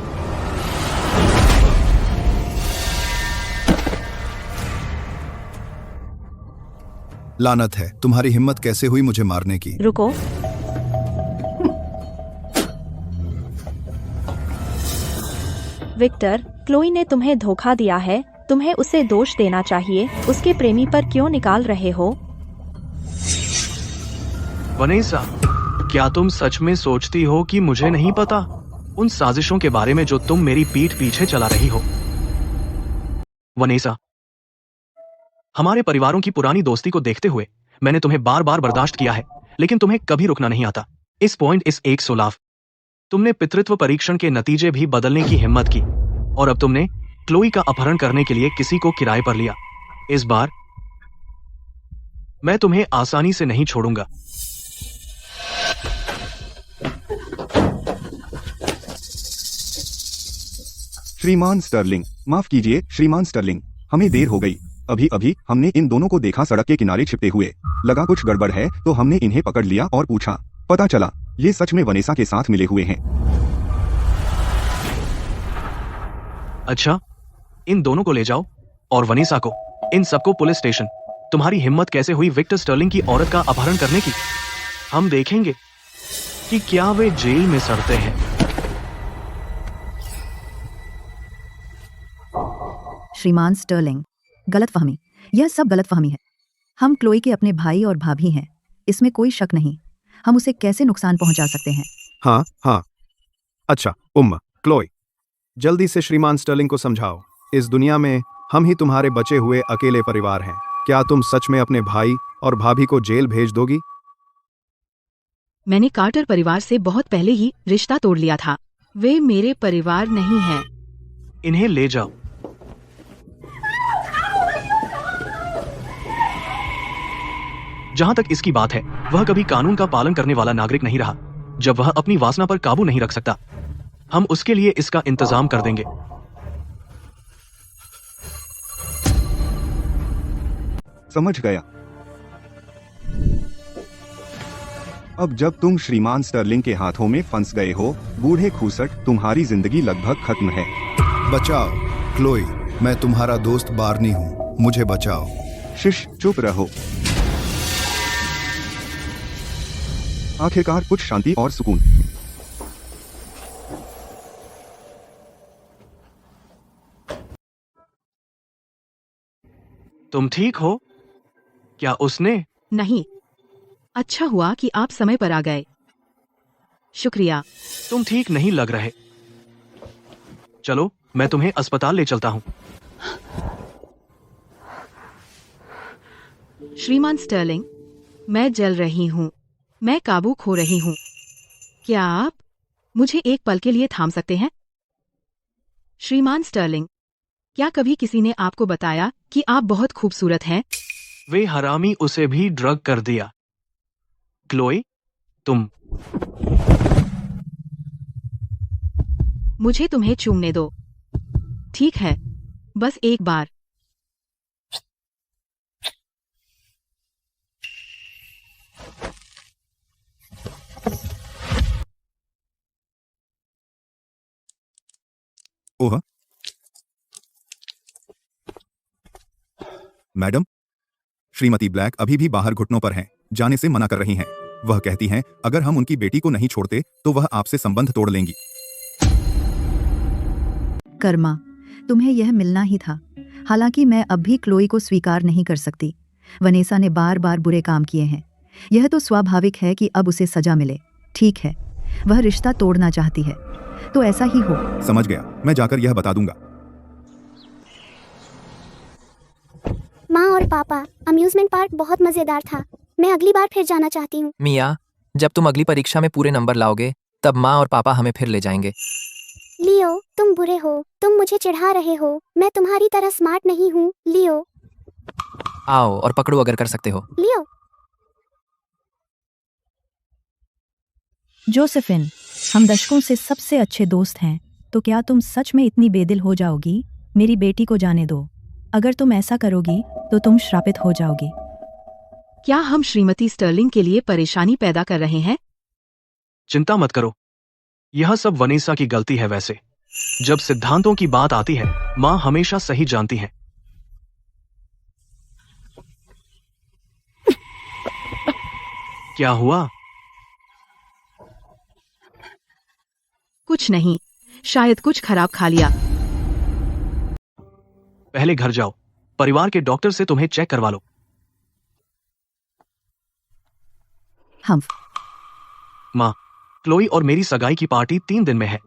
लानत है, तुम्हारी हिम्मत कैसे हुई मुझे मारने की? रुको। विक्टर, क्लोई ने तुम्हें धोखा दिया है, तुम्हें उसे दोष देना चाहिए। उसके प्रेमी पर क्यों निकाल रहे हो? वनेसा, क्या तुम सच में सोचती हो कि मुझे नहीं पता उन साजिशों के बारे में जो तुम मेरी पीठ पीछे चला रही हो? वनेसा, हमारे परिवारों की पुरानी दोस्ती को देखते हुए मैंने तुम्हें बार बार बर्दाश्त किया है, लेकिन तुम्हें कभी रुकना नहीं आता। इस पॉइंट इस 100 तुमने पितृत्व परीक्षण के नतीजे भी बदलने की हिम्मत की, और अब तुमने क्लोई का अपहरण करने के लिए किसी को किराए पर लिया। इस बार मैं तुम्हें आसानी से नहीं छोड़ूंगा। श्रीमान स्टर्लिंग, माफ कीजिए श्रीमान स्टर्लिंग, हमें देर हो गई। अभी अभी हमने इन दोनों को देखा सड़क के किनारे छिपते हुए। लगा कुछ गड़बड़ है तो हमने इन्हें पकड़ लिया और पूछा। पता चला ये सच में वनेसा के साथ मिले हुए हैं। अच्छा, इन दोनों को ले जाओ और वनेसा को, इन सबको पुलिस स्टेशन। तुम्हारी हिम्मत कैसे हुई विक्टर स्टर्लिंग की औरत का अपहरण करने की? हम देखेंगे कि क्या वे जेल में सड़ते हैं। श्रीमान स्टर्लिंग, गलतफहमी, यह सब गलतफहमी है। हम क्लोई के अपने भाई और भाभी हैं, इसमें कोई शक नहीं। हम उसे कैसे नुकसान पहुंचा सकते हैं? हाँ हाँ, अच्छा क्लोई, जल्दी से श्रीमान स्टर्लिंग को समझाओ। इस दुनिया में हम ही तुम्हारे बचे हुए अकेले परिवार हैं। क्या तुम सच में अपने भाई और भाभी को जेल भेज दोगी? मैंने कार्टर परिवार से बहुत पहले ही रिश्ता तोड़ लिया था। वे मेरे परिवार नहीं हैं। इन्हें ले जाओ। जहां तक इसकी बात है, वह कभी कानून का पालन करने वाला नागरिक नहीं रहा। जब वह अपनी वासना पर काबू नहीं रख सकता, हम उसके लिए इसका इंतजाम कर देंगे। समझ गया। अब जब तुम श्रीमान स्टर्लिंग के हाथों में फंस गए हो, बूढ़े खूसट, तुम्हारी जिंदगी लगभग खत्म है। बचाओ क्लोई, मैं तुम्हारा दोस्त बार्नी हूँ, मुझे बचाओ। शिश, चुप रहो। आखिरकार कुछ शांति और सुकून। तुम ठीक हो? क्या उसने? नहीं। अच्छा हुआ कि आप समय पर आ गए। शुक्रिया। तुम ठीक नहीं लग रहे। चलो, मैं तुम्हें अस्पताल ले चलता हूँ। श्रीमान स्टर्लिंग, मैं जल रही हूँ, मैं काबू खो रही हूँ। क्या आप मुझे एक पल के लिए थाम सकते हैं? श्रीमान स्टर्लिंग, क्या कभी किसी ने आपको बताया कि आप बहुत खूबसूरत हैं? वे हरामी उसे भी ड्रग कर दिया। क्लोई, तुम। मुझे तुम्हें चूमने दो। ठीक है, बस एक बार। ओह, मैडम, श्रीमती ब्लैक अभी भी बाहर घुटनों पर हैं, जाने से मना कर रही हैं। वह कहती हैं अगर हम उनकी बेटी को नहीं छोड़ते तो वह आपसे संबंध तोड़ लेंगी। कर्मा, तुम्हें यह मिलना ही था। हालांकि मैं अब भी क्लोई को स्वीकार नहीं कर सकती। वनेसा ने बार बार बुरे काम किए हैं। यह तो स्वाभाविक है कि अब उसे सजा मिले। ठीक है, वह रिश्ता तोड़ना चाहती है, तो ऐसा ही हो। समझ गया, मैं जाकर यह बता दूंगा। माँ और पापा, अम्यूजमेंट पार्क बहुत मजेदार था। मैं अगली बार फिर जाना चाहती हूँ। मिया, जब तुम अगली परीक्षा में पूरे नंबर लाओगे तब माँ और पापा हमें फिर ले जाएंगे। लियो, तुम बुरे हो, तुम मुझे चिढ़ा रहे हो। मैं तुम्हारी तरह स्मार्ट नहीं हूँ, लियो। आओ और पकड़ो अगर कर सकते हो। लियो। जोसेफिन, हम दशकों से सबसे अच्छे दोस्त हैं, तो क्या तुम सच में इतनी बेदिल हो जाओगी? मेरी बेटी को जाने दो। अगर तुम ऐसा करोगी तो तुम श्रापित हो जाओगी। क्या हम श्रीमती स्टर्लिंग के लिए परेशानी पैदा कर रहे हैं? चिंता मत करो, यह सब वनेसा की गलती है। वैसे जब सिद्धांतों की बात आती है, माँ हमेशा सही जानती है। क्या हुआ? कुछ नहीं, शायद कुछ खराब खा लिया। पहले घर जाओ, परिवार के डॉक्टर से तुम्हें चेक करवा लो। हम माँ, क्लोई और मेरी सगाई की पार्टी 3 दिन में है।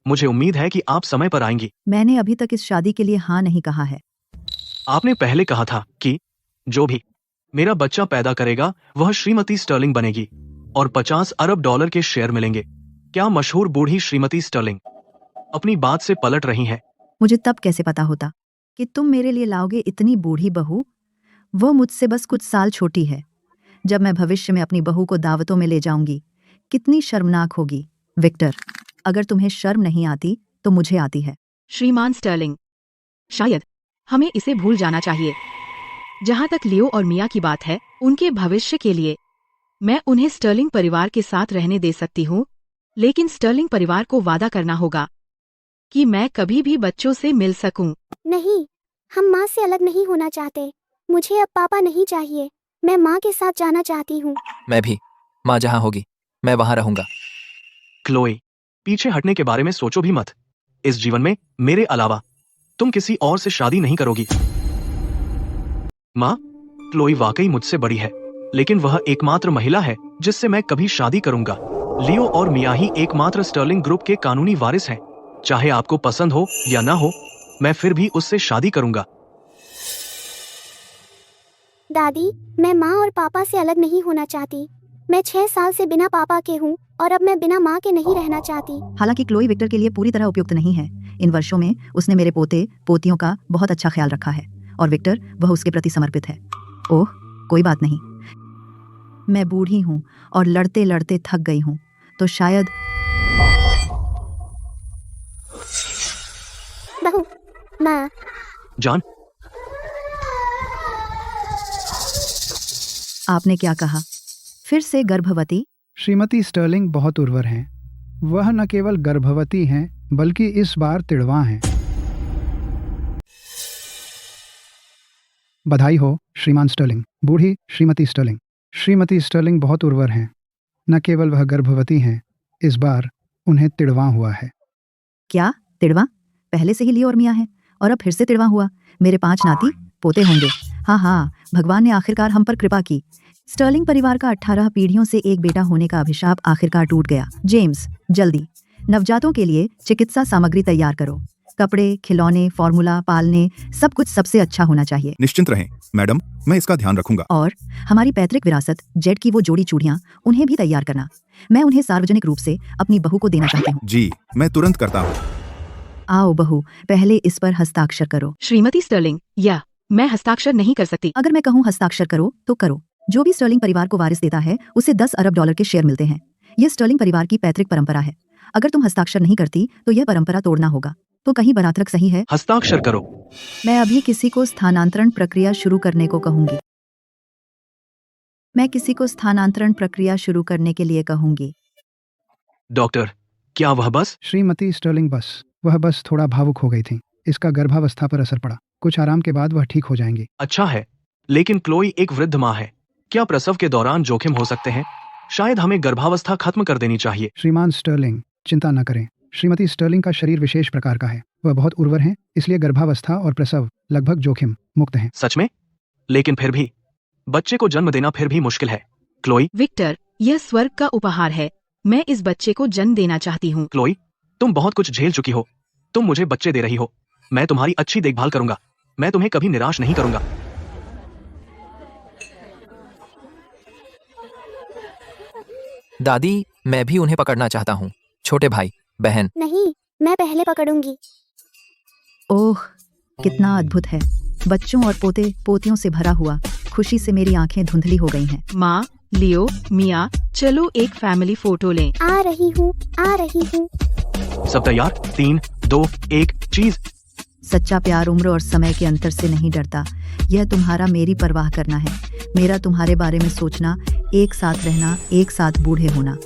मुझे उम्मीद है कि आप समय पर आएंगी। मैंने अभी तक इस शादी के लिए हाँ नहीं कहा है। आपने पहले कहा था कि जो भी मेरा बच्चा पैदा करेगा वह श्रीमती स्टर्लिंग बनेगी और 50 अरब डॉलर के शेयर मिलेंगे। क्या मशहूर बूढ़ी श्रीमती स्टर्लिंग अपनी बात से पलट रही हैं? मुझे तब कैसे पता होता कि तुम मेरे लिए लाओगे इतनी बूढ़ी बहू? वो मुझसे बस कुछ साल छोटी है। जब मैं भविष्य में अपनी बहू को दावतों में ले जाऊंगी, कितनी शर्मनाक होगी। विक्टर, अगर तुम्हें शर्म नहीं आती तो मुझे आती है। श्रीमान स्टर्लिंग, शायद हमें इसे भूल जाना चाहिए। जहाँ तक लियो और मिया की बात है, उनके भविष्य के लिए मैं उन्हें स्टर्लिंग परिवार के साथ रहने दे सकती हूँ, लेकिन स्टर्लिंग परिवार को वादा करना होगा कि मैं कभी भी बच्चों से मिल सकूं। नहीं, हम माँ से अलग नहीं होना चाहते। मुझे अब पापा नहीं चाहिए। मैं माँ के साथ जाना चाहती हूँ। मैं भी। माँ जहाँ होगी मैं वहाँ रहूंगा। क्लोई, पीछे हटने के बारे में सोचो भी मत। इस जीवन में मेरे अलावा तुम किसी और से शादी नहीं करोगी। माँ, क्लोई वाकई मुझसे बड़ी है, लेकिन वह एकमात्र महिला है जिससे मैं कभी शादी करूंगा। लियो और मिया ही एकमात्र स्टर्लिंग ग्रुप के कानूनी वारिस हैं। चाहे आपको पसंद हो या ना हो, मैं फिर भी उससे शादी करूंगा। दादी, मैं माँ और पापा से अलग नहीं होना चाहती। मैं 6 साल से बिना पापा के हूँ और अब मैं बिना माँ के नहीं रहना चाहती। हालांकि क्लोई विक्टर के लिए पूरी तरह उपयुक्त नहीं है। इन वर्षों में उसने मेरे पोते पोतियों का बहुत अच्छा ख्याल रखा है और विक्टर वह उसके प्रति समर्पित है। ओह, कोई बात नहीं। मैं बूढ़ी हूँ और लड़ते लड़ते थक गई हूँ, तो शायद बहू, माँ। जान, आपने क्या कहा? फिर से गर्भवती? श्रीमती स्टर्लिंग बहुत उर्वर हैं। वह न केवल गर्भवती हैं बल्कि इस बार तिड़वा हैं। बधाई हो श्रीमान स्टर्लिंग। बूढ़ी श्रीमती स्टर्लिंग। श्रीमती स्टर्लिंग बहुत उर्वर हैं। न केवल वह गर्भवती हैं, इस बार उन्हें तिड़वा हुआ है। क्या तिड़वा? पहले से ही लियो और मिया है और अब फिर से तिड़वा हुआ। मेरे 5 नाती पोते होंगे। हाँ, भगवान ने आखिरकार हम पर कृपा की। स्टर्लिंग परिवार का 18 पीढ़ियों से एक बेटा होने का अभिशाप आखिरकार टूट गया। जेम्स, जल्दी नवजातों के लिए चिकित्सा सामग्री तैयार करो। कपड़े, खिलौने, फॉर्मूला, पालने, सब कुछ सबसे अच्छा होना चाहिए। निश्चिंत रहें मैडम, मैं इसका ध्यान रखूंगा। और हमारी पैतृक विरासत जेड की वो जोड़ी चूड़ियां, उन्हें भी तैयार करना। मैं उन्हें सार्वजनिक रूप से अपनी बहू को देना चाहती हूँ। जी, मैं तुरंत करता हूँ। आओ बहू, पहले इस पर हस्ताक्षर करो। श्रीमती स्टर्लिंग, या मैं हस्ताक्षर नहीं कर सकती। अगर मैं कहूँ हस्ताक्षर करो तो करो। जो भी स्टर्लिंग परिवार को वारिस देता है उसे 10 अरब डॉलर के शेयर मिलते हैं। यह स्टर्लिंग परिवार की पैतृक परंपरा है। अगर तुम हस्ताक्षर नहीं करती तो यह परंपरा तोड़ना होगा। तो कहीं बरातरक सही है? हस्ताक्षर करो। मैं अभी किसी को स्थानांतरण प्रक्रिया शुरू करने को कहूंगी। मैं किसी को स्थानांतरण प्रक्रिया शुरू करने के लिए कहूंगी। डॉक्टर, क्या वह बस? श्रीमती स्टर्लिंग बस, वह बस थोड़ा भावुक हो गई थी। इसका गर्भावस्था पर असर पड़ा। कुछ आराम के बाद वह ठीक हो जाएंगी। अच्छा है, लेकिन क्लोई एक वृद्ध माँ है। क्या प्रसव के दौरान जोखिम हो सकते हैं? शायद हमें गर्भावस्था खत्म कर देनी चाहिए। श्रीमान स्टर्लिंग, चिंता न करें। श्रीमती स्टर्लिंग का शरीर विशेष प्रकार का है। वह बहुत उर्वर हैं, इसलिए गर्भावस्था और प्रसव लगभग जोखिम मुक्त हैं। सच में? लेकिन फिर भी बच्चे को जन्म देना फिर भी मुश्किल है। क्लोई, विक्टर, यह स्वर्ग का उपहार है। मैं इस बच्चे को जन्म देना चाहती हूँ। क्लोई, तुम बहुत कुछ झेल चुकी हो। तुम मुझे बच्चे दे रही हो। मैं तुम्हारी अच्छी देखभाल करूंगा। मैं तुम्हें कभी निराश नहीं करूंगा। दादी, मैं भी उन्हें पकड़ना चाहता हूँ। छोटे भाई बहन। नहीं, मैं पहले पकड़ूंगी। ओह, कितना अद्भुत है। बच्चों और पोते पोतियों से भरा हुआ। खुशी से मेरी आंखें धुंधली हो गई हैं। माँ, लियो, मिया, चलो एक फैमिली फोटो लें। आ रही हूँ, आ रही हूँ। सब तैयार? 3, 2, 1, चीज। सच्चा प्यार उम्र और समय के अंतर से नहीं डरता। यह तुम्हारा मेरी परवाह करना है, मेरा तुम्हारे बारे में सोचना, एक साथ रहना, एक साथ बूढ़े होना।